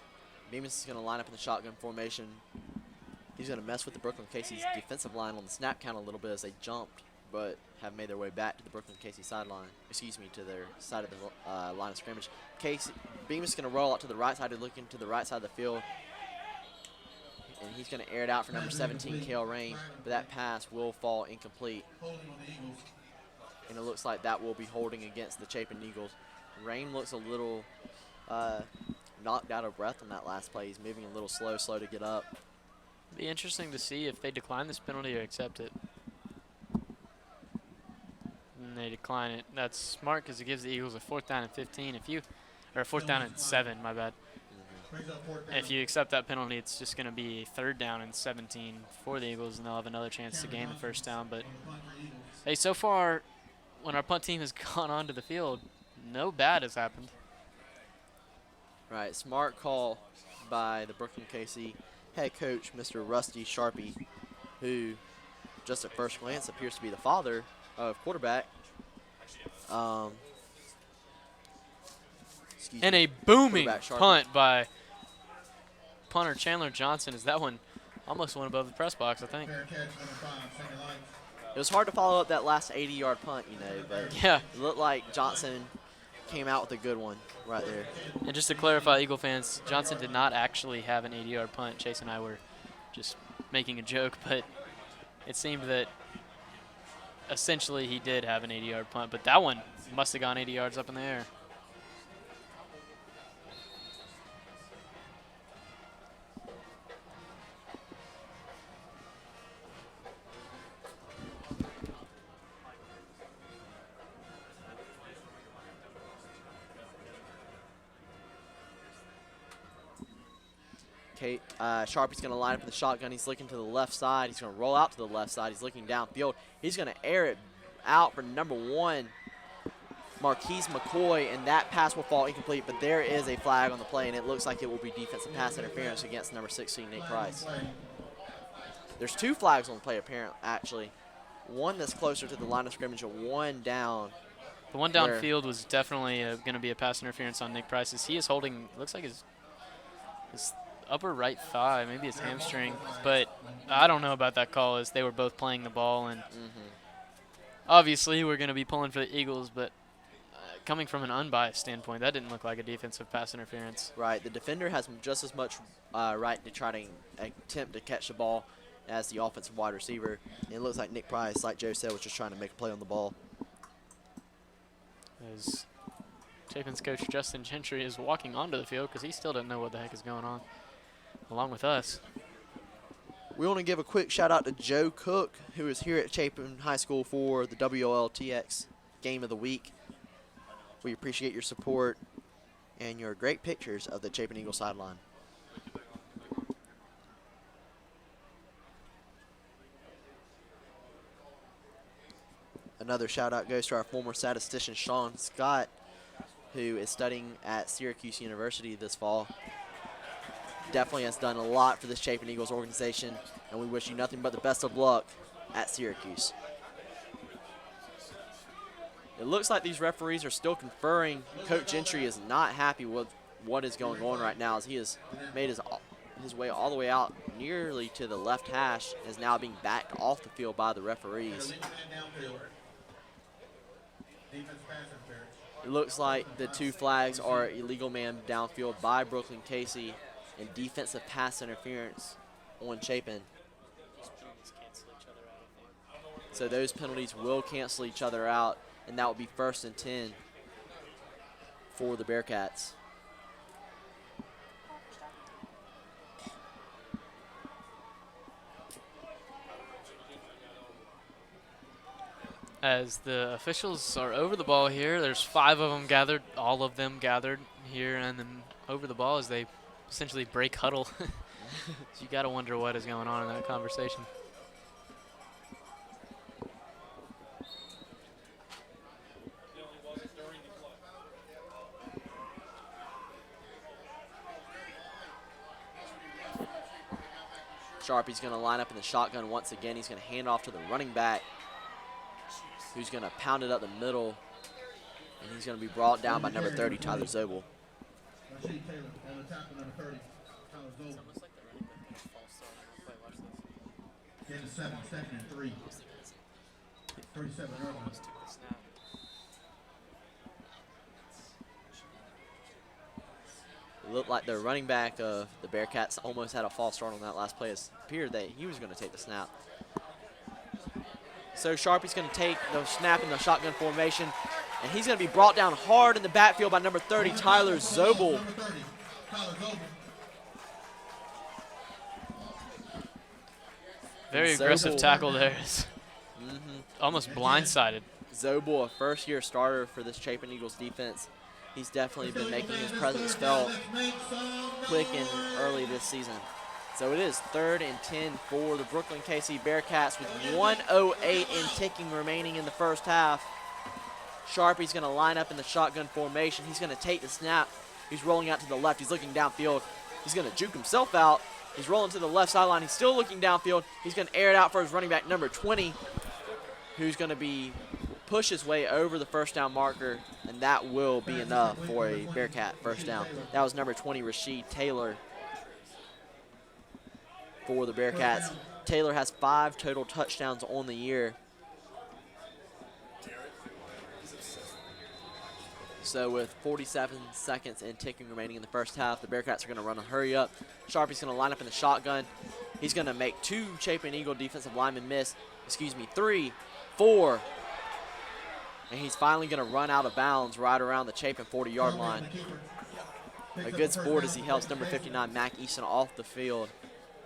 Bemis is going to line up in the shotgun formation. He's going to mess with the Brookland Cayce's defensive line on the snap count a little bit as they jumped, but have made their way back to the Brookland Cayce sideline. Excuse me, to their side of the line of scrimmage. Bemis is going to roll out to the right side, looking to the right side of the field. And he's going to air it out for number 17, Cale Rame, but that pass will fall incomplete. And it looks like that will be holding against the Chapin Eagles. Rame looks a little knocked out of breath on that last play. He's moving a little slow to get up. Be interesting to see if they decline this penalty or accept it. And they decline it. That's smart because it gives the Eagles a 4th down and 15. Or a 4th down and 7, my bad. If you accept that penalty, it's just going to be a 3rd down and 17 for the Eagles, and they'll have another chance to gain the 1st down. But hey, so far, when our punt team has gone onto the field, no bad has happened. Right, smart call by the Brookland Cayce head coach, Mr. Rusty Sharpie, who just at first glance appears to be the father of quarterback. And a booming punt by punter Chandler Johnson, as that one almost went above the press box, I think. It was hard to follow up that last 80-yard punt, but yeah, it looked like Johnson came out with a good one right there. And just to clarify, Eagle fans, Johnson did not actually have an 80-yard punt. Chase and I were just making a joke, but it seemed that essentially he did have an 80-yard punt, but that one must have gone 80 yards up in the air. Sharpie's going to line up in the shotgun. He's looking to the left side. He's going to roll out to the left side. He's looking downfield. He's going to air it out for number 1, Marquise McCoy, and that pass will fall incomplete, but there is a flag on the play, and it looks like it will be defensive pass interference against number 16, Nate Price. There's 2 flags on the play, apparently, actually. One that's closer to the line of scrimmage and one down. The one downfield was definitely going to be a pass interference on Nick Price's. He is holding, looks like his upper right thigh, maybe his hamstring. But I don't know about that call, as they were both playing the ball. And obviously we're going to be pulling for the Eagles, but coming from an unbiased standpoint, that didn't look like a defensive pass interference. Right. The defender has just as much right to try to attempt to catch the ball as the offensive wide receiver. And it looks like Nick Price, like Joe said, was just trying to make a play on the ball. As Chapin's coach Justin Gentry is walking onto the field because he still doesn't know what the heck is going on, along with us. We want to give a quick shout out to Joe Cook, who is here at Chapin High School for the WLTX Game of the Week. We appreciate your support and your great pictures of the Chapin Eagles sideline. Another shout out goes to our former statistician Sean Scott, who is studying at Syracuse University this fall. Definitely has done a lot for this Chapin Eagles organization, and we wish you nothing but the best of luck at Syracuse. It looks like these referees are still conferring. Coach Gentry is not happy with what is going on right now, as he has made his way all the way out nearly to the left hash and is now being backed off the field by the referees. It looks like the 2 flags are illegal man downfield by Brookland Cayce and defensive pass interference on Chapin. So those penalties will cancel each other out, and that will be 1st and 10 for the Bearcats. As the officials are over the ball here, there's 5 of them gathered, all of them gathered here, and then over the ball as they essentially break huddle. So you got to wonder what is going on in that conversation. Sharpie's going to line up in the shotgun once again. He's going to hand off to the running back, who's going to pound it up the middle, and he's going to be brought down by number 30, Tyler Zobel. Second and 3. 37 early. It looked like the running back of the Bearcats almost had a false start on that last play. It appeared that he was going to take the snap. So Sharpie's going to take the snap in the shotgun formation, and he's going to be brought down hard in the backfield by number 30, Tyler Zobel. Very aggressive tackle there. Almost blindsided. Zobel, a first-year starter for this Chapin Eagles defense. He's definitely been making his presence felt quick and early this season. So it is 3rd and 10 for the Brookland Cayce Bearcats with 1:08 in ticking remaining in the first half. Sharpie's going to line up in the shotgun formation. He's going to take the snap. He's rolling out to the left. He's looking downfield. He's going to juke himself out. He's rolling to the left sideline. He's still looking downfield. He's going to air it out for his running back, number 20, who's going to push his way over the first down marker, and that will be enough for a Bearcat first down. That was number 20, Rasheed Taylor, for the Bearcats. Taylor has 5 total touchdowns on the year. So with 47 seconds and ticking remaining in the first half, the Bearcats are going to run a hurry up. Sharpie's going to line up in the shotgun. He's going to make 2 Chapin Eagle defensive linemen miss. 3, 4. And he's finally going to run out of bounds right around the Chapin 40-yard line. A good sport as he helps number 59, Mac Easton, off the field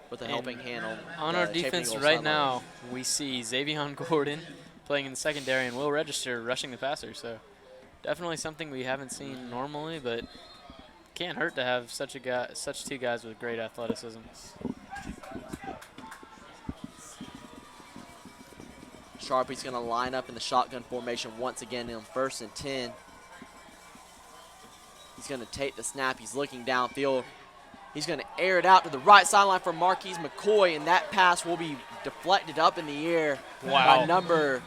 with a helping hand on our defense right now. We see Xavion Gordon playing in the secondary and Will Register rushing the passer. So definitely something we haven't seen normally, but can't hurt to have such 2 guys with great athleticism. Sharpie's going to line up in the shotgun formation once again in 1st and 10. He's going to take the snap. He's looking downfield. He's going to air it out to the right sideline for Marquise McCoy, and that pass will be deflected up in the air by number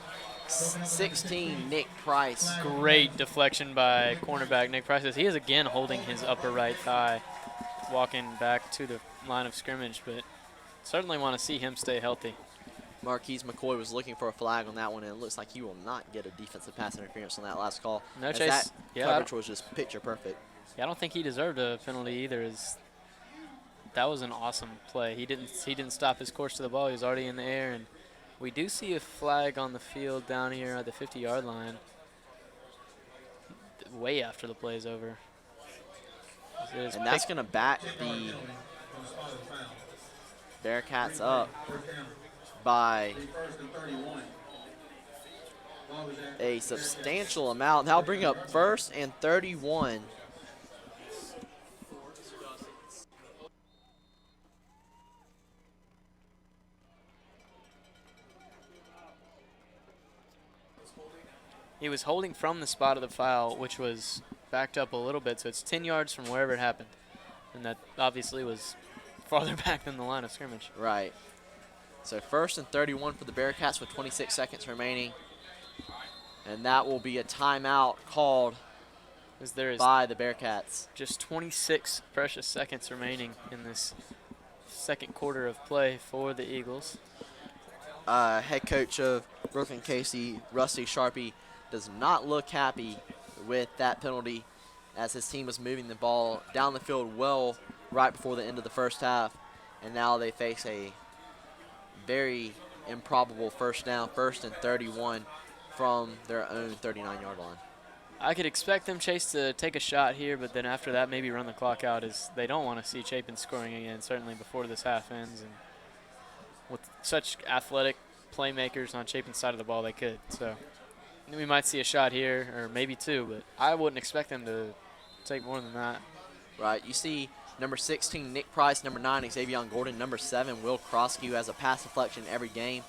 16, Nick Price. Great deflection by cornerback Nick Price. He is again holding his upper right thigh, walking back to the line of scrimmage, but certainly want to see him stay healthy. Marquise McCoy was looking for a flag on that one, and it looks like he will not get a defensive pass interference on that last call. No, Chase. That coverage was just picture perfect. Yeah, I don't think he deserved a penalty either. That was an awesome play. He didn't stop his course to the ball. He was already in the air, and we do see a flag on the field down here at the 50-yard line way after the play is over. And that's going to back the Bearcats up by a substantial amount. That'll bring up 1st and 31. He was holding from the spot of the foul, which was backed up a little bit, so it's 10 yards from wherever it happened. And that obviously was farther back than the line of scrimmage. Right. So 1st and 31 for the Bearcats with 26 seconds remaining. And that will be a timeout called by the Bearcats. Just 26 precious seconds remaining in this second quarter of play for the Eagles. Head coach of Brookland Cayce, Rusty Sharpie, does not look happy with that penalty as his team was moving the ball down the field well right before the end of the first half. And now they face a very improbable first down, 1st and 31 from their own 39-yard line. I could expect them, Chase, to take a shot here, but then after that maybe run the clock out, as they don't want to see Chapin scoring again, certainly before this half ends. And with such athletic playmakers on Chapin's side of the ball, they could. So we might see a shot here, or maybe two, but I wouldn't expect them to take more than that. Right. You see number 16, Nick Price, number 9, Xavier Gordon, number 7, Will Krosky, who has a pass deflection every game.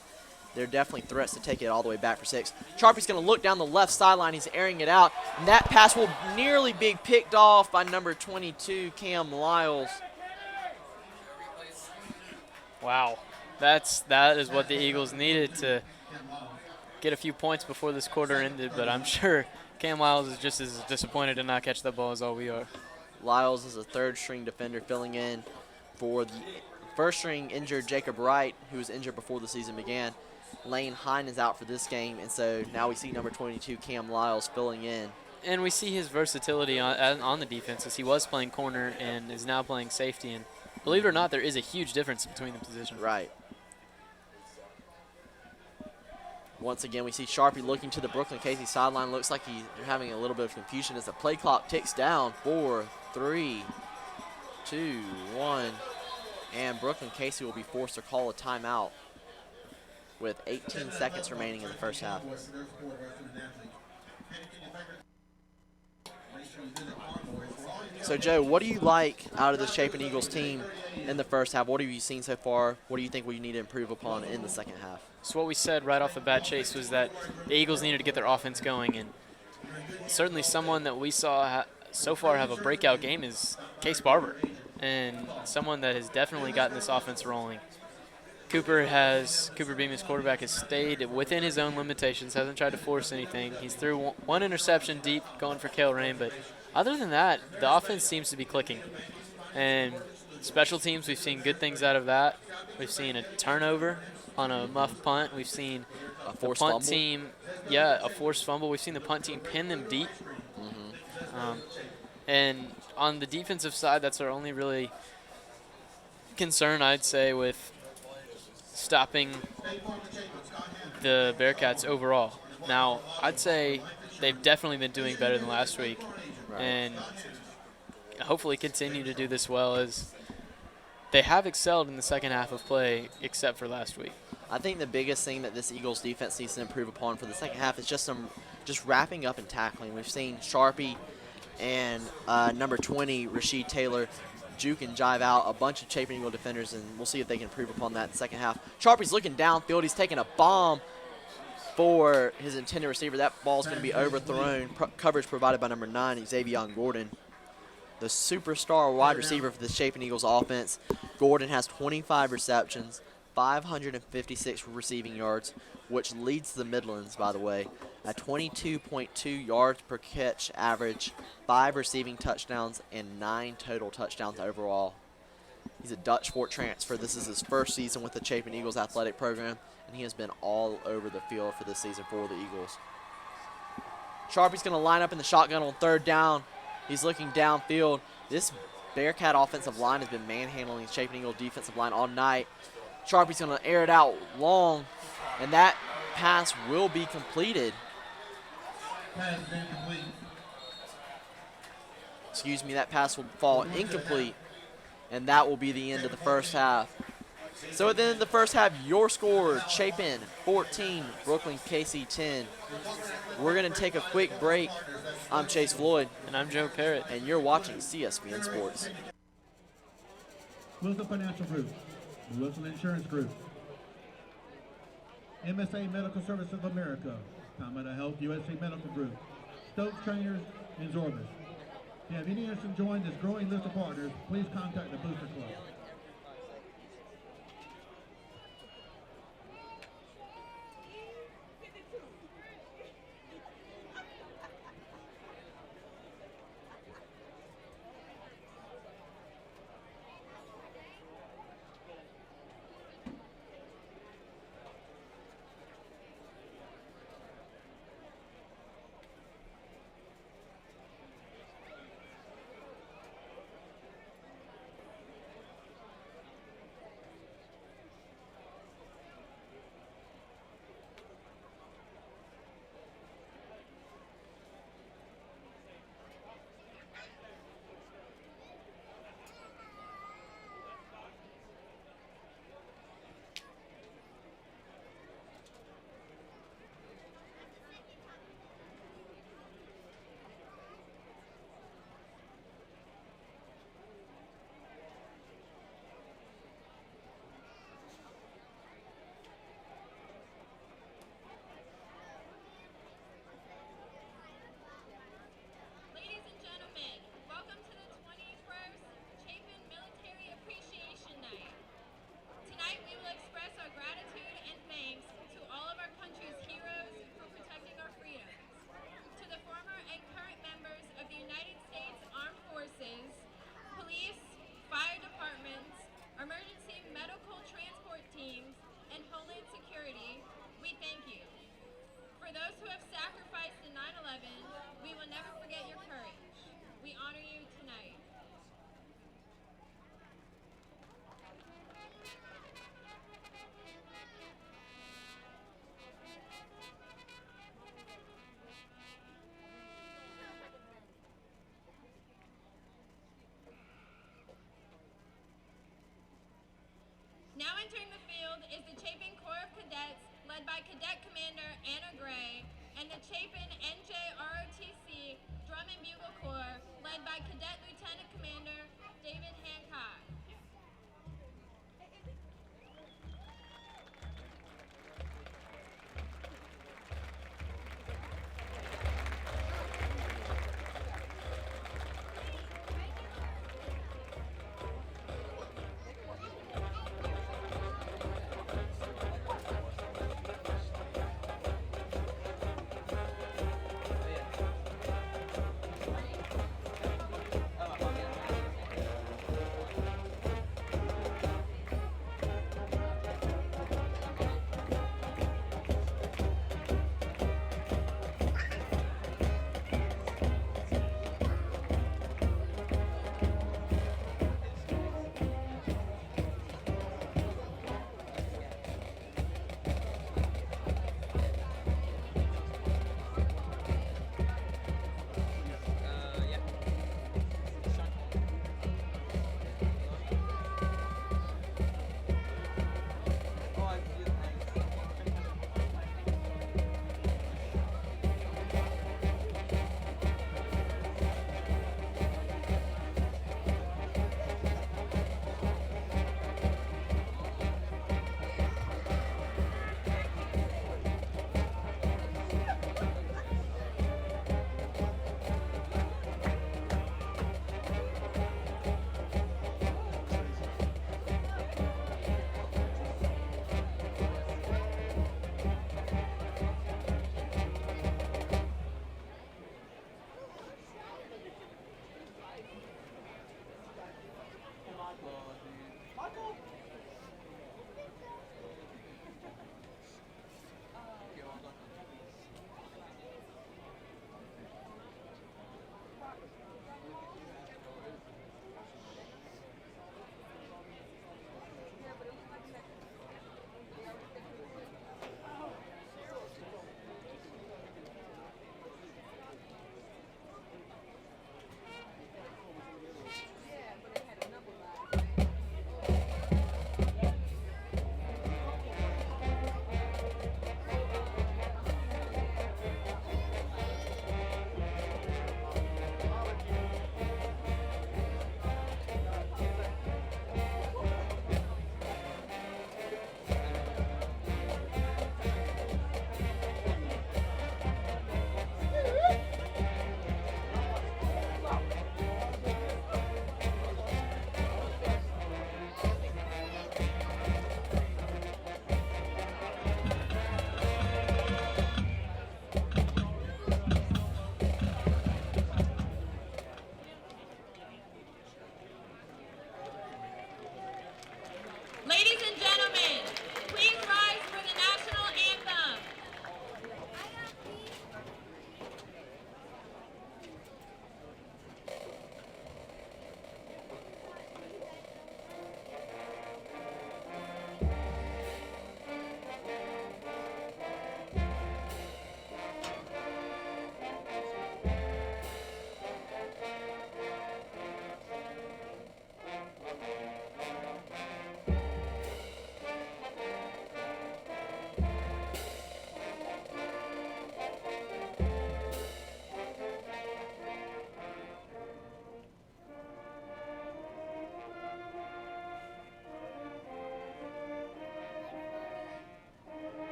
They're definitely threats to take it all the way back for 6. Sharpie's going to look down the left sideline. He's airing it out, and that pass will nearly be picked off by number 22, Cam Lyles. Wow. That is what the Eagles needed to get a few points before this quarter ended, but I'm sure Cam Lyles is just as disappointed to not catch that ball as all we are. Lyles is a 3rd-string defender filling in for the 1st-string injured Jacob Wright, who was injured before the season began. Lane Hine is out for this game, and so now we see number 22, Cam Lyles, filling in. And we see his versatility on the defense, as he was playing corner and is now playing safety. And believe it or not, there is a huge difference between the positions. Right. Once again, we see Sharpie looking to the Brookland Cayce sideline. Looks like he's having a little bit of confusion as the play clock ticks down. 4, 3, 2, 1. And Brookland Cayce will be forced to call a timeout with 18 seconds remaining in the first half. So, Joe, what do you like out of this Chapin Eagles team in the first half? What have you seen so far? What do you think we need to improve upon in the second half? So what we said right off the bat, Chase, was that the Eagles needed to get their offense going, and certainly someone that we saw so far have a breakout game is Cayce Barber, and someone that has definitely gotten this offense rolling. Cooper Beam, his quarterback, has stayed within his own limitations, hasn't tried to force anything. He's threw one interception deep going for Kale Rain, but other than that, the offense seems to be clicking. And special teams, we've seen good things out of that. We've seen a turnover on a muff punt. We've seen a forced punt fumble. Team, a forced fumble. We've seen the punt team pin them deep. And on the defensive side, that's our only really concern, I'd say, with stopping the Bearcats overall. Now, I'd say they've definitely been doing better than last week, and hopefully continue to do this well, as they have excelled in the second half of play, except for last week. I think the biggest thing that this Eagles defense needs to improve upon for the second half is just wrapping up and tackling. We've seen Sharpie and number 20, Rasheed Taylor, juke and jive out a bunch of Chapin Eagle defenders, and we'll see if they can improve upon that in the second half. Sharpie's looking downfield. He's taking a bomb for his intended receiver. That ball's going to be overthrown. Coverage provided by number 9, Xavier Gordon. the superstar wide receiver for the Chapin Eagles offense. Gordon has 25 receptions, 556 receiving yards, which leads the Midlands, by the way, at 22.2 yards per catch average, 5 receiving touchdowns, and 9 total touchdowns overall. He's a Dutch Fort transfer. This is his first season with the Chapin Eagles athletic program, and he has been all over the field for this season for the Eagles. Sharpie's going to line up in the shotgun on 3rd down. He's looking downfield. This Bearcat offensive line has been manhandling the Chapin Eagle defensive line all night. Sharpie's going to air it out long, and that pass will be completed. Excuse me, that pass will fall incomplete, and that will be the end of the first half. So at the end of the first half, your score, Chapin 14, Brookland Cayce 10. We're going to take a quick break. I'm Chase Floyd. And I'm Joe Parrott. And you're watching CSBN Sports. Wilson Financial Group, the Wilson Insurance Group, MSA Medical Services of America, Palmetto Health USA Medical Group, Stokes Trainers, and Zorbis. If you have any interest in joining this growing list of partners, please contact the Booster Club. Now entering the field is the Chapin Corps of Cadets, led by Cadet Commander Anna Gray, and the Chapin NJROTC Drum and Bugle Corps, led by Cadet Lieutenant Commander David Hancock.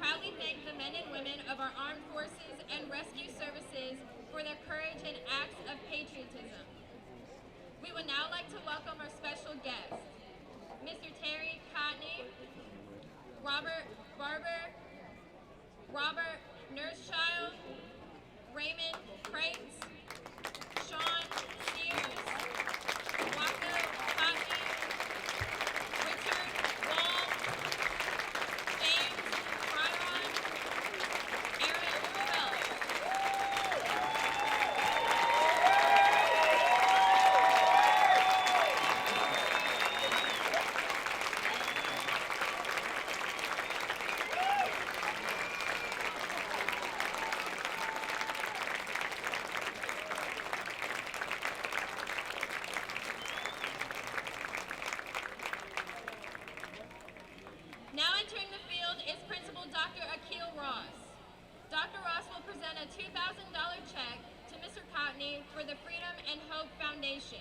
proudly thank the men and women of our armed forces and rescue services for their courage and acts of patriotism. We would now like to welcome our special guests, Mr. Terry Cotney, Robert Barber, Robert Nursechild, Raymond Crates, Sean Sears, Wacko Cotney, Richard Wall, James Cryon, Aaron Wells. Now entering the field is Principal Dr. Akil Ross. Dr. Ross will present a $2,000 check to Mr. Cotney for the Freedom and Hope Foundation.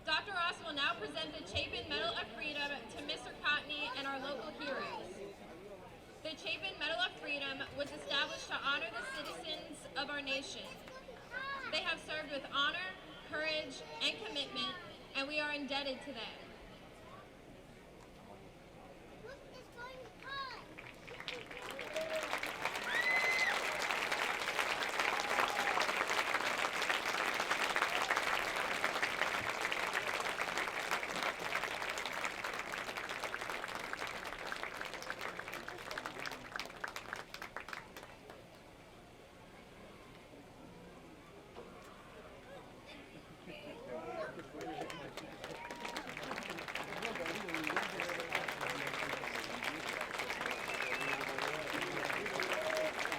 Dr. Ross will now present the Chapin Medal of Freedom to Mr. Cotney and our local heroes. The Chapin Medal of Freedom was established to honor the citizens of our nation. They have served with honor, courage, and commitment, and we are indebted to them.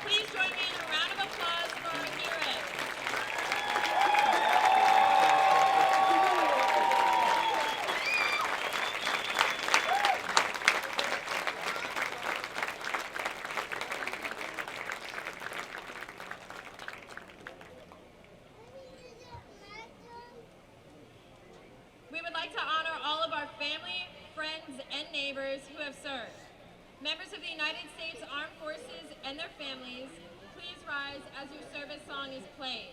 Please join me in a round of applause for our heroes. We would like to honor all of our family, friends, and neighbors who have served. Members of the United States Armed Forces and their families, please rise as your service song is played.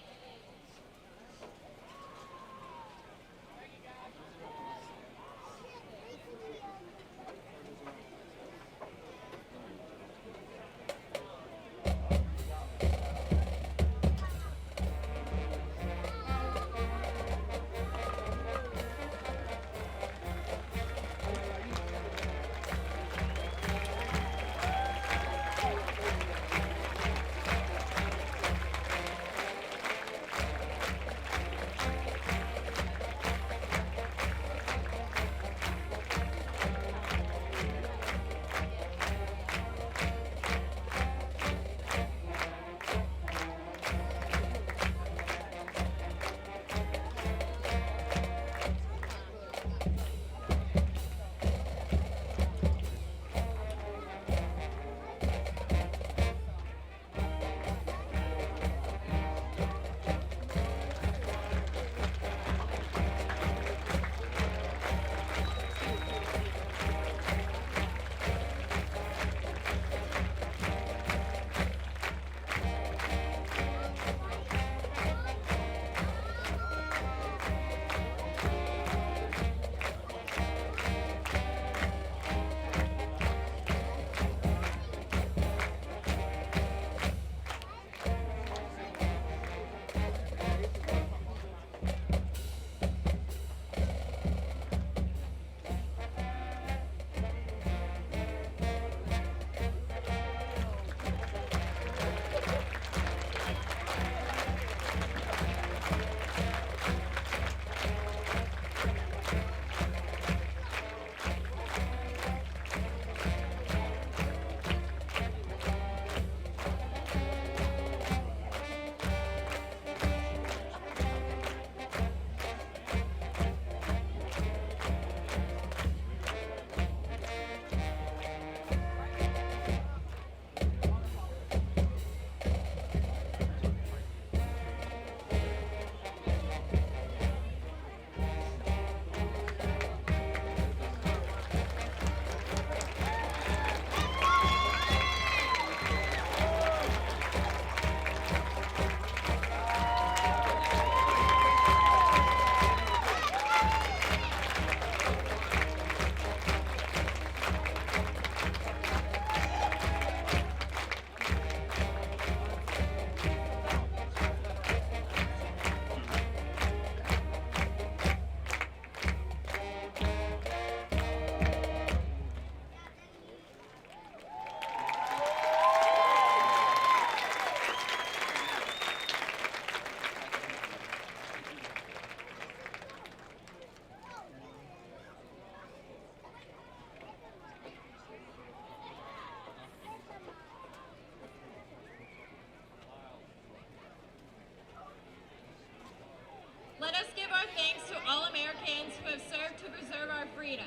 freedom.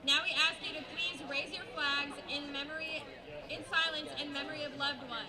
Now we ask you to please raise your flags in silence in memory of loved ones.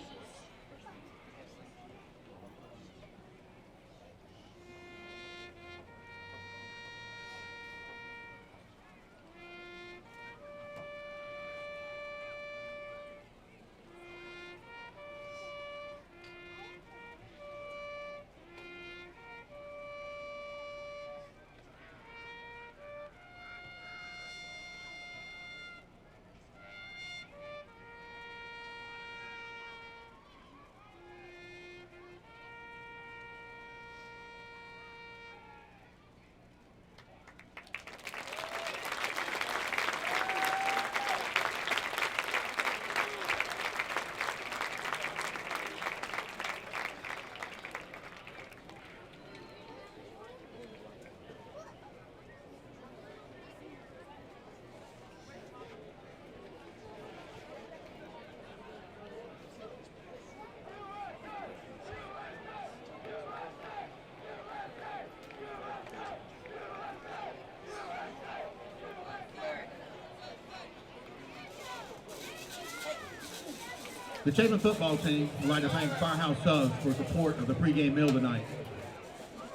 The Chapin football team would like to thank Firehouse Subs for support of the pregame meal tonight.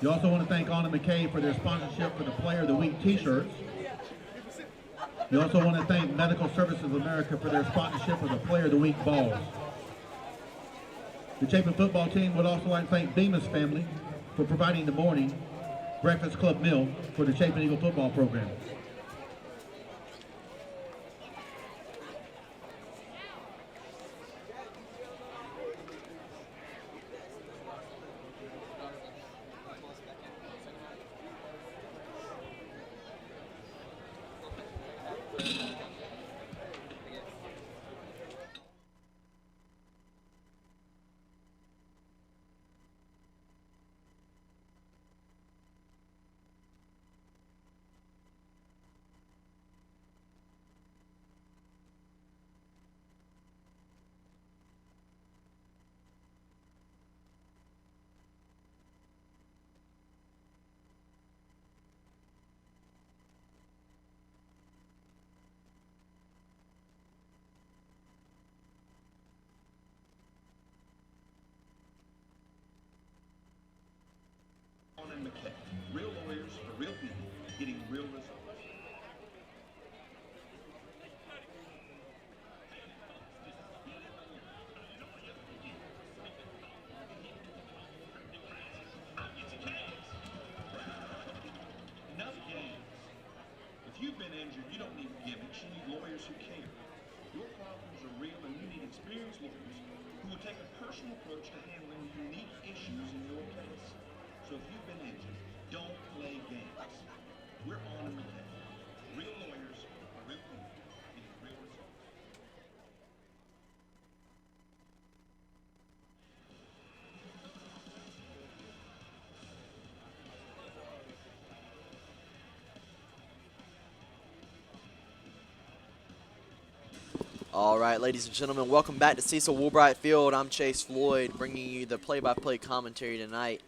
You also want to thank Anna McKay for their sponsorship for the Player of the Week t-shirts. You also want to thank Medical Services of America for their sponsorship of the Player of the Week balls. The Chapin football team would also like to thank Bemis family for providing the morning breakfast club meal for the Chapin Eagle football program. And McKay. Real lawyers for real people, getting real results. Enough games. If you've been injured, you don't need gimmicks. You need lawyers who care. Your problems are real, and you need experienced lawyers who will take a personal approach to handling unique issues in your case. So if you've been injured, don't play games. We're on and McKay. Real lawyers for real people, getting real results. All right, ladies and gentlemen, welcome back to Cecil Woolbright Field. I'm Chase Floyd, bringing you the play-by-play commentary tonight.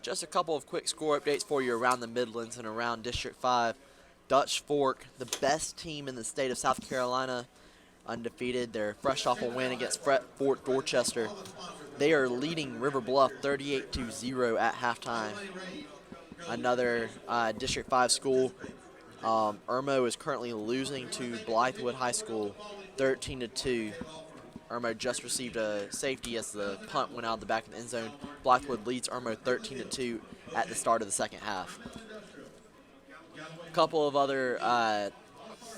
Just a couple of quick score updates for you around the Midlands and around District 5. Dutch Fork, the best team in the state of South Carolina, undefeated. They're fresh off a win against Fort Dorchester. They are leading River Bluff 38-0 at halftime. Another District 5 school, Irmo, is currently losing to Blythewood High School 13-2. Irmo just received a safety as the punt went out the back of the end zone. Blythewood leads Irmo 13-2 at the start of the second half. A couple of other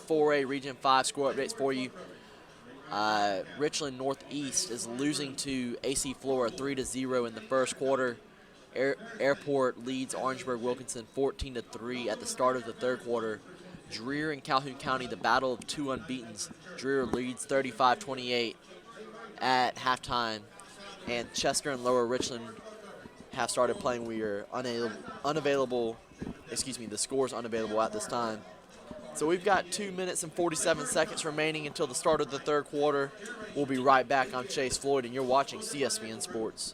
4A Region 5 score updates for you. Richland Northeast is losing to AC Flora 3-0 in the first quarter. Airport leads Orangeburg Wilkinson 14-3 at the start of the third quarter. Dreer and Calhoun County, the battle of two unbeatens. Dreer leads 35-28 at halftime, and Chester and Lower Richland have started playing. We are unavailable. The score's unavailable at this time. So we've got 2 minutes and 47 seconds remaining until the start of the third quarter. We'll be right back. I'm Chase Floyd, and you're watching CSBN Sports.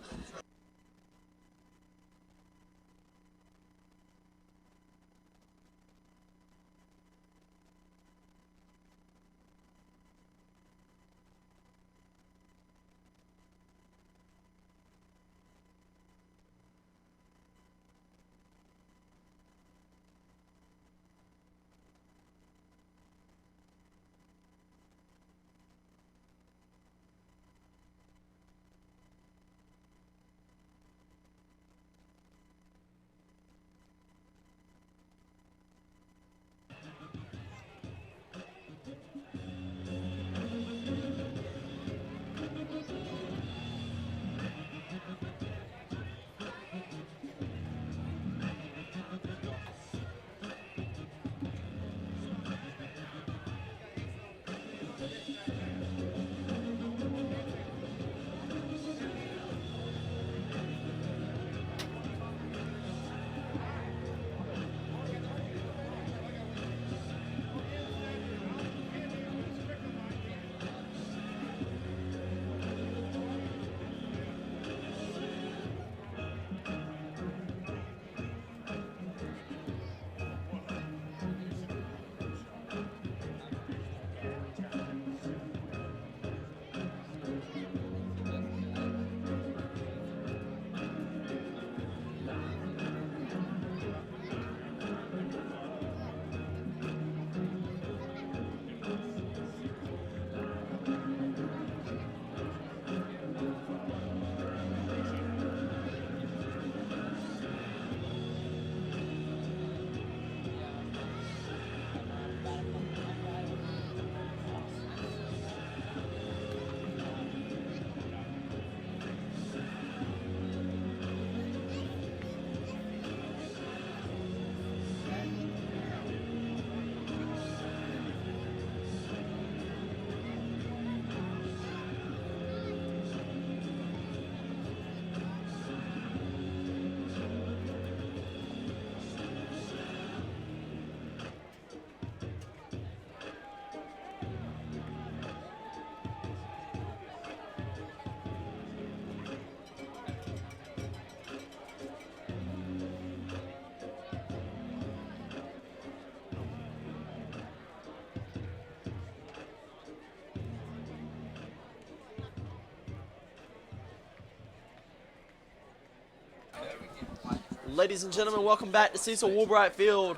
Ladies and gentlemen, welcome back to Cecil Woolbright Field.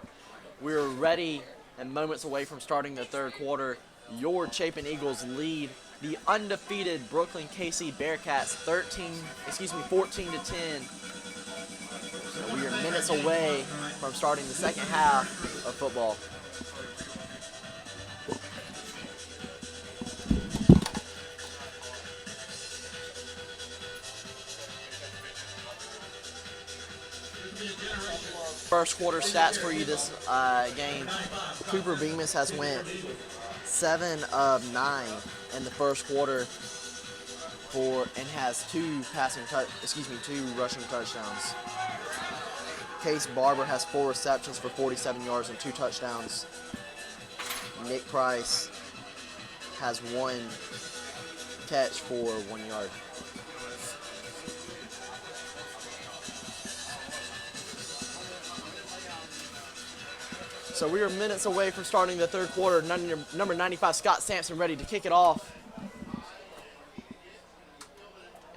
We're ready and moments away from starting the third quarter. Your Chapin Eagles lead the undefeated Brookland Cayce Bearcats 14 to 10. So we are minutes away from starting the second half of football. First quarter stats for you this game. Cooper Bemis has went 7 of 9 in the first quarter and has two rushing touchdowns. Case Barber has 4 receptions for 47 yards and 2 touchdowns. Nick Price has 1 catch for 1 yard. So we are minutes away from starting the third quarter. Number 95, Scott Sampson, ready to kick it off.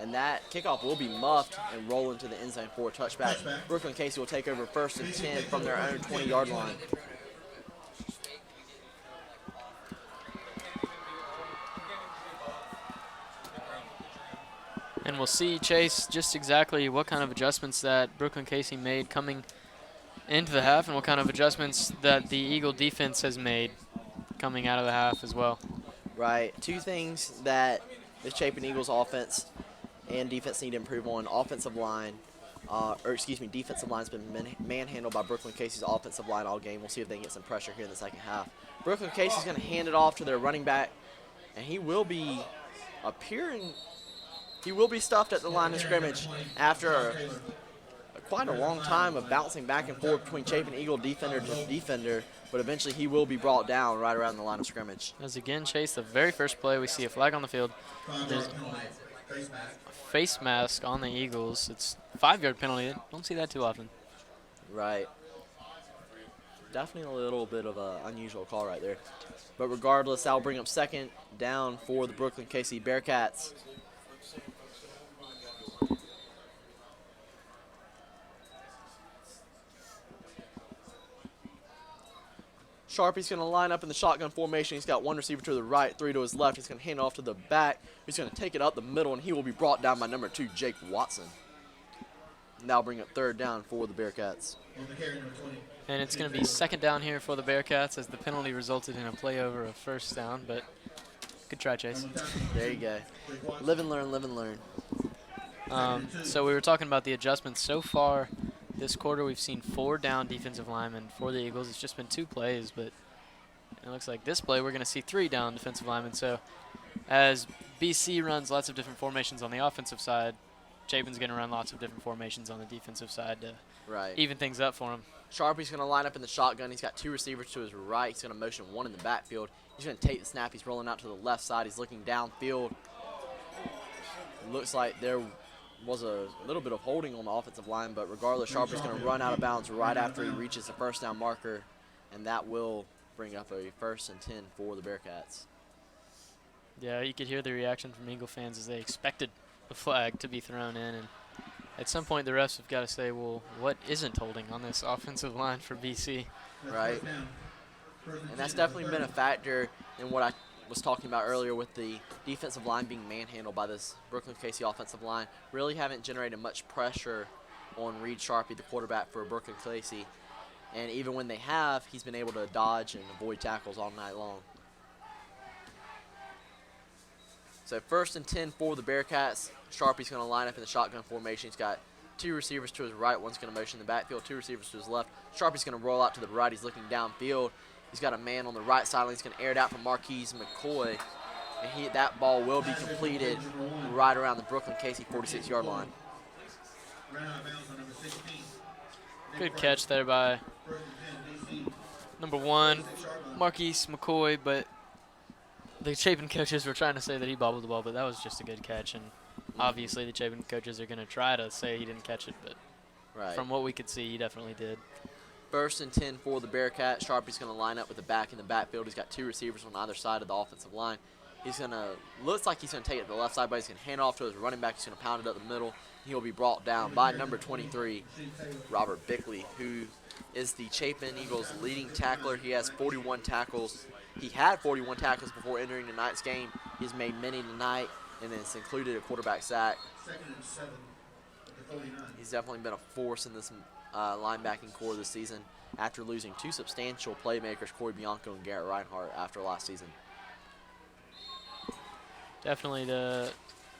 And that kickoff will be muffed and roll into the end zone for a touchback. Brookland Cayce will take over 1st and 10 from their own 20-yard line. And we'll see, Chase, just exactly what kind of adjustments that Brookland Cayce made coming into the half and what kind of adjustments that the Eagle defense has made coming out of the half as well. Right. 2 things that the Chapin Eagles offense and defense need to improve on. Defensive line's been manhandled by Brookland Cayce's offensive line all game. We'll see if they can get some pressure here in the second half. Brookland Cayce is going to hand it off to their running back, and he will be stuffed at the line of scrimmage after quite a long time of bouncing back and forth between Chapin Eagle defender to defender, but eventually he will be brought down right around the line of scrimmage. As again, Chase, the very first play, we see a flag on the field. There's a face mask on the Eagles. It's a 5-yard penalty. Don't see that too often. Right. Definitely a little bit of an unusual call right there. But regardless, that'll bring up 2nd down for the Brookland Cayce Bearcats. Sharpie's going to line up in the shotgun formation. He's got 1 receiver to the right, 3 to his left. He's going to hand it off to the back. He's going to take it up the middle, and he will be brought down by number 2, Jake Watson. And that'll bring up 3rd down for the Bearcats. And it's going to be 2nd down here for the Bearcats as the penalty resulted in a play over a 1st down, but good try, Chase. There you go. Live and learn, live and learn. So we were talking about the adjustments. So far this quarter, we've seen 4 down defensive linemen for the Eagles. It's just been 2 plays, but it looks like this play we're going to see 3 down defensive linemen. So as BC runs lots of different formations on the offensive side, Chapin's going to run lots of different formations on the defensive side to even things up for him. Sharpie's going to line up in the shotgun. He's got 2 receivers to his right. He's going to motion 1 in the backfield. He's going to take the snap. He's rolling out to the left side. He's looking downfield. It looks like there was a little bit of holding on the offensive line, but regardless, Sharpie's going to run out of bounds right after he reaches the 1st down marker, and that will bring up a 1st and 10 for the Bearcats. Yeah, you could hear the reaction from Eagle fans as they expected the flag to be thrown in, and at some point the refs have got to say, well, what isn't holding on this offensive line for BC? Right. And that's definitely been a factor in what I was talking about earlier with the defensive line being manhandled by this Brookland Cayce offensive line. Really haven't generated much pressure on Reed Sharpie, the quarterback for Brookland Cayce. And even when they have, he's been able to dodge and avoid tackles all night long. So 1st and 10 for the Bearcats. Sharpie's going to line up in the shotgun formation. He's got 2 receivers to his right. One's going to motion in the backfield. 2 receivers to his left. Sharpie's going to roll out to the right. He's looking downfield. He's got a man on the right sideline. He's going to air it out for Marquise McCoy. And that ball will be completed right around the Brookland Cayce 46-yard line. Good catch there by number 1, Marquise McCoy, but the Chapin coaches were trying to say that he bobbled the ball, but that was just a good catch. And obviously the Chapin coaches are going to try to say he didn't catch it, but from what we could see, he definitely did. 1st and 10 for the Bearcats. Sharpie's going to line up with the back in the backfield. He's got 2 receivers on either side of the offensive line. He's going to, looks like he's going to take it to the left side, but he's going to hand it off to his running back. He's going to pound it up the middle. He'll be brought down by number 23, Robert Bickley, who is the Chapin Eagles' leading tackler. He has 41 tackles. He had 41 tackles before entering tonight's game. He's made many tonight, and it's included a quarterback sack. He's definitely been a force in this linebacking core this season after losing two substantial playmakers, Corey Bianco and Garrett Reinhardt, after last season. Definitely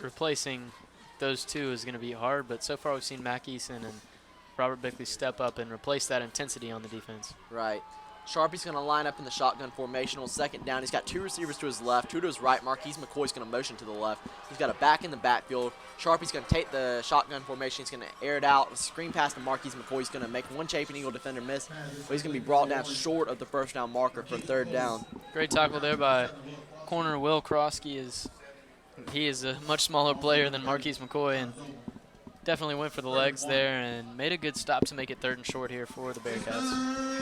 replacing those two is going to be hard, but so far we've seen Mac Eason and Robert Bickley step up and replace that intensity on the defense. Right. Sharpie's going to line up in the shotgun formation on second down. He's got two receivers to his left, two to his right. Marquise McCoy's going to motion to the left. He's got a back in the backfield. Sharpie's going to take the shotgun formation. He's going to air it out. A screen pass to Marquise McCoy. He's going to make one Chapin Eagle defender miss, but he's going to be brought down short of the first down marker for third down. Great tackle there by corner Will Krosky. He is a much smaller player than Marquise McCoy, and definitely went for the legs there and made a good stop to make it third and short here for the Bearcats.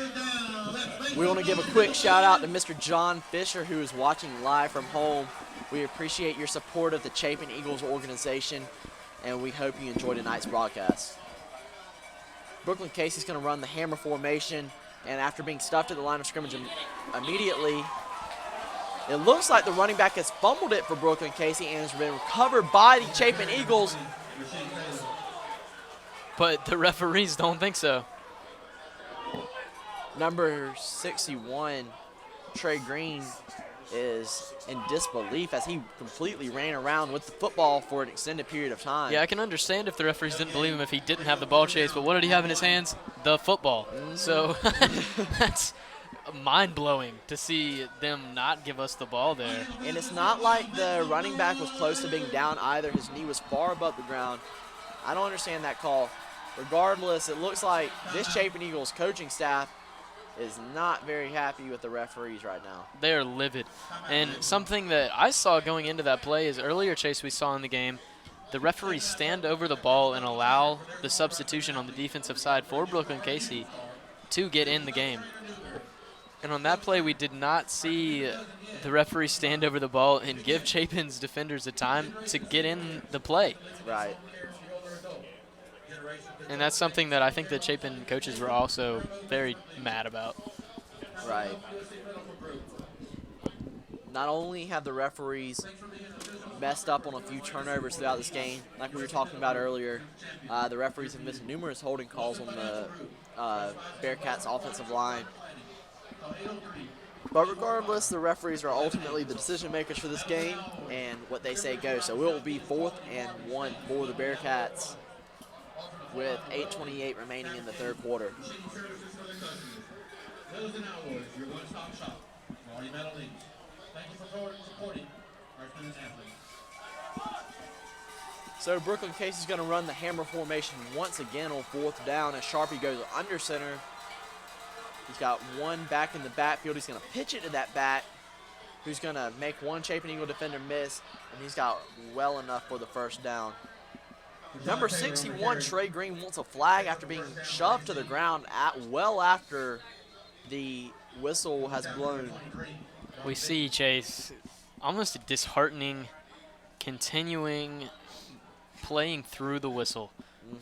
We want to give a quick shout out to Mr. John Fisher, who is watching live from home. We appreciate your support of the Chapin Eagles organization, and we hope you enjoy tonight's broadcast. Brookland Cayce is going to run the hammer formation, and after being stuffed at the line of scrimmage immediately, it looks like the running back has fumbled it for Brookland Cayce and has been recovered by the Chapin Eagles. But the referees don't think so. Number 61, Trey Green, is in disbelief as he completely ran around with the football for an extended period of time. Yeah, I can understand if the referees didn't believe him if he didn't have the ball chase, but what did he have in his hands? The football. So that's mind-blowing to see them not give us the ball there. And it's not like the running back was close to being down either. His knee was far above the ground. I don't understand that call. Regardless, it looks like this Chapin Eagles coaching staff is not very happy with the referees right now. They are livid. And something that I saw going into that play is earlier, Chase, we saw in the game, the referees stand over the ball and allow the substitution on the defensive side for Brookland Cayce to get in the game. And on that play, we did not see the referee stand over the ball and give Chapin's defenders the time to get in the play. Right. And that's something that I think the Chapin coaches were also very mad about. Right. Not only have the referees messed up on a few turnovers throughout this game, like we were talking about earlier, the referees have missed numerous holding calls on the Bearcats' offensive line. But regardless, the referees are ultimately the decision makers for this game, and what they say goes. So it will be 4th and 1 for the Bearcats, with 8:28 remaining in the third quarter. So Brookland Cayce is going to run the hammer formation once again on 4th down as Sharpie goes under center. He's got one back in the backfield. He's going to pitch it to that back, who's going to make one Chapin Eagle defender miss, and he's got well enough for the first down. Number 61, Trey Green, wants a flag after being shoved to the ground well after the whistle has blown. We see, Chase, almost a disheartening, continuing playing through the whistle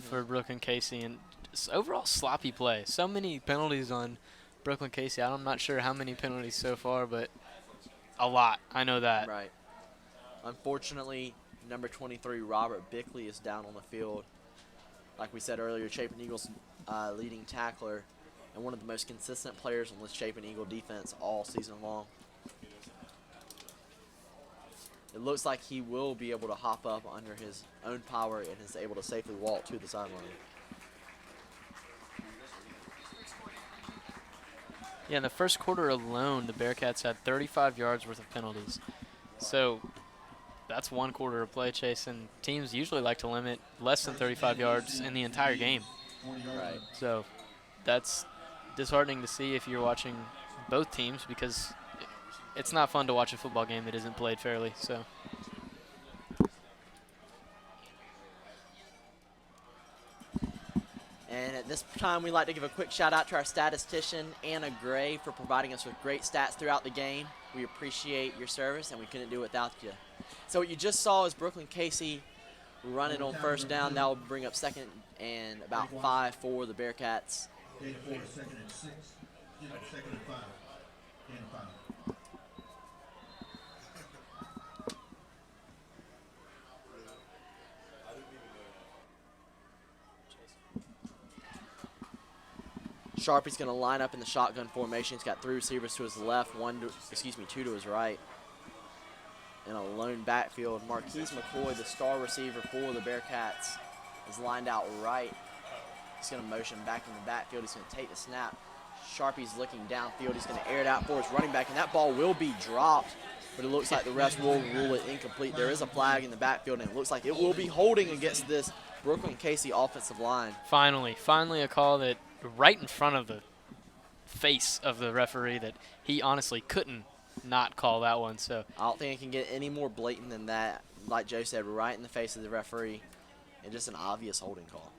for Brookland Cayce, and just overall sloppy play. So many penalties on Brookland Cayce. I'm not sure how many penalties so far, but a lot. I know that. Right. Unfortunately, number 23, Robert Bickley, is down on the field. Like we said earlier, Chapin Eagles leading tackler and one of the most consistent players on this Chapin Eagle defense all season long. It looks like he will be able to hop up under his own power and is able to safely walk to the sideline. Yeah, in the first quarter alone, the Bearcats had 35 yards worth of penalties. So that's one quarter of play, Chase, and teams usually like to limit less than 35 yards in the entire game. Right. So that's disheartening to see if you're watching both teams, because it's not fun to watch a football game that isn't played fairly. So. And at this time, we'd like to give a quick shout out to our statistician, Anna Gray, for providing us with great stats throughout the game. We appreciate your service, and we couldn't do it without you. So what you just saw is Brookland Cayce run it on first down. That will bring up 2nd and about 5 for the Bearcats. Gain of 4, 2nd and 6. 2nd and 5. Gain of 5. Sharpie's going to line up in the shotgun formation. He's got 3 receivers to his left, 2 to his right. In a lone backfield, Marquise McCoy, the star receiver for the Bearcats, is lined out right. He's going to motion back in the backfield. He's going to take the snap. Sharpie's looking downfield. He's going to air it out for his running back, and that ball will be dropped, but it looks like the refs will rule it incomplete. There is a flag in the backfield, and it looks like it will be holding against this Brookland Cayce offensive line. Finally a call that right in front of the face of the referee that he honestly couldn't not call that one. So I don't think it can get any more blatant than that. Like Joe said, right in the face of the referee, and just an obvious holding call.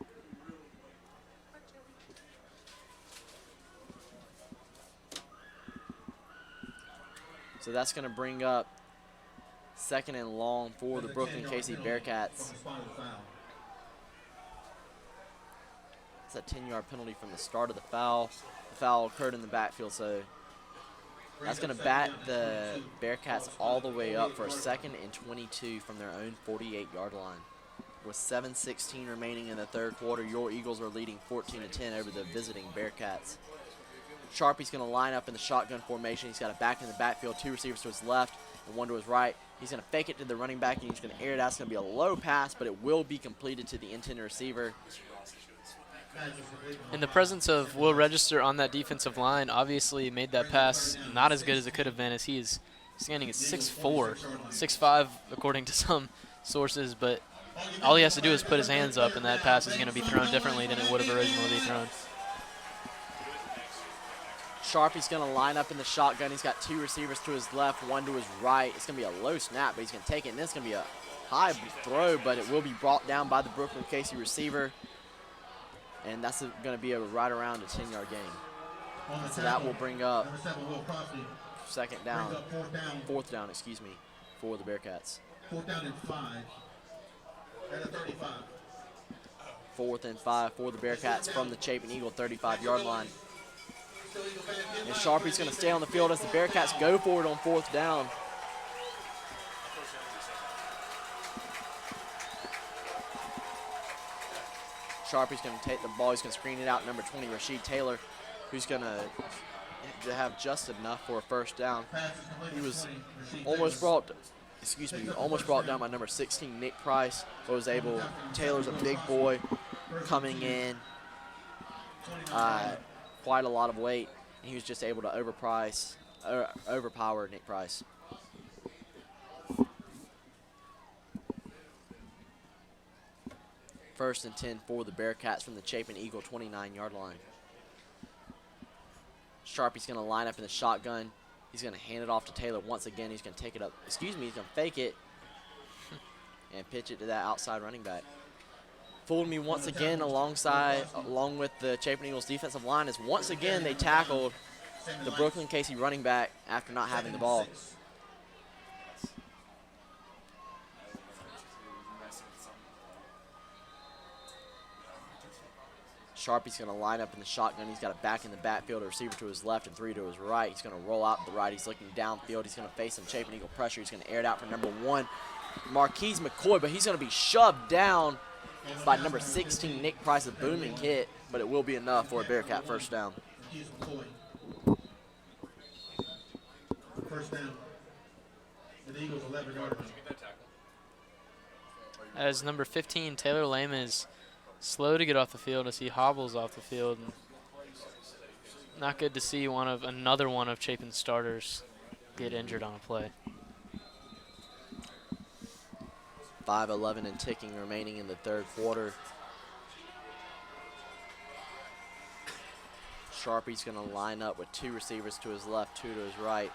So that's going to bring up 2nd and long for the Brookland Cayce Bearcats. It's a 10-yard penalty from the start of the foul. The foul occurred in the backfield, so that's going to bat the Bearcats all the way up for a 2nd and 22 from their own 48-yard line. With 7:16 remaining in the 3rd quarter, your Eagles are leading 14-10 over the visiting Bearcats. Sharpie's going to line up in the shotgun formation. He's got a back in the backfield, 2 receivers to his left and 1 to his right. He's going to fake it to the running back, and he's going to air it out. It's going to be a low pass, but it will be completed to the intended receiver. In the presence of Will Register on that defensive line, obviously made that pass not as good as it could have been, as he is standing at 6'4", 6'5", according to some sources, but all he has to do is put his hands up, and that pass is going to be thrown differently than it would have originally been thrown. Sharpie's going to line up in the shotgun. He's got 2 receivers to his left, 1 to his right. It's going to be a low snap, but he's going to take it, and it's going to be a high throw, but it will be brought down by the Brookland Cayce receiver. And that's going to be right around a 10-yard gain. So that will bring up 4th down, for the Bearcats. 4th down and 5. At a 35. 4th and 5 for the Bearcats from the Chapin Eagle 35-yard line. And Sharpie's going to stay on the field as the Bearcats go for it on 4th down. Sharpie's going to take the ball. He's going to screen it out. Number 20, Rasheed Taylor, who's going to have just enough for a 1st down. He was almost brought down by number 16, Nick Price, but was able. Taylor's a big boy coming in, quite a lot of weight, and he was just able to overpower Nick Price. First and 10 for the Bearcats from the Chapin Eagle 29-yard line. Sharpie's going to line up in the shotgun. He's going to hand it off to Taylor once again. He's going to take it up. He's going to fake it and pitch it to that outside running back. Fooled me once again along with the Chapin Eagles defensive line, as once again they tackled the Brookland Cayce running back after not having the ball. Sharpie's going to line up in the shotgun. He's got a back in the backfield, a receiver to his left and 3 to his right. He's going to roll out to the right. He's looking downfield. He's going to face some Chapin Eagle pressure. He's going to air it out for number 1, Marquise McCoy, but he's going to be shoved down by number 16, Nick Price, a booming hit, but it will be enough for a Bearcat 1st down. 1st down. The Eagles 11-yard line. As number 15, Taylor Lame is slow to get off the field as he hobbles off the field. Not good to see another one of Chapin's starters get injured on a play. 5:11 and ticking remaining in the 3rd quarter. Sharpie's going to line up with 2 receivers to his left, 2 to his right.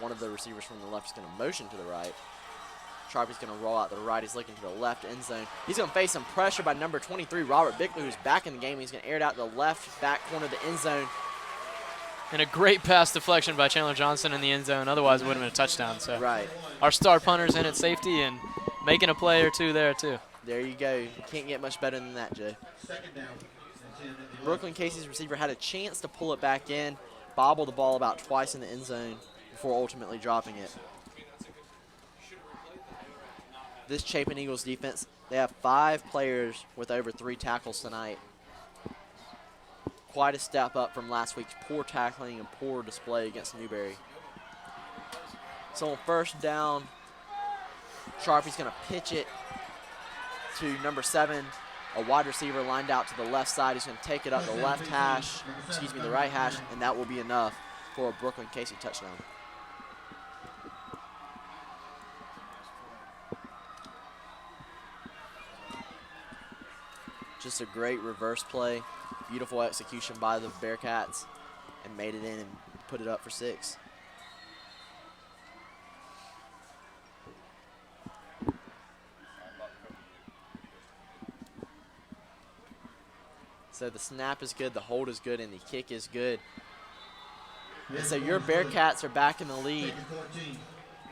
One of the receivers from the left is going to motion to the right. Sharpie's going to roll out to the right. He's looking to the left end zone. He's going to face some pressure by number 23, Robert Bickley, who's back in the game. He's going to air it out to the left back corner of the end zone. And a great pass deflection by Chandler Johnson in the end zone. Otherwise, it would have been a touchdown. So right. Our star punter's in at safety and making a play or two there, too. There you go. You can't get much better than that, Joe. Brookland Cayce's receiver had a chance to pull it back in, bobble the ball about twice in the end zone before ultimately dropping it. This Chapin Eagles defense, they have 5 players with over 3 tackles tonight. Quite a step up from last week's poor tackling and poor display against Newberry. So on first down, Sharpie's going to pitch it to number 7, a wide receiver lined out to the left side. He's going to take it up the left hash, the right hash, and that will be enough for a Brookland Cayce touchdown. Just a great reverse play. Beautiful execution by the Bearcats, and made it in and put it up for 6. So the snap is good, the hold is good, and the kick is good. And so your Bearcats are back in the lead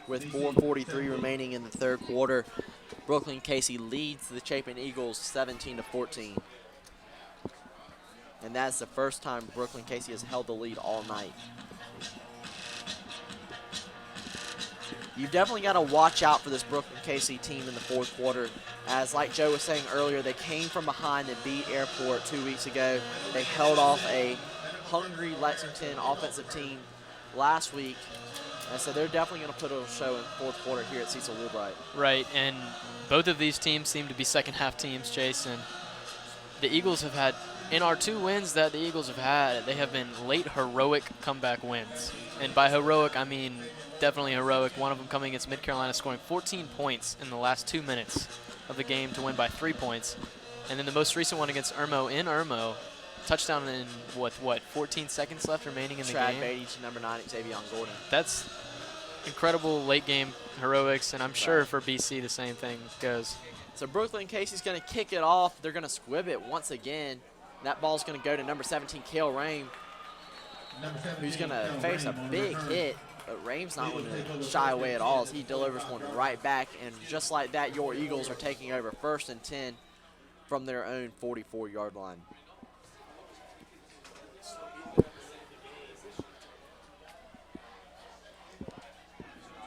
with 4:43 remaining in the third quarter. Brookland Cayce leads the Chapin Eagles 17-14. And that's the first time Brookland Cayce has held the lead all night. You've definitely got to watch out for this Brookland Cayce team in the fourth quarter. As like Joe was saying earlier, they came from behind and beat Airport 2 weeks ago. They held off a hungry Lexington offensive team last week. And so they're definitely going to put a show in the fourth quarter here at Cecil Woolbright. Right, and both of these teams seem to be second-half teams, Jason. The Eagles have had, in our 2 wins that the Eagles have had, they have been late heroic comeback wins. And by heroic, I mean definitely heroic. One of them coming against Mid-Carolina, scoring 14 points in the last 2 minutes of the game to win by 3 points. And then the most recent one against Irmo in Irmo, touchdown in what 14 seconds left remaining in the game. Trad Beatty to number 9, Xavier Gordon. That's incredible late game heroics, and I'm sure for BC the same thing goes. So Brookland Cayce is going to kick it off. They're going to squib it once again. That ball's going to go to number 17, Cale Rame, who's going to face a big hit. But Rame's not going to shy away at all as he delivers one right back. And just like that, your Eagles are taking over 1st and 10 from their own 44-yard line.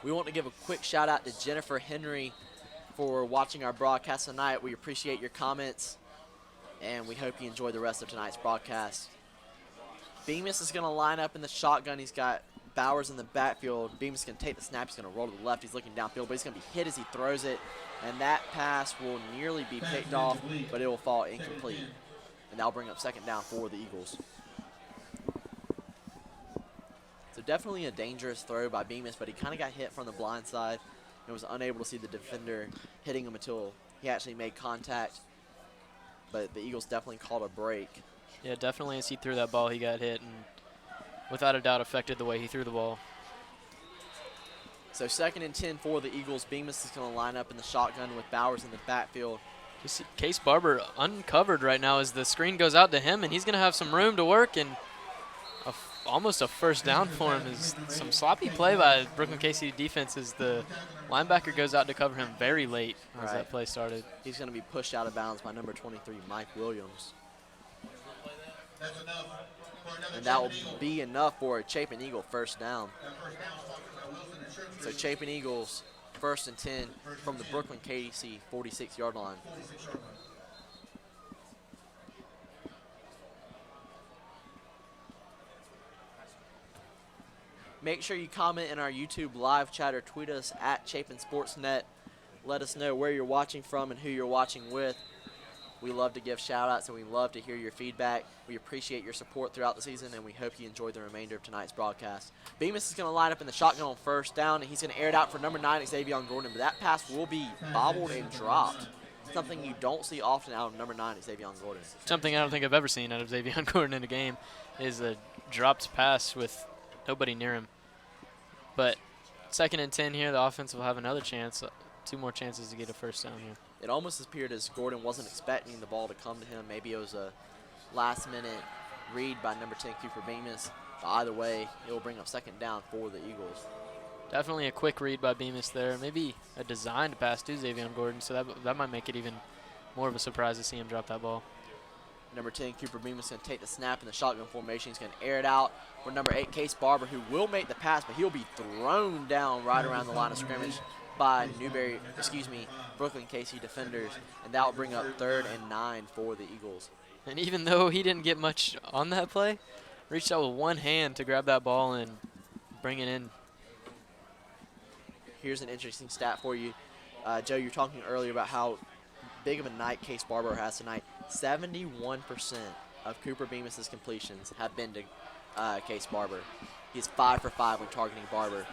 We want to give a quick shout out to Jennifer Henry for watching our broadcast tonight. We appreciate your comments, and we hope you enjoy the rest of tonight's broadcast. Bemis is going to line up in the shotgun. He's got Bowers in the backfield. Bemis is going to take the snap. He's going to roll to the left. He's looking downfield, but he's going to be hit as he throws it, and that pass will nearly be picked off, but it will fall incomplete. And that'll bring up 2nd down for the Eagles. So definitely a dangerous throw by Bemis, but he kind of got hit from the blind side and was unable to see the defender hitting him until he actually made contact. But the Eagles definitely called a break. Yeah, definitely as he threw that ball, he got hit, and without a doubt affected the way he threw the ball. So 2nd and 10 for the Eagles. Bemis is going to line up in the shotgun with Bowers in the backfield. Cayce Barber uncovered right now as the screen goes out to him, and he's going to have some room to work, and almost a 1st down for him is some sloppy play by Brookland Cayce defense as the linebacker goes out to cover him very late as that play started. He's going to be pushed out of bounds by number 23, Mike Williams. And that will be enough for a Chapin Eagle 1st down. So Chapin Eagles 1st and 10 from the Brookland Cayce 46-yard line. Make sure you comment in our YouTube live chat or tweet us at Chapin Sportsnet. Let us know where you're watching from and who you're watching with. We love to give shout-outs, and we love to hear your feedback. We appreciate your support throughout the season, and we hope you enjoy the remainder of tonight's broadcast. Bemis is going to line up in the shotgun on 1st down, and he's going to air it out for number 9, Xavier Gordon. But that pass will be bobbled and dropped, something you don't see often out of number 9, Xavier Gordon. Something I don't think I've ever seen out of Xavier Gordon in a game is a dropped pass with nobody near him. But 2nd and 10 here, the offense will have another chance. 2 more chances to get a first down here. It almost appeared as Gordon wasn't expecting the ball to come to him. Maybe it was a last-minute read by number 10, Cooper Bemis. But either way, it will bring up second down for the Eagles. Definitely a quick read by Bemis there. Maybe a designed pass to Xavier Gordon, so that might make it even more of a surprise to see him drop that ball. Number 10, Cooper Bemis, going to take the snap in the shotgun formation. He's going to air it out for number 8, Cayce Barber, who will make the pass, but he'll be thrown down right around the line of scrimmage by Brookland Cayce defenders, and that will bring up 3rd and 9 for the Eagles. And even though he didn't get much on that play, reached out with one hand to grab that ball and bring it in. Here's an interesting stat for you. Joe, you were talking earlier about how big of a night Cayce Barber has tonight. 71% of Cooper Bemis' completions have been to Cayce Barber. He's 5 for 5 when targeting Barber.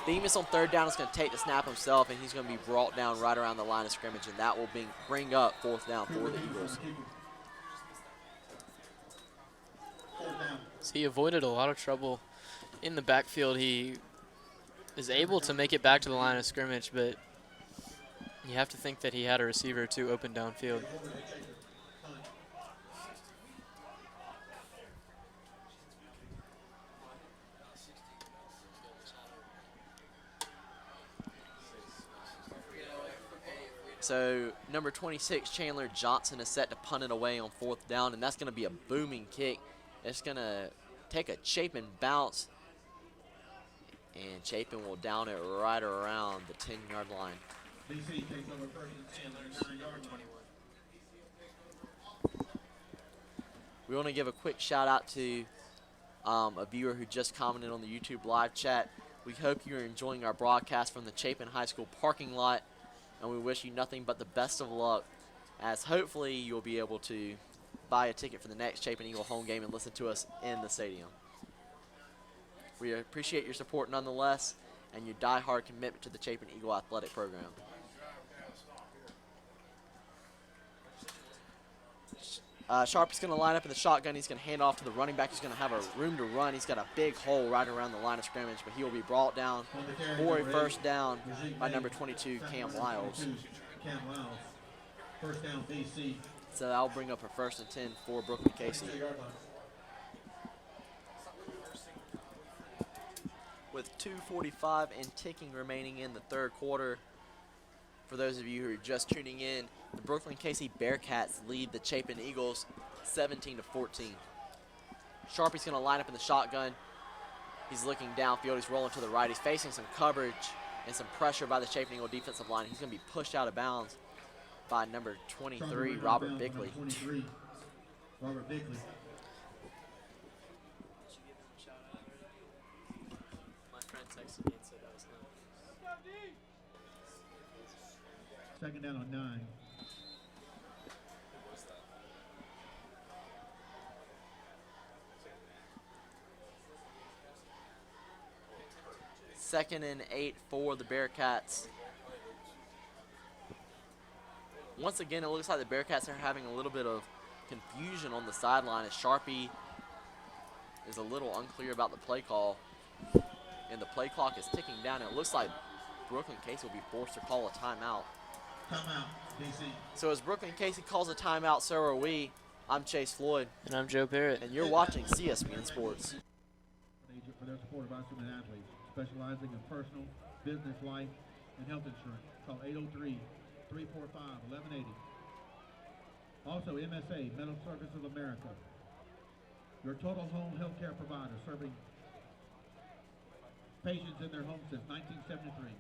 Bemis on 3rd down is going to take the snap himself, and he's going to be brought down right around the line of scrimmage, and that will bring up 4th down for the Eagles. So he avoided a lot of trouble in the backfield. He is able to make it back to the line of scrimmage, but you have to think that he had a receiver or 2 open downfield. So number 26, Chandler Johnson, is set to punt it away on 4th down, and that's going to be a booming kick. It's going to take a Chapin bounce, and Chapin will down it right around the 10-yard line. BC takes over 1st and 10, 9-yard line. We want to give a quick shout out to a viewer who just commented on the YouTube live chat. We hope you're enjoying our broadcast from the Chapin High School parking lot, and we wish you nothing but the best of luck, as hopefully you'll be able to buy a ticket for the next Chapin Eagle home game and listen to us in the stadium. We appreciate your support nonetheless and your die-hard commitment to the Chapin Eagle athletic program. Sharp is going to line up in the shotgun. He's going to hand off to the running back. He's going to have a room to run. He's got a big hole right around the line of scrimmage, but he will be brought down for a first down by number 22, Cam Lyles. Cam Lyles. First down, BC. So that'll bring up a 1st and 10 for Brookland Cayce. With 2:45 and ticking remaining in the 3rd quarter, for those of you who are just tuning in, the Brookland Cayce Bearcats lead the Chapin Eagles 17-14. Sharpie's going to line up in the shotgun. He's looking downfield. He's rolling to the right. He's facing some coverage and some pressure by the Chapin Eagle defensive line. He's going to be pushed out of bounds by number 23, Robert Bickley. Robert Bickley. My friend texted me and said that was not. Second down on 9. Second and 8 for the Bearcats. Once again, it looks like the Bearcats are having a little bit of confusion on the sideline as Sharpie is a little unclear about the play call. And the play clock is ticking down. It looks like Brookland Cayce will be forced to call a timeout. Timeout, DC. So as Brookland Cayce calls a timeout, so are we. I'm Chase Floyd. And I'm Joe Parrott. And you're watching CSBN Sports. For their support of our student athletes, specializing in personal, business, life, and health insurance. Call 803-345-1180. Also, MSA, Medical Services of America, your total home health care provider serving patients in their home since 1973.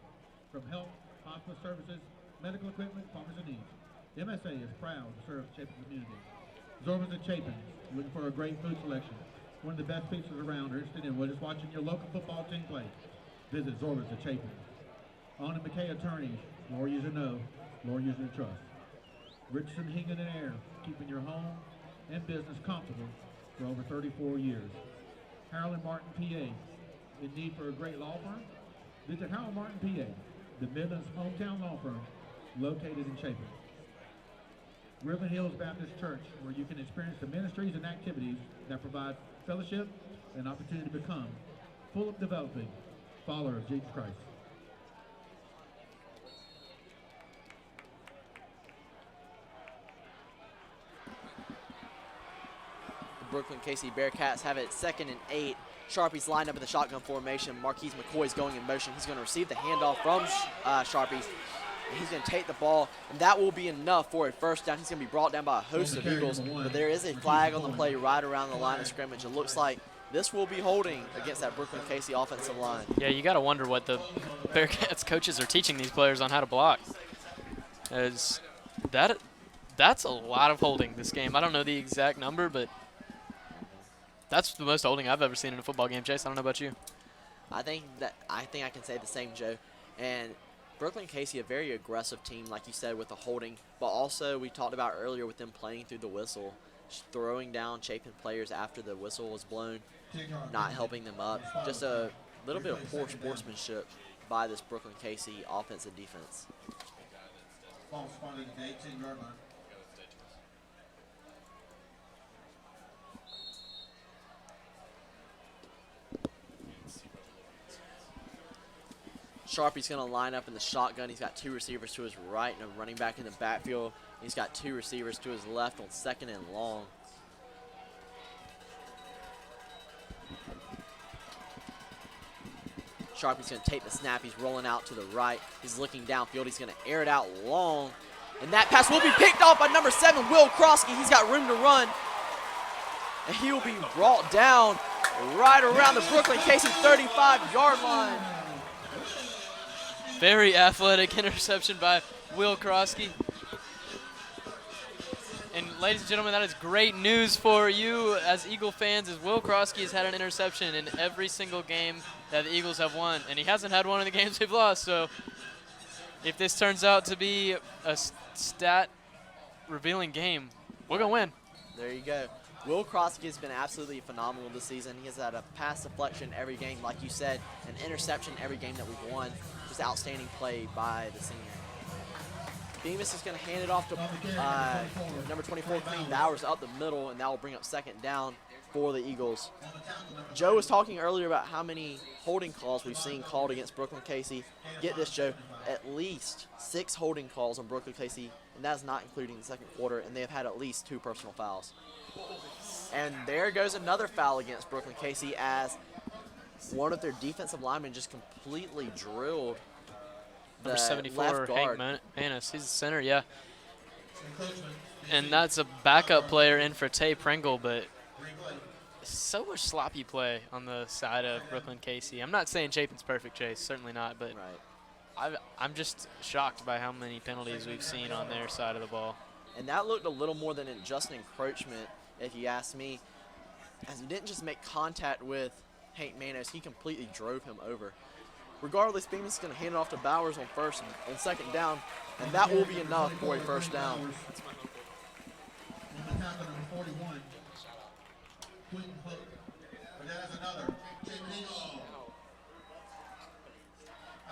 From health, hospital services, medical equipment, farmers and needs. MSA is proud to serve the Chapin community. Zorba's and Chapin, looking for a great food selection. One of the best pizzas around, or interested in just watching your local football team play. Visit Zorba's and Chapin. On and McKay attorneys, lawyers you know, lawyers you trust. Richardson, Hingan and Air, keeping your home and business comfortable for over 34 years. Harold and Martin, PA. In need for a great law firm? Visit Harold Martin, PA, the Midland's hometown law firm located in Chapin. River Hills Baptist Church, where you can experience the ministries and activities that provide fellowship and opportunity to become full of developing follower of Jesus Christ. Brooklyn Cayce Bearcats have it 2nd and 8. Sharpies lined up in the shotgun formation. Marquise McCoy's going in motion. He's going to receive the handoff from Sharpies. And he's going to take the ball, and that will be enough for a first down. He's going to be brought down by a host of Eagles, but there is a flag on the play right around the line of scrimmage. It looks like this will be holding against that Brooklyn Cayce offensive line. Yeah, you got to wonder what the Bearcats coaches are teaching these players on how to block. As that's a lot of holding this game. I don't know the exact number, but that's the most holding I've ever seen in a football game. Chase, I don't know about you. I think I can say the same, Joe. And Brookland Cayce, a very aggressive team, like you said, with the holding, but also we talked about earlier with them playing through the whistle, throwing down Chapin players after the whistle was blown, not helping them up. Just a little bit of poor sportsmanship by this Brookland Cayce offense and defense. Ball spotted at the 18-yard line. Sharpie's going to line up in the shotgun. He's got 2 receivers to his right and a running back in the backfield. He's got 2 receivers to his left on 2nd and long. Sharpie's going to take the snap. He's rolling out to the right. He's looking downfield. He's going to air it out long. And that pass will be picked off by number 7, Will Krosky. He's got room to run. And he will be brought down right around the Brookland Cayce 35-yard line. Very athletic interception by Will Krosky. And ladies and gentlemen, that is great news for you as Eagle fans, as Will Krosky has had an interception in every single game that the Eagles have won. And he hasn't had one in the games they've lost. So if this turns out to be a stat-revealing game, we're going to win. There you go. Will Krosky has been absolutely phenomenal this season. He has had a pass deflection every game, like you said, an interception every game that we've won. Just outstanding play by the senior. Bemis is going to hand it off to number 24, Clean Bowers, up the middle, and that will bring up 2nd down for the Eagles. Joe was talking earlier about how many holding calls we've seen called against Brookland Cayce. Get this, Joe, at least 6 holding calls on Brookland Cayce, and that's not including the 2nd quarter, and they have had at least 2 personal fouls. And there goes another foul against Brookland Cayce as one of their defensive linemen just completely drilled the Number 74, left guard. Hank Manis. He's the center, yeah. And that's a backup player in for Tay Pringle, but so much sloppy play on the side of Brookland Cayce. I'm not saying Chapin's perfect, Chase, certainly not, but I'm just shocked by how many penalties we've seen on their side of the ball. And that looked a little more than just an encroachment, if you ask me, as he didn't just make contact with Hank Manos, he completely drove him over. Regardless, Bemis is going to hand it off to Bowers on 2nd down, and that will be enough for a first down.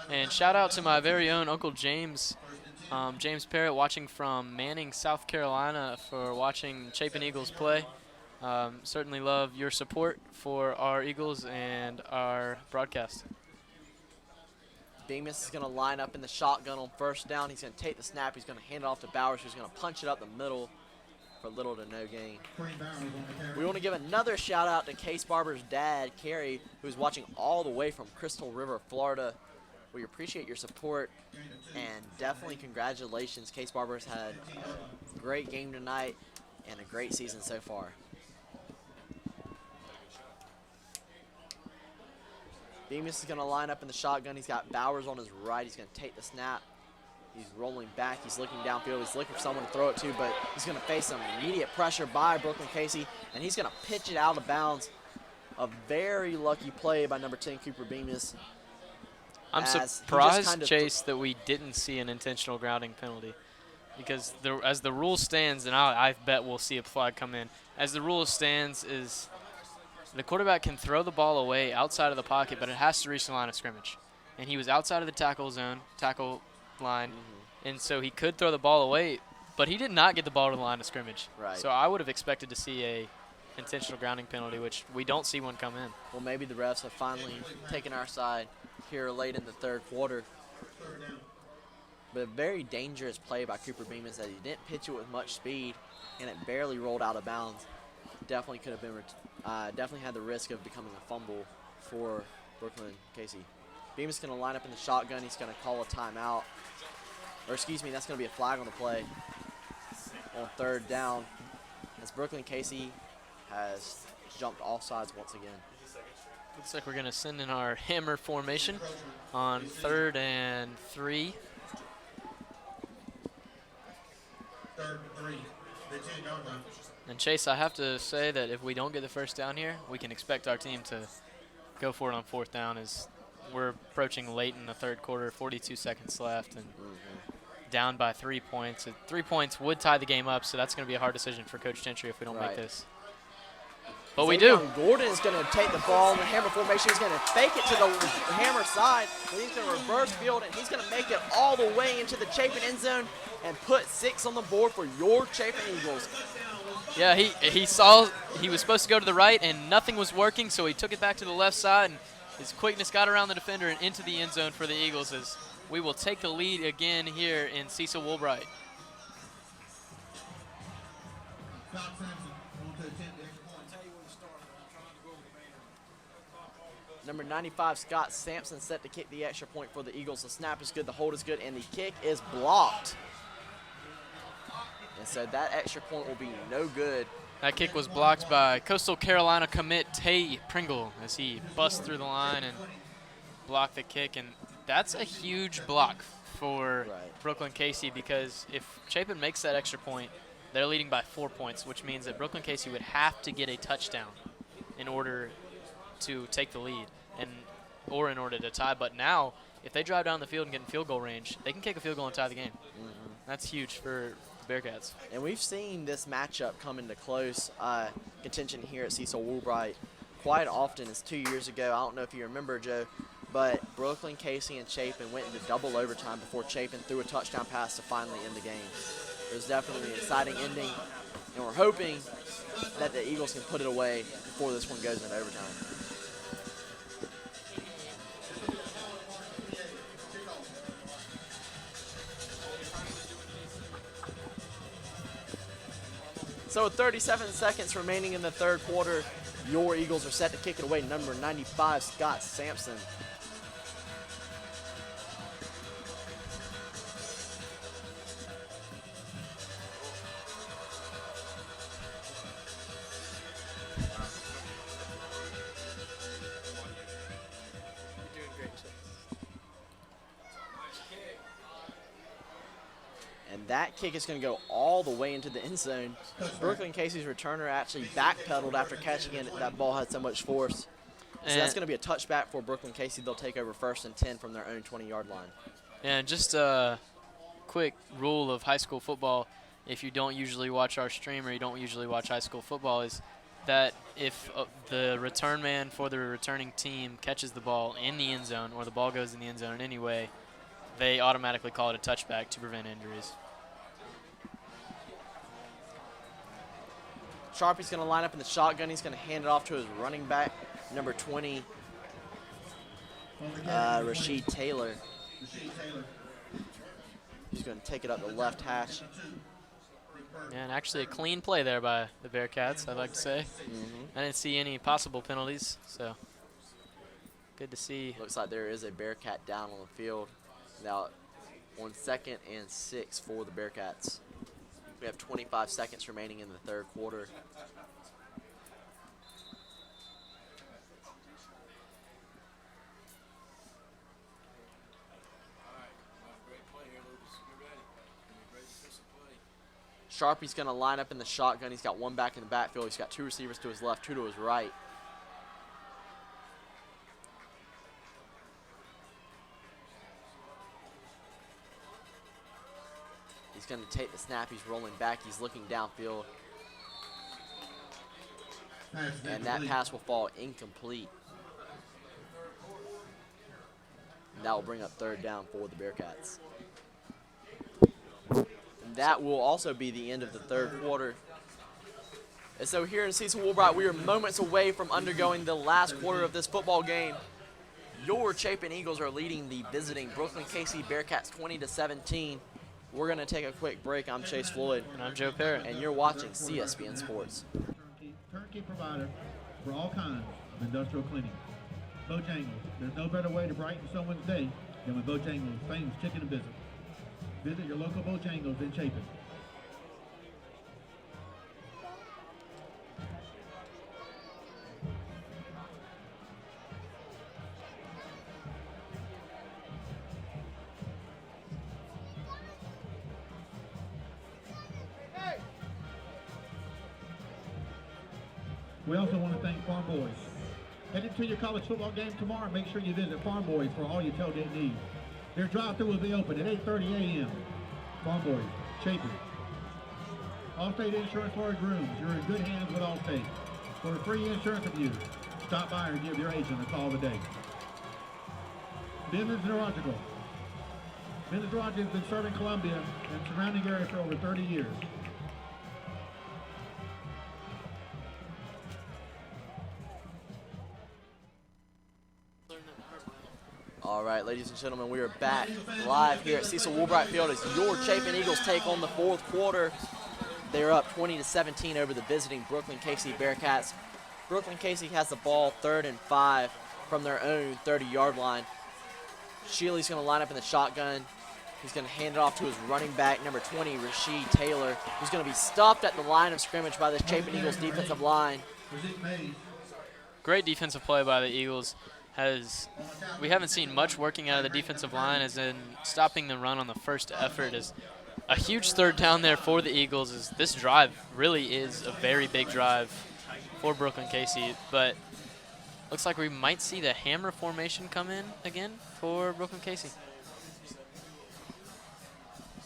And shout out to my very own Uncle James, James Parrott, watching from Manning, South Carolina, for watching Chapin Eagles play. Certainly love your support for our Eagles and our broadcast. Bemis is going to line up in the shotgun on 1st down. He's going to take the snap. He's going to hand it off to Bowers, who's going to punch it up the middle for little to no gain. We want to give another shout out to Case Barber's dad, Kerry, who's watching all the way from Crystal River, Florida. We appreciate your support, and definitely congratulations. Case Barber's had a great game tonight and a great season so far. Bemis is going to line up in the shotgun. He's got Bowers on his right. He's going to take the snap. He's rolling back. He's looking downfield. He's looking for someone to throw it to, but he's going to face some immediate pressure by Brookland Cayce, and he's going to pitch it out of bounds. A very lucky play by number 10, Cooper Bemis. I'm surprised, Chase, that we didn't see an intentional grounding penalty, because as the rule stands, and I bet we'll see a flag come in, as the rule stands is the quarterback can throw the ball away outside of the pocket, but it has to reach the line of scrimmage. And he was outside of the tackle line, and so he could throw the ball away, but he did not get the ball to the line of scrimmage. Right. So I would have expected to see a intentional grounding penalty, which we don't see one come in. Well, maybe the refs have finally taken our side here late in the 3rd quarter. But a very dangerous play by Cooper Bemis, that he didn't pitch it with much speed, and it barely rolled out of bounds. definitely could have been, definitely had the risk of becoming a fumble for Brookland Cayce. Bemis going to line up in the shotgun. He's going to call a timeout. Or excuse me, that's going to be a flag on the play on 3rd down, as Brookland Cayce has jumped all sides once again. Looks like we're going to send in our hammer formation on 3rd and 3. 3rd and 3. The 10-yard line. And Chase, I have to say that if we don't get the first down here, we can expect our team to go for it on 4th down, as we're approaching late in the 3rd quarter, 42 seconds left, and down by 3 points. 3 points would tie the game up, so that's going to be a hard decision for Coach Gentry if we don't make this. But we do. Gordon is going to take the ball in the hammer formation. He's going to fake it to the hammer side. But he's going to reverse field, and he's going to make it all the way into the Chapin end zone and put 6 on the board for your Chapin Eagles. Yeah, he saw he was supposed to go to the right, and nothing was working, so he took it back to the left side, and his quickness got around the defender and into the end zone for the Eagles, as we will take the lead again here in Cecil Woolbright. Number 95, Scott Sampson, set to kick the extra point for the Eagles. The snap is good, the hold is good, and the kick is blocked. And so that extra point will be no good. That kick was blocked by Coastal Carolina commit Tay Pringle as he busts through the line and blocked the kick. And that's a huge block for Brookland Cayce, because if Chapin makes that extra point, they're leading by 4 points, which means that Brookland Cayce would have to get a touchdown in order to take the lead or in order to tie. But now, if they drive down the field and get in field goal range, they can kick a field goal and tie the game. That's huge for the Bearcats. And we've seen this matchup come into close contention here at Cecil Woolbright quite often. It's 2 years ago. I don't know if you remember, Joe, but Brookland Cayce and Chapin went into double overtime before Chapin threw a touchdown pass to finally end the game. It was definitely an exciting ending, and we're hoping that the Eagles can put it away before this one goes into overtime. So with 37 seconds remaining in the 3rd quarter, your Eagles are set to kick it away. Number 95, Scott Sampson. That kick is going to go all the way into the end zone. Brookland Cayce's returner actually backpedaled after catching it. That ball had so much force. So that's going to be a touchback for Brookland Cayce. They'll take over 1st and 10 from their own 20-yard line. And just a quick rule of high school football, if you don't usually watch our stream or you don't usually watch high school football, is that if the return man for the returning team catches the ball in the end zone or the ball goes in the end zone in any way, they automatically call it a touchback to prevent injuries. Sharpie's going to line up in the shotgun. He's going to hand it off to his running back, number 20, Rasheed Taylor. He's going to take it up the left hash. And actually a clean play there by the Bearcats, I'd like to say. I didn't see any possible penalties, so good to see. Looks like there is a Bearcat down on the field. Now on 2nd and 6 for the Bearcats. We have 25 seconds remaining in the 3rd quarter. Sharpie's going to line up in the shotgun. He's got one back in the backfield. He's got 2 receivers to his left, 2 to his right. He's going to take the snap. He's rolling back. He's looking downfield. And that pass will fall incomplete. And that will bring up 3rd down for the Bearcats. And that will also be the end of the 3rd quarter. And so here in Cecil Woolbright, we are moments away from undergoing the last quarter of this football game. Your Chapin Eagles are leading the visiting Brookland Cayce Bearcats 20-17. We're going to take a quick break. I'm Chase Floyd. And I'm Joe Parrott. And you're watching CSBN Sports. turnkey provider for all kinds of industrial cleaning. Bojangles. There's no better way to brighten someone's day than with Bojangles' famous chicken and biscuits. Visit your local Bojangles in Chapin. We also want to thank Farm Boys. Headed to your college football game tomorrow, make sure you visit Farm Boys for all your tailgate needs. Their drive-thru will be open at 8:30 a.m. Farm Boys, Chapin. Allstate Insurance Large Rooms. You're in good hands with Allstate. For a free insurance review, stop by or give your agent a call today. Bivens Neurological. Bivens Neurological has been serving Columbia and surrounding area for over 30 years. All right, ladies and gentlemen, we are back live here at Cecil Woolbright Field as your Chapin Eagles take on the fourth quarter. They're up 20-17 over the visiting Brookland Cayce Bearcats. Brookland Cayce has the ball 3rd and 5 from their own 30-yard line. Shealy's going to line up in the shotgun. He's going to hand it off to his running back, number 20, Rasheed Taylor, who's going to be stopped at the line of scrimmage by this Chapin Eagles defensive line. Great defensive play by the Eagles. We haven't seen much working out of the defensive line, as in stopping the run on the first effort is a huge third down there for the Eagles. As this drive really is a very big drive for Brookland Cayce, but looks like we might see the hammer formation come in again for Brookland Cayce.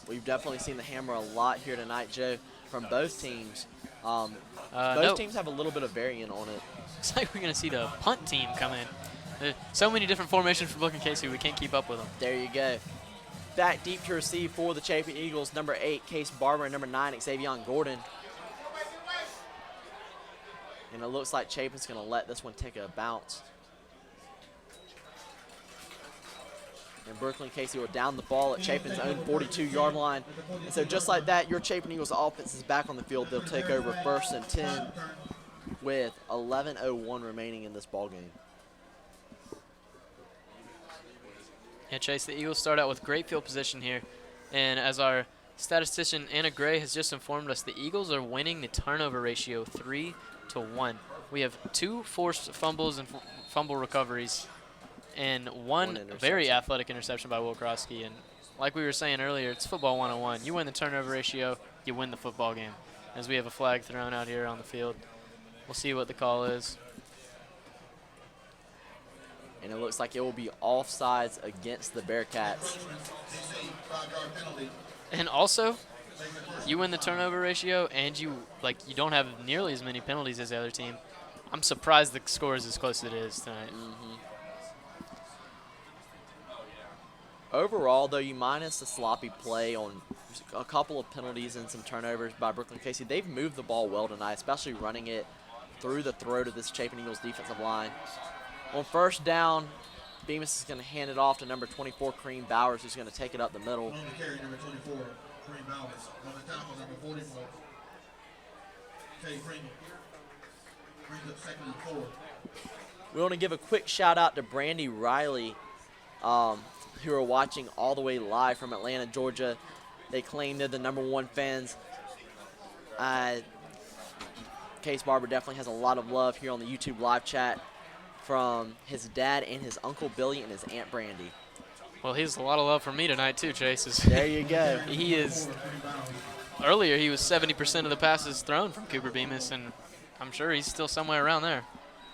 We've definitely seen the hammer a lot here tonight, Joe, from both teams. Both No. teams have a little bit of variant on it. Looks like we're going to see the punt team come in. There's so many different formations for Brookland Cayce, we can't keep up with them. There you go. Back deep to receive for the Chapin Eagles, number 8, Cayce Barber, and number 9, Xavion Gordon. And it looks like Chapin's going to let this one take a bounce. And Brookland Cayce will down the ball at Chapin's own 42-yard line. And so just like that, your Chapin Eagles offense is back on the field. They'll take over 1st and 10 with 11:01 remaining in this ballgame. Yeah, Chase, the Eagles start out with great field position here. And as our statistician Anna Gray has just informed us, the Eagles are winning the turnover ratio 3-1. We have 2 forced fumbles and fumble recoveries and one very athletic interception by Will Krosky. And like we were saying earlier, it's football 101. You win the turnover ratio, you win the football game. As we have a flag thrown out here on the field. We'll see what the call is. And it looks like it will be offsides against the Bearcats. And also, you win the turnover ratio, and you don't have nearly as many penalties as the other team. I'm surprised the score is as close as it is tonight. Overall, though, you minus the sloppy play on a couple of penalties and some turnovers by Brookland Cayce, they've moved the ball well tonight, especially running it through the throat of this Chapin Eagles defensive line. On 1st down, Bemis is going to hand it off to number 24, Kareem Bowers, who's going to take it up the middle. On the carry, number 24, Kareem Bowers. On the tackle, number 44, Tay Pringle. Brings up 2nd and 4. We want to give a quick shout out to Brandy Riley, who are watching all the way live from Atlanta, Georgia. They claim they're the #1 fans. Cayce Barber definitely has a lot of love here on the YouTube live chat from his dad and his Uncle Billy and his Aunt Brandy. Well, he has a lot of love for me tonight too, Chase. There you go. He is. Earlier, he was 70% of the passes thrown from Cooper Bemis, and I'm sure he's still somewhere around there.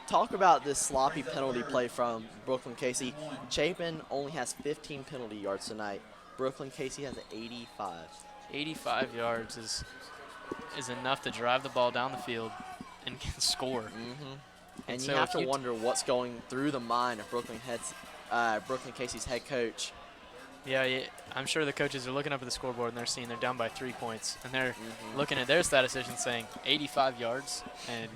Talk about this sloppy penalty play from Brookland Cayce. Chapin only has 15 penalty yards tonight. Brookland Cayce has 85. 85 yards is enough to drive the ball down the field and score. And you so have to wonder what's going through the mind of Brookland Cayce's head coach. Yeah, I'm sure the coaches are looking up at the scoreboard and they're seeing they're down by 3 points. And they're looking at their statistician saying 85 yards and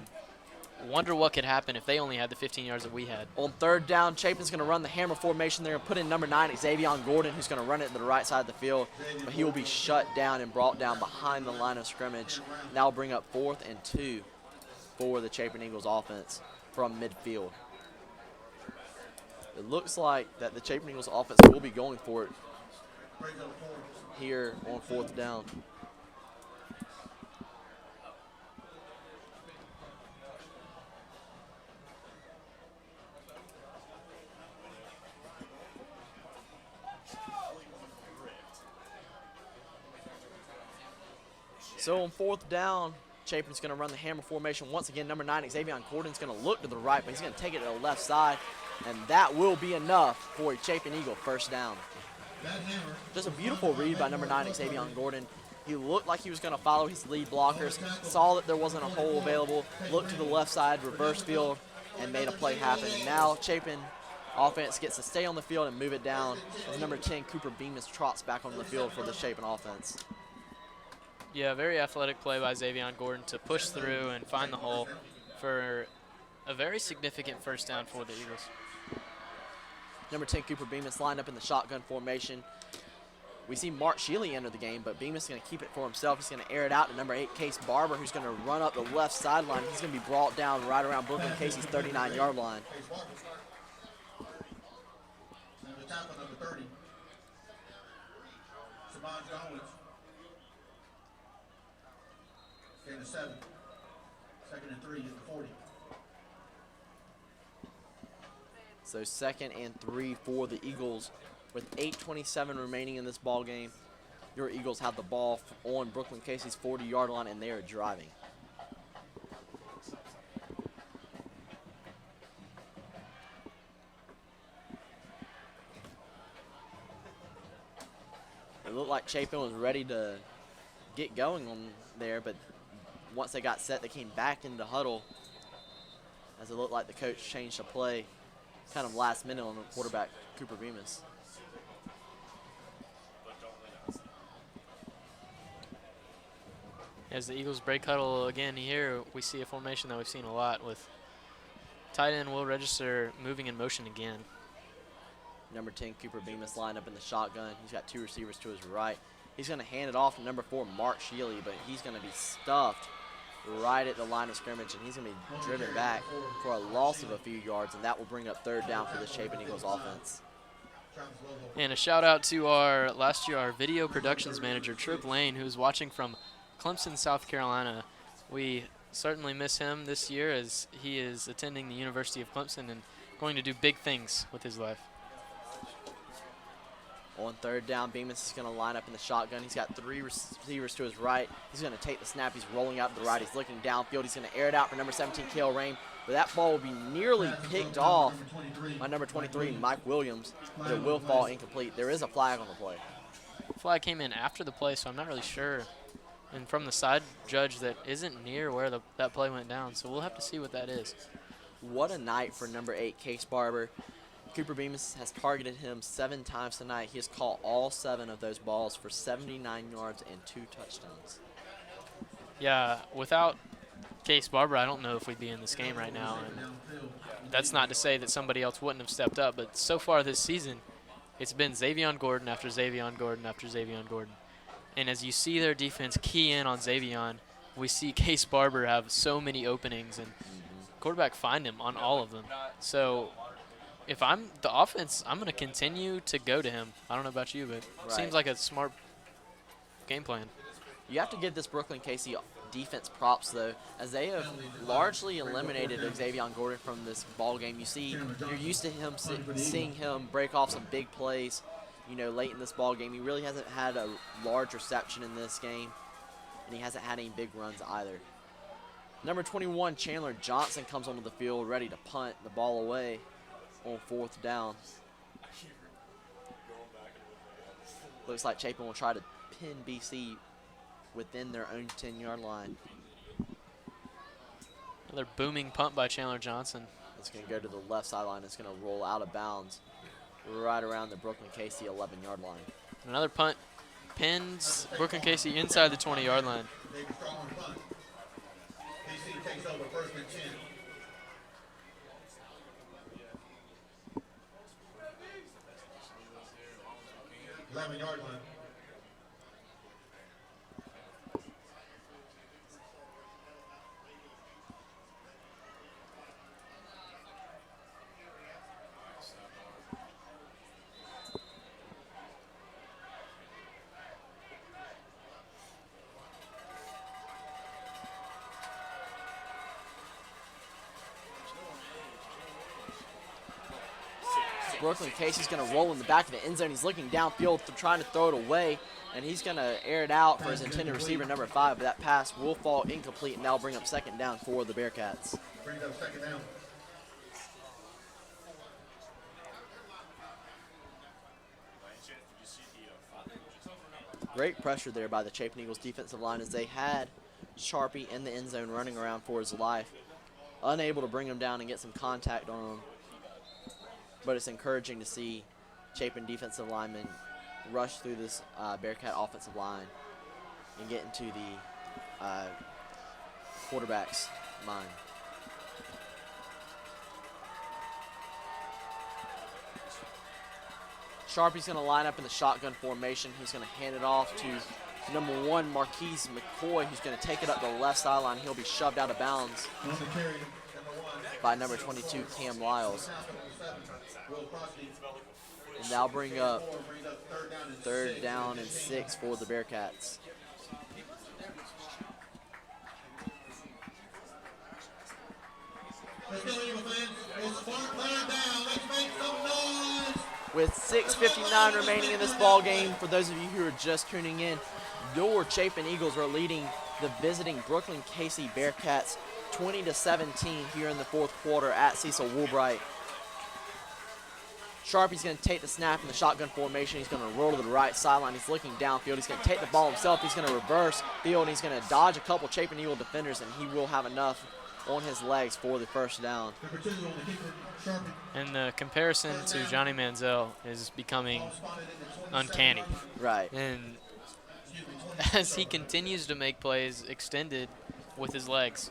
wonder what could happen if they only had the 15 yards that we had. On 3rd down, Chapin's going to run the hammer formation. They're going to put in number 9, Xavion Gordon, who's going to run it to the right side of the field. But he will be shut down and brought down behind the line of scrimmage. That will bring up 4th and 2 for the Chapin Eagles offense from midfield. It looks like that the Chapin Eagles offense will be going for it here on 4th down. So on 4th down, Chapin's going to run the hammer formation. Once again, number 9, Xavier Gordon's going to look to the right, but he's going to take it to the left side, and that will be enough for a Chapin Eagle first down. Just a beautiful read by number 9, Xavier Gordon. He looked like he was going to follow his lead blockers, saw that there wasn't a hole available, looked to the left side, reverse field, and made a play happen. And now Chapin offense gets to stay on the field and move it down as number 10, Cooper Bemis, trots back on the field for the Chapin offense. Yeah, very athletic play by Xavier Gordon to push through and find the hole for a very significant first down for the Eagles. Number 10, Cooper Bemis lined up in the shotgun formation. We see Mark Shealy enter the game, but Bemis is going to keep it for himself. He's going to air it out to number 8, Cayce Barber, who's going to run up the left sideline. He's going to be brought down right around Brookland Cayce's 39-yard line. Number 30, Savon Jones. Gain of 7. 2nd and 3 at the 40. So 2nd and 3 for the Eagles with 8:27 remaining in this ball game. Your Eagles have the ball on Brookland Cayce's 40-yard line, and they are driving. It looked like Chapin was ready to get going on there, but once they got set, they came back into huddle as it looked like the coach changed the play kind of last minute on the quarterback, Cooper Bemis. As the Eagles break huddle again here, we see a formation that we've seen a lot with tight end will register moving in motion again. Number 10, Cooper Bemis lined up in the shotgun. He's got 2 receivers to his right. He's going to hand it off to number 4, Mark Shealy, but he's going to be stuffed right at the line of scrimmage, and he's going to be driven back for a loss of a few yards, and that will bring up 3rd down for the Chapin Eagles offense. And a shout out to our video productions manager, Trip Lane, who's watching from Clemson, South Carolina. We certainly miss him this year as he is attending the University of Clemson and going to do big things with his life. On 3rd down, Bemis is going to line up in the shotgun. He's got 3 receivers to his right. He's going to take the snap. He's rolling out to the right. He's looking downfield. He's going to air it out for number 17, Kale Rain. But that ball will be nearly picked off by number 23, Mike Williams. But it will fall incomplete. There is a flag on the play. Flag came in after the play, so I'm not really sure. And from the side judge that isn't near where that play went down. So we'll have to see what that is. What a night for number 8, Cayce Barber. Cooper Bemis has targeted him 7 times tonight. He has caught all 7 of those balls for 79 yards and 2 touchdowns. Yeah, without Cayce Barber, I don't know if we'd be in this game right now. And that's not to say that somebody else wouldn't have stepped up, but so far this season, it's been Xavier Gordon after Xavier Gordon after Xavier Gordon. And as you see their defense key in on Xavier, we see Cayce Barber have so many openings, and quarterback find him on all of them. So if I'm the offense, I'm going to continue to go to him. I don't know about you, but it seems like a smart game plan. You have to give this Brookland Cayce defense props, though, as they have largely eliminated Xavier Gordon from this ball game. You're used to him seeing him break off some big plays, late in this ball game. He really hasn't had a large reception in this game, and he hasn't had any big runs either. Number 21, Chandler Johnson, comes onto the field ready to punt the ball away on 4th down. Looks like Chapin will try to pin BC within their own 10-yard line. Another booming punt by Chandler Johnson. It's going to go to the left sideline. It's going to roll out of bounds right around the Brookland Cayce 11-yard line. Another punt pins Brookland Cayce inside the 20-yard line. KC takes over 1st and 10. Yard line. Brooklyn. Cayce's going to roll in the back of the end zone. He's looking downfield, trying to throw it away, and he's going to air it out for his intended receiver, number 5. But that pass will fall incomplete, and that'll bring up second down for the Bearcats. Brings up second down. Great pressure there by the Chapin Eagles defensive line as they had Sharpie in the end zone running around for his life. Unable to bring him down and get some contact on him. But it's encouraging to see Chapin defensive linemen rush through this Bearcat offensive line and get into the quarterback's mind. Sharpie's going to line up in the shotgun formation. He's going to hand it off to number 1, Marquise McCoy, who's going to take it up the left sideline. He'll be shoved out of bounds by number 22, Cam Lyles. And that'll bring up third down and 6 for the Bearcats. Let's go, Eagle fans. It's one player down. Let's make some noise. With 6:59 remaining in this ball game, for those of you who are just tuning in, your Chapin Eagles are leading the visiting Brookland Cayce Bearcats 20-17 here in the fourth quarter at Cecil Woolbright. Sharpie's going to take the snap in the shotgun formation. He's going to roll to the right sideline. He's looking downfield. He's going to take the ball himself. He's going to reverse field. He's going to dodge a couple Chapin Eagle defenders, and he will have enough on his legs for the first down. And the comparison to Johnny Manziel is becoming uncanny. Right. And as he continues to make plays extended with his legs,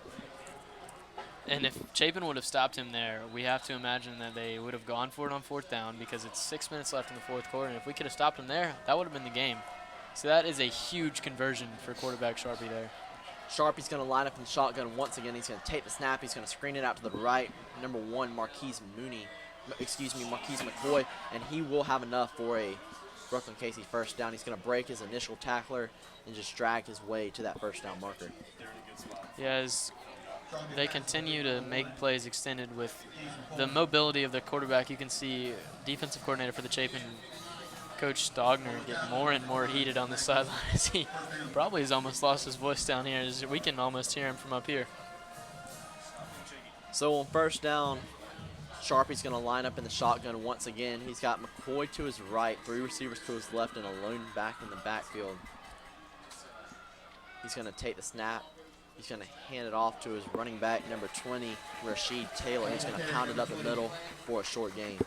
and if Chapin would have stopped him there, we have to imagine that they would have gone for it on fourth down because it's 6 minutes left in the fourth quarter. And if we could have stopped him there, that would have been the game. So that is a huge conversion for quarterback Sharpie there. Sharpie's going to line up in the shotgun once again. He's going to take the snap. He's going to screen it out to the right. Number 1, Marquise McCoy, and he will have enough for a Brookland Cayce first down. He's going to break his initial tackler and just drag his way to that first down marker. Yeah, as they continue to make plays extended with the mobility of the quarterback, you can see defensive coordinator for the Chapin, Coach Stogner, get more and more heated on the sideline as he probably has almost lost his voice down here, as we can almost hear him from up here. So on first down, Sharpie's going to line up in the shotgun once again. He's got McCoy to his right, 3 receivers to his left, and a lone back in the backfield. He's going to take the snap. He's going to hand it off to his running back, number 20, Rasheed Taylor. He's going to pound it up the middle for a short gain.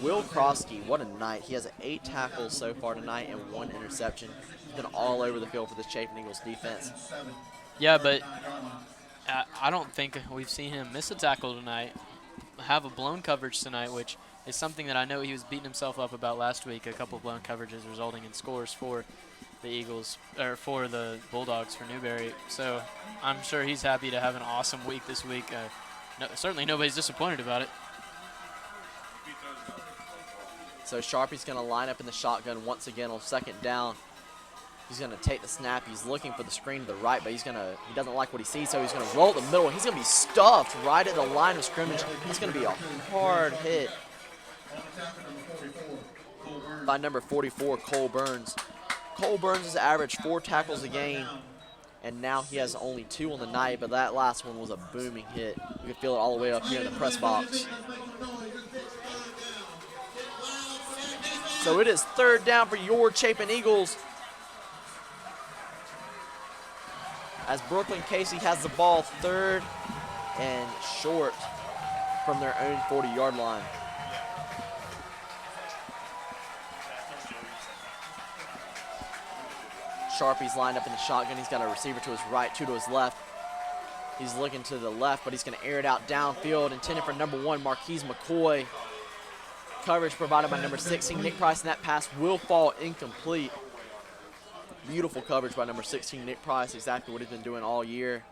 Will Krosky, what a night. He has 8 tackles so far tonight and 1 interception. He's been all over the field for this Chapin Eagles defense. Yeah, but I don't think we've seen him miss a tackle tonight, have a blown coverage tonight, which is something that I know he was beating himself up about last week, a couple of blown coverages resulting in scores for the Eagles, or for the Bulldogs for Newberry. So I'm sure he's happy to have an awesome week this week. Certainly nobody's disappointed about it. So Sharpie's going to line up in the shotgun once again on second down. He's going to take the snap. He's looking for the screen to the right, but he doesn't like what he sees, so he's going to roll it the middle. He's going to be stuffed right at the line of scrimmage. It's going to be a hard hit by number 44, Cole Burns. Cole Burns has averaged 4 tackles a game, and now he has only 2 on the night, but that last one was a booming hit. You can feel it all the way up here in the press box. So it is third down for your Chapin Eagles, as Brookland Cayce has the ball, 3rd and short from their own 40-yard line. Sharpie's lined up in the shotgun. He's got a receiver to his right, 2 to his left. He's looking to the left, but he's going to air it out downfield, intended for number 1, Marquise McCoy. Coverage provided by number 16, Nick Price, and that pass will fall incomplete. Beautiful coverage by number 16, Nick Price, exactly what he's been doing all year.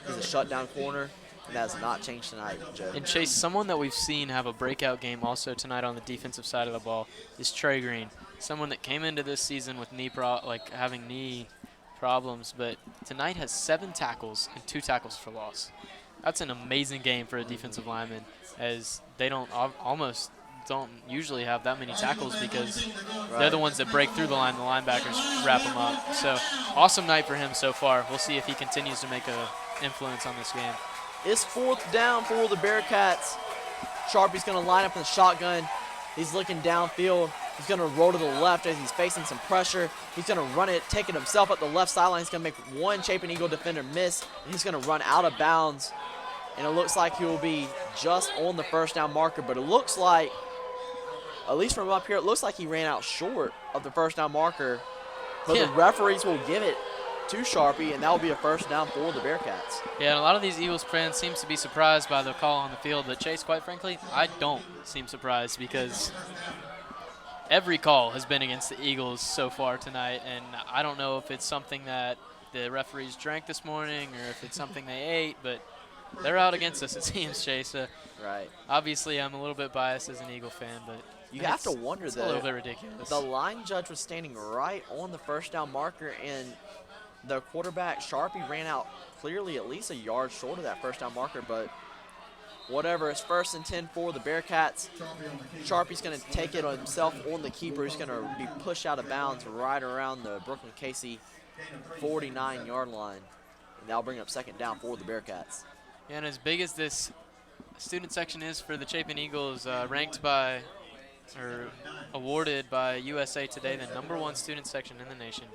He's a shutdown corner, and that has not changed tonight, Joe. And Chase, someone that we've seen have a breakout game also tonight on the defensive side of the ball is Trey Green, someone that came into this season with having knee problems, but tonight has 7 tackles and 2 tackles for loss. That's an amazing game for a defensive lineman, as they don't almost don't usually have that many tackles because they're the ones that break through the line. The linebackers wrap them up. So awesome night for him so far. We'll see if he continues to make a influence on this game. It's 4th down for the Bearcats. Sharpie's going to line up in the shotgun. He's looking downfield. He's going to roll to the left as he's facing some pressure. He's going to run it, take it himself up the left sideline. He's going to make one Chapin Eagle defender miss, and he's going to run out of bounds. And it looks like he will be just on the first down marker, but it looks like, at least from up here, it looks like he ran out short of the first down marker. But the referees will give it to Sharpie, and that will be a first down for the Bearcats. Yeah, and a lot of these Eagles fans seem to be surprised by the call on the field, but Chase, quite frankly, I don't seem surprised because every call has been against the Eagles so far tonight, and I don't know if it's something that the referees drank this morning or if it's something they ate, but they're out against us, it seems, Chase. Right. Obviously, I'm a little bit biased as an Eagle fan, but you have to wonder, though. A little bit ridiculous. The line judge was standing right on the first down marker, and the quarterback, Sharpie, ran out clearly at least a yard short of that first down marker, but whatever. It's 1st and 10 for the Bearcats. Sharpie's going to take it on himself on the keeper. He's going to be pushed out of bounds right around the Brookland Cayce 49-yard line, and that'll bring up 2nd down for the Bearcats. Yeah, and as big as this student section is for the Chapin Eagles, ranked by or awarded by USA Today the #1 student section in the nation,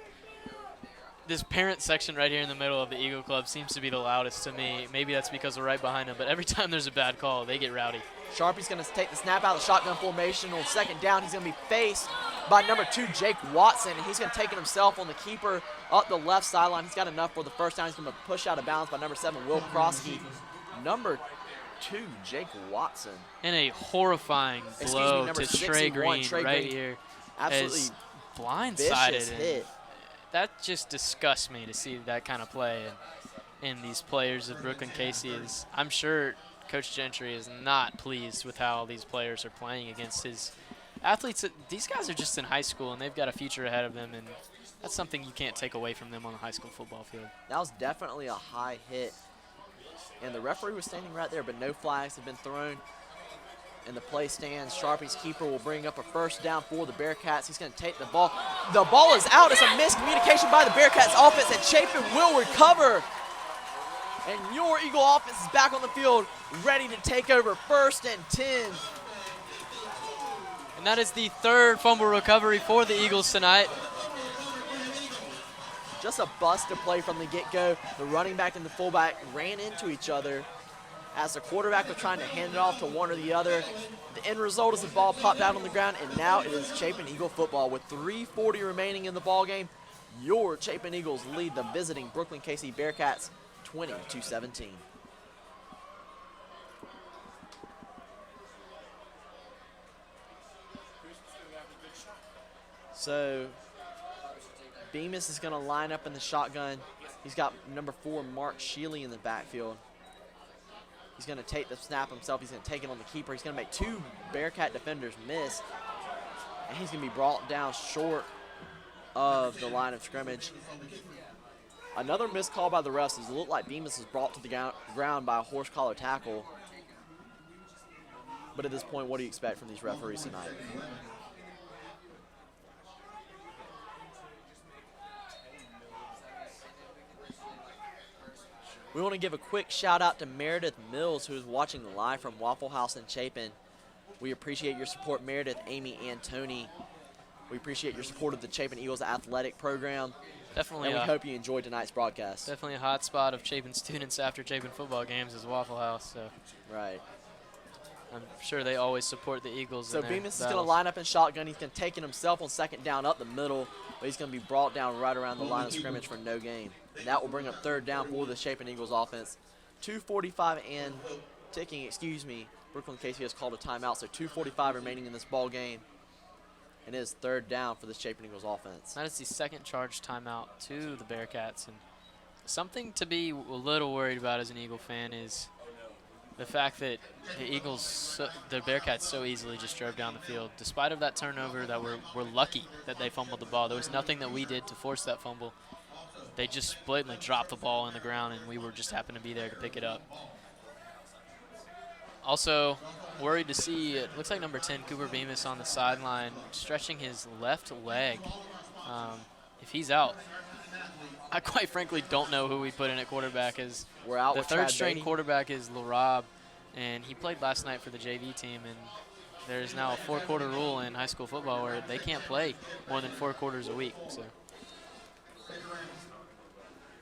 this parent section right here in the middle of the Eagle Club seems to be the loudest to me. Maybe that's because we're right behind them, but every time there's a bad call, they get rowdy. Sharpie's going to take the snap out of the shotgun formation on 2nd down. He's going to be faced by number 2, Jake Watson, and he's going to take it himself on the keeper up the left sideline. He's got enough for the first down. He's going to push out of bounds by number 7, Will Krosky. Number 2, Jake Watson. And a horrifying blow to Trey Green right here. Absolutely blindsided. Hit. That just disgusts me to see that kind of play in these players of Brookland Cayce. I'm sure Coach Gentry is not pleased with how these players are playing against his athletes. These guys are just in high school, and they've got a future ahead of them, and that's something you can't take away from them on the high school football field. That was definitely a high hit, and the referee was standing right there, but no flags have been thrown. And the play stands. Sharpie's keeper will bring up a first down for the Bearcats. He's going to take the ball. The ball is out. It's a miscommunication by the Bearcats offense, and Chapin will recover. And your Eagle offense is back on the field, ready to take over 1st and 10. And that is the 3rd fumble recovery for the Eagles tonight. Just a busted play from the get-go. The running back and the fullback ran into each other as the quarterback was trying to hand it off to one or the other. The end result is the ball popped out on the ground, and now it is Chapin Eagle football. With 3:40 remaining in the ball game, your Chapin Eagles lead the visiting Brookland Cayce Bearcats 20-17. So Bemis is going to line up in the shotgun. He's got number 4, Mark Shealy, in the backfield. He's going to take the snap himself. He's going to take it on the keeper. He's going to make 2 Bearcat defenders miss, and he's going to be brought down short of the line of scrimmage. Another missed call by the refs. It looked like Bemis was brought to the ground by a horse collar tackle. But at this point, what do you expect from these referees tonight? We want to give a quick shout out to Meredith Mills, who is watching live from Waffle House in Chapin. We appreciate your support, Meredith, Amy, and Tony. We appreciate your support of the Chapin Eagles athletic program. Definitely. And we hope you enjoyed tonight's broadcast. Definitely a hot spot of Chapin students after Chapin football games is Waffle House. So right. I'm sure they always support the Eagles. So Bemis is going to line up in shotgun. He's going to take it himself on 2nd down up the middle, but he's going to be brought down right around the line of scrimmage for no gain. And that will bring up 3rd down for the Chapin Eagles offense. 2:45 and ticking, Brookland Cayce has called a timeout, so 2:45 remaining in this ball game. And it is 3rd down for the Chapin Eagles offense. That is the 2nd charge timeout to the Bearcats. And something to be a little worried about as an Eagle fan is the fact that the Bearcats so easily just drove down the field. Despite of that turnover, that we're lucky that they fumbled the ball. There was nothing that we did to force that fumble. They just blatantly dropped the ball on the ground, and we were just happened to be there to pick it up. Also, worried to see, it looks like number 10, Cooper Bemis, on the sideline, stretching his left leg. If he's out, I quite frankly don't know who we put in at quarterback. As We're out the with third Chad string Beatty. quarterback is LaRob, and he played last night for the JV team. And there's now a 4-quarter rule in high school football where they can't play more than 4 quarters a week. So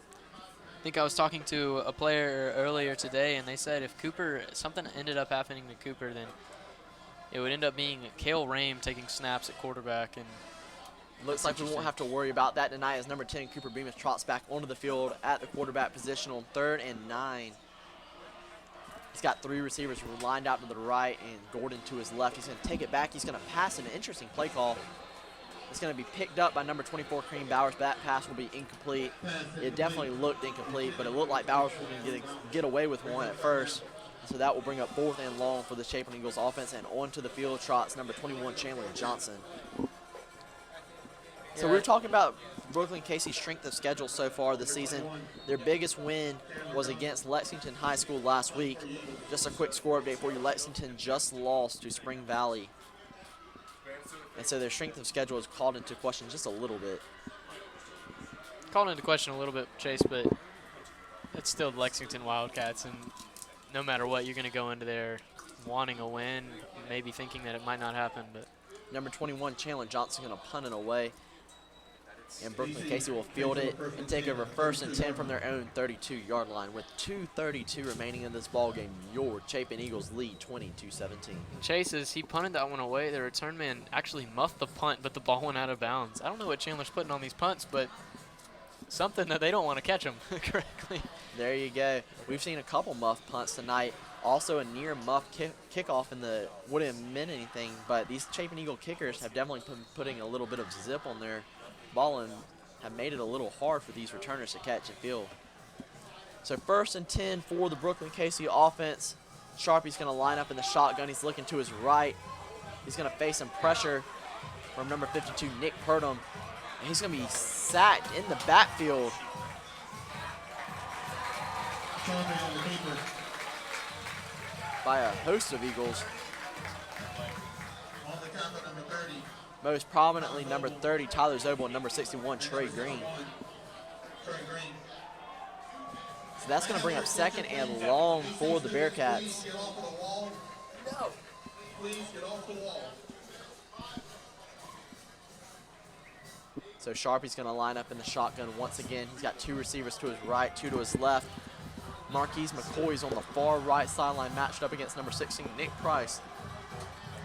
I think I was talking to a player earlier today, and they said if something ended up happening to Cooper, then it would end up being Cale Rame taking snaps at quarterback. And looks like we won't have to worry about that tonight as number 10, Cooper Bemis, trots back onto the field at the quarterback position on 3rd and 9. He's got 3 receivers lined out to the right and Gordon to his left. He's going to take it back. He's going to pass an interesting play call. It's going to be picked up by number 24, Kareem Bowers, but that pass will be incomplete. It definitely looked incomplete, but it looked like Bowers was going to get away with one at first. So that will bring up 4th and long for the Chapin Eagles offense, and onto the field trots number 21, Chandler Johnson. So we were talking about Brookland Cayce's strength of schedule so far this season. Their biggest win was against Lexington High School last week. Just a quick score update for you. Lexington just lost to Spring Valley. And so their strength of schedule is called into question just a little bit. Called into question a little bit, Chase, but it's still the Lexington Wildcats, and no matter what, you're going to go into there wanting a win, maybe thinking that it might not happen. But number 21, Chandler Johnson, going to punt it away. And Brookland Cayce will field it and take over 1st and 10 from their own 32-yard line. With 2:32 remaining in this ball game, your Chapin Eagles lead 22-17. Chase, as he punted that one away, the return man actually muffed the punt, but the ball went out of bounds. I don't know what Chandler's putting on these punts, but something that they don't want to catch them correctly. There you go. We've seen a couple muff punts tonight. Also a near muff kickoff in the wouldn't have meant anything, but these Chapin Eagle kickers have definitely been putting a little bit of zip on their ball and have made it a little hard for these returners to catch and field. So 1st and 10 for the Brookland Cayce offense. Sharpie's going to line up in the shotgun. He's looking to his right. He's going to face some pressure from number 52, Nick Purdom. And he's going to be sacked in the backfield. By a host of Eagles. Most prominently, number 30, Tyler Zobel, and number 61, Trey Green. So that's going to bring up 2nd and long for the Bearcats. No. So Sharpie's going to line up in the shotgun once again. He's got 2 receivers to his right, 2 to his left. Marquise McCoy's on the far right sideline, matched up against number 16, Nick Price.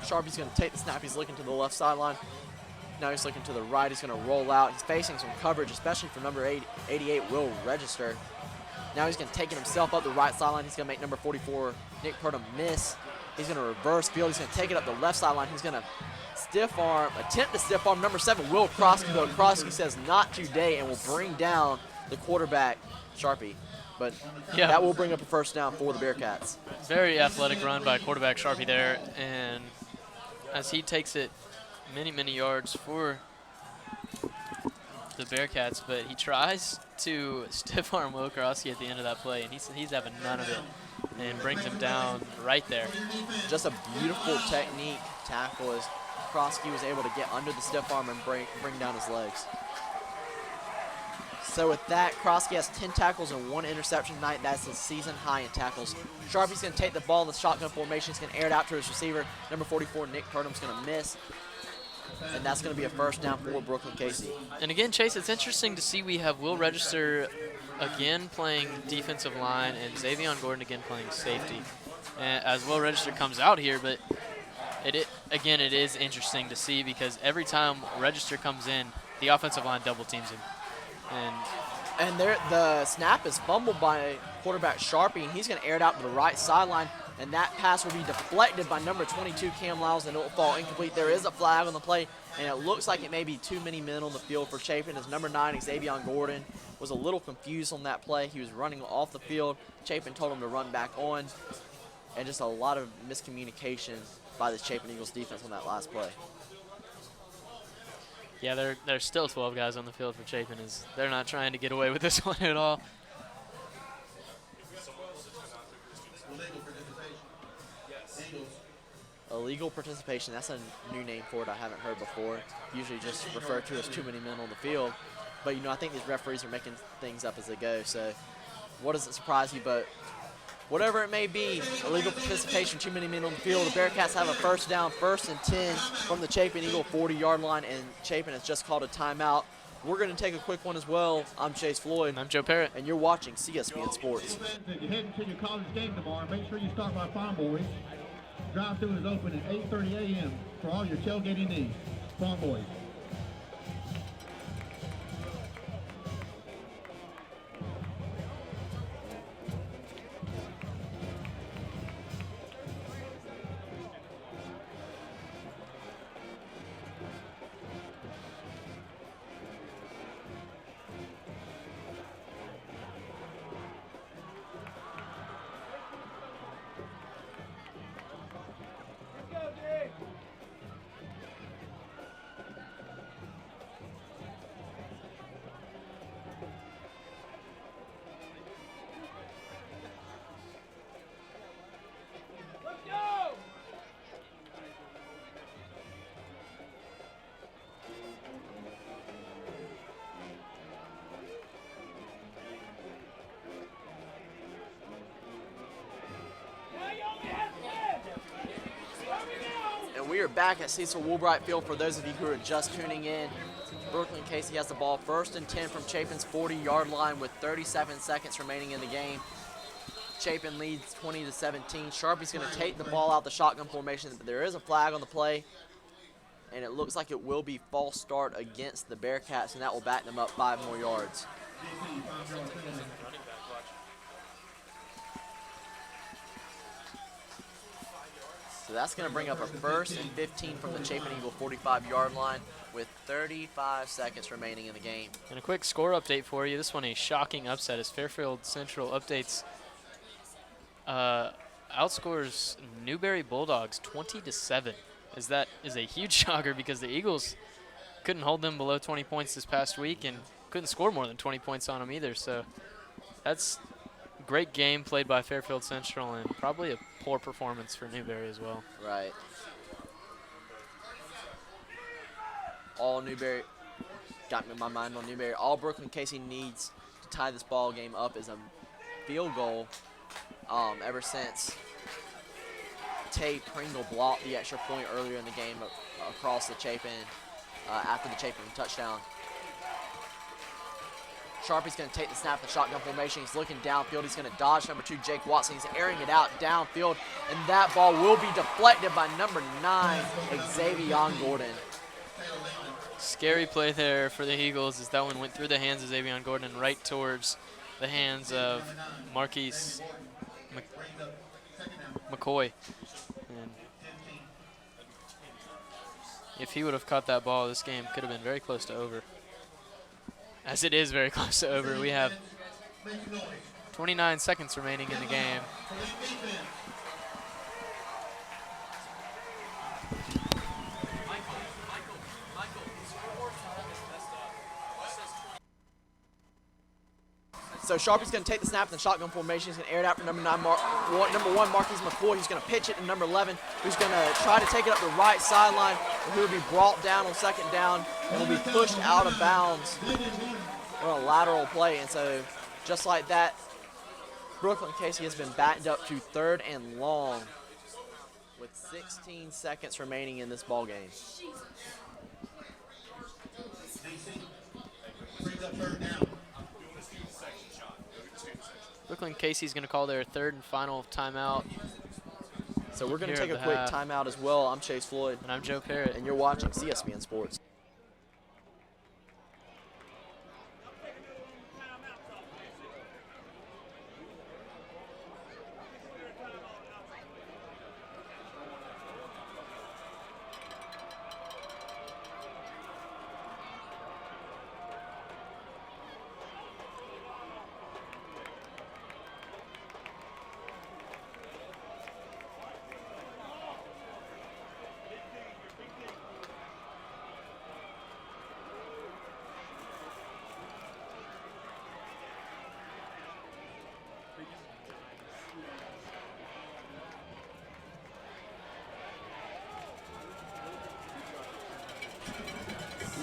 Sharpie's going to take the snap. He's looking to the left sideline. Now he's looking to the right. He's going to roll out. He's facing some coverage, especially from number 88, Will Register. Now he's going to take it himself up the right sideline. He's going to make number 44, Nick Purdom, miss. He's going to reverse field. He's going to take it up the left sideline. He's going to attempt to stiff arm number 7, Will Krosky, though Krosky says not today and will bring down the quarterback, Sharpie. But yeah, that will bring up a 1st down for the Bearcats. Very athletic run by quarterback Sharpie there, and as he takes it many yards for the Bearcats, but he tries to stiff arm Will Krosky at the end of that play, and he's having none of it and brings him down right there. Just a beautiful technique tackle as Krosky was able to get under the stiff arm and bring down his legs. So with that, Krosky has 10 tackles and 1 interception tonight. That's his season high in tackles. Sharpie's going to take the ball in the shotgun formation. He's going to air it out to his receiver. Number 44, Nick Purdom's going to miss. And that's going to be a 1st down for Brookland Cayce. And again, Chase, it's interesting to see we have Will Register again playing defensive line and Xavion Gordon again playing safety. And as Will Register comes out here, but it is interesting to see because every time Register comes in, the offensive line double teams him. And the snap is fumbled by quarterback Sharpie, and he's going to air it out to the right sideline, and that pass will be deflected by number 22, Cam Lyles, and it will fall incomplete. There is a flag on the play, and it looks like it may be too many men on the field for Chapin, as number 9, Xavion Gordon, was a little confused on that play. He was running off the field. Chapin told him to run back on, and just a lot of miscommunication by the Chapin Eagles defense on that last play. Yeah, there's still 12 guys on the field for Chapin. They're not trying to get away with this one at all. illegal participation. That's a new name for it I haven't heard before. Usually just referred to as too many men on the field. But, I think these referees are making things up as they go. So what doesn't surprise you? But whatever it may be, illegal participation, too many men on the field. The Bearcats have a first down, 1st and 10 from the Chapin Eagle 40-yard line, and Chapin has just called a timeout. We're going to take a quick one as well. I'm Chase Floyd. And I'm Joe Parrott. And you're watching CSBN Sports. If you're heading to your college game tomorrow, make sure you stop by Farm Boys. Drive-thru is open at 8:30 a.m. for all your tailgating needs. Farm Boys. We are back at Cecil Woolbright Field for those of you who are just tuning in. Brookland Cayce has the ball 1st and 10 from Chapin's 40-yard line with 37 seconds remaining in the game. Chapin leads 20-17. Sharpie's going to take the ball out the shotgun formation, but there is a flag on the play, and it looks like it will be false start against the Bearcats, and that will back them up 5 more yards. So that's going to bring up a 1st and 15 from the Chapin Eagle 45-yard line with 35 seconds remaining in the game. And a quick score update for you. This one a shocking upset as Fairfield Central updates outscores Newberry Bulldogs 20-7. As that is a huge shocker because the Eagles couldn't hold them below 20 points this past week and couldn't score more than 20 points on them either. So that's a great game played by Fairfield Central and probably a poor performance for Newberry as well. Right. All Newberry, got me my mind on Newberry. All Brookland Cayce needs to tie this ball game up is a field goal. Ever since Tay Pringle blocked the extra point earlier in the game across the Chapin after the Chapin touchdown. Sharpie's going to take the snap in the shotgun formation. He's looking downfield. He's going to dodge number 2, Jake Watson. He's airing it out downfield, and that ball will be deflected by number 9, Xavier Gordon. Scary play there for the Eagles as that one went through the hands of Xavier Gordon and right towards the hands of Marquise McCoy. And if he would have caught that ball, this game could have been very close to over. As it is very close to over, we have 29 seconds remaining in the game. So Sharpie's going to take the snap in the shotgun formation. He's going to air it out for number 1, Marquise McCoy. He's going to pitch it to number 11, who's going to try to take it up the right sideline, who will be brought down on 2nd down and will be pushed out of bounds on a lateral play. And so just like that, Brookland Cayce has been backed up to 3rd and long with 16 seconds remaining in this ball game. Brookland Cayce is going to call their 3rd and final timeout. So we're going to take a quick timeout as well. I'm Chase Floyd. And I'm Joe Parrott. And you're watching CSBN Sports.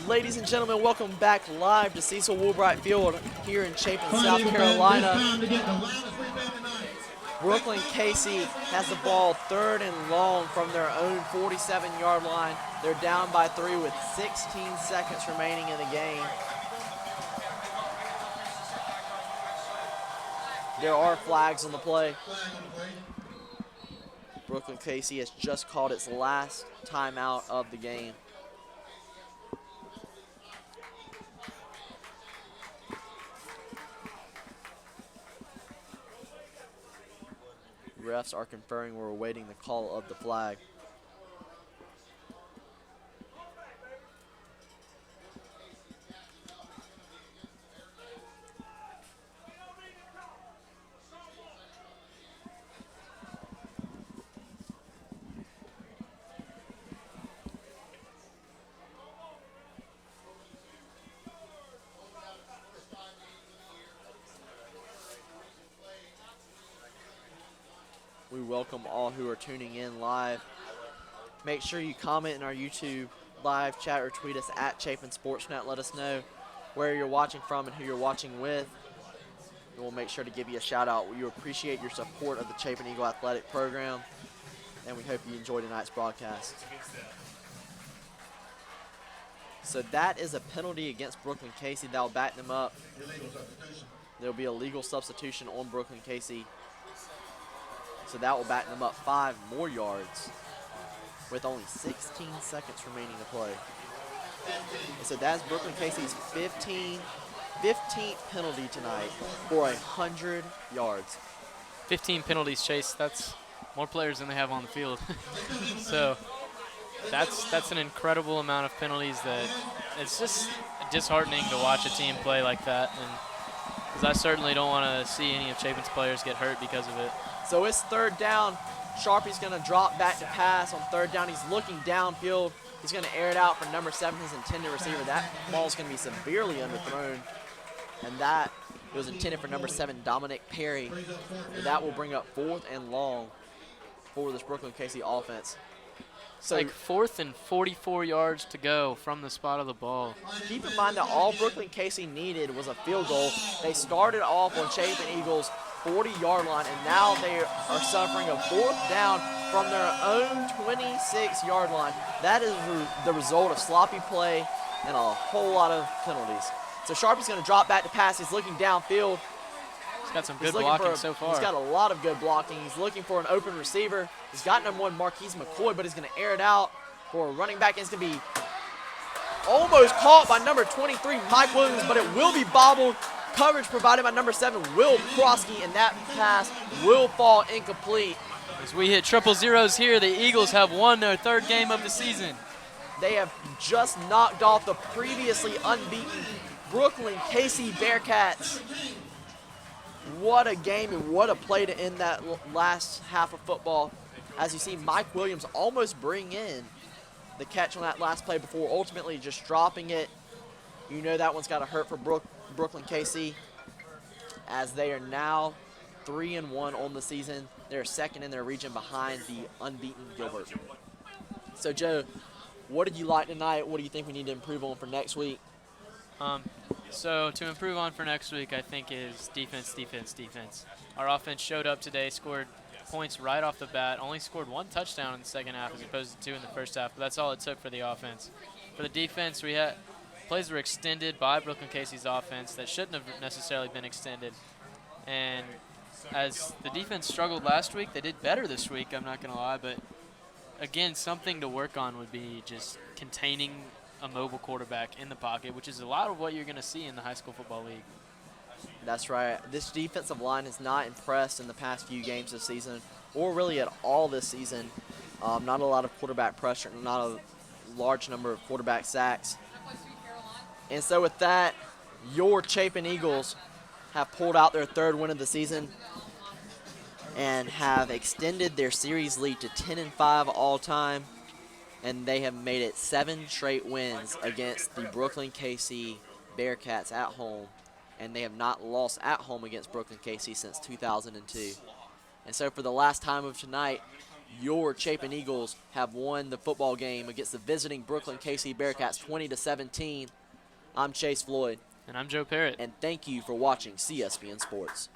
Ladies and gentlemen, welcome back live to Cecil Woolbright Field here in Chapin, South Carolina. Brookland Cayce has the ball 3rd and long from their own 47-yard line. They're down by 3 with 16 seconds remaining in the game. There are flags on the play. Brookland Cayce has just called its last timeout of the game. Refs are conferring. We're awaiting the call of the flag. We welcome all who are tuning in live. Make sure you comment in our YouTube live chat or tweet us at Chapin Sportsnet. Let us know where you're watching from and who you're watching with. And we'll make sure to give you a shout out. We appreciate your support of the Chapin Eagle Athletic Program, and we hope you enjoy tonight's broadcast. So that is a penalty against Brookland Cayce. That'll back them up. There'll be a legal substitution on Brookland Cayce. So that will back them up 5 more yards with only 16 seconds remaining to play. And so that's Brookland Cayce's 15th penalty tonight for 100 yards. 15 penalties, Chase. That's more players than they have on the field. So that's an incredible amount of penalties that it's just disheartening to watch a team play like that. And because I certainly don't want to see any of Chapin's players get hurt because of it. So it's 3rd down. Sharpie's going to drop back to pass on 3rd down. He's looking downfield. He's going to air it out for number 7, his intended receiver. That ball's going to be severely underthrown. And that was intended for number 7, Dominic Perry. And that will bring up 4th and long for this Brookland Cayce offense. So like 4th and 44 yards to go from the spot of the ball. Keep in mind that all Brookland Cayce needed was a field goal. They started off on Chapin Eagles' 40-yard line, and now they are suffering a 4th down from their own 26-yard line. That is the result of sloppy play and a whole lot of penalties. So Sharpie's going to drop back to pass. He's looking downfield. He's got some good blocking so far. He's got a lot of good blocking. He's looking for an open receiver. He's got number 1, Marquise McCoy, but he's going to air it out for a running back. It's going to be almost caught by number 23, Mike Williams, but it will be bobbled. Coverage provided by number 7, Will Krosky, and that pass will fall incomplete. As we hit triple zeros here, the Eagles have won their 3rd game of the season. They have just knocked off the previously unbeaten Brookland Cayce Bearcats. What a game and what a play to end that last half of football. As you see, Mike Williams almost bring in the catch on that last play before ultimately just dropping it. You know that one's got to hurt for Brookland Cayce, as they are now 3-1 on the season. They're 2nd in their region behind the unbeaten Gilbert. So, Joe, what did you like tonight? What do you think we need to improve on for next week? So to improve on for next week, I think is defense, defense, defense. Our offense showed up today, scored points right off the bat, only scored 1 touchdown in the 2nd half as opposed to 2 in the 1st half, but that's all it took for the offense. For the defense, we had plays were extended by Brookland Cayce's offense that shouldn't have necessarily been extended. And as the defense struggled last week, they did better this week, I'm not going to lie, but again, something to work on would be just containing a mobile quarterback in the pocket, which is a lot of what you're going to see in the high school football league. That's right. This defensive line has not impressed in the past few games this season, or really at all this season. Not a lot of quarterback pressure, not a large number of quarterback sacks. And so with that, your Chapin Eagles have pulled out their 3rd win of the season and have extended their series lead to 10-5 all time. And they have made it 7 straight wins against the Brookland Cayce Bearcats at home. And they have not lost at home against Brookland Cayce since 2002. And so for the last time of tonight, your Chapin Eagles have won the football game against the visiting Brookland Cayce Bearcats 20-17. I'm Chase Floyd. And I'm Joe Parrott. And thank you for watching CSBN Sports.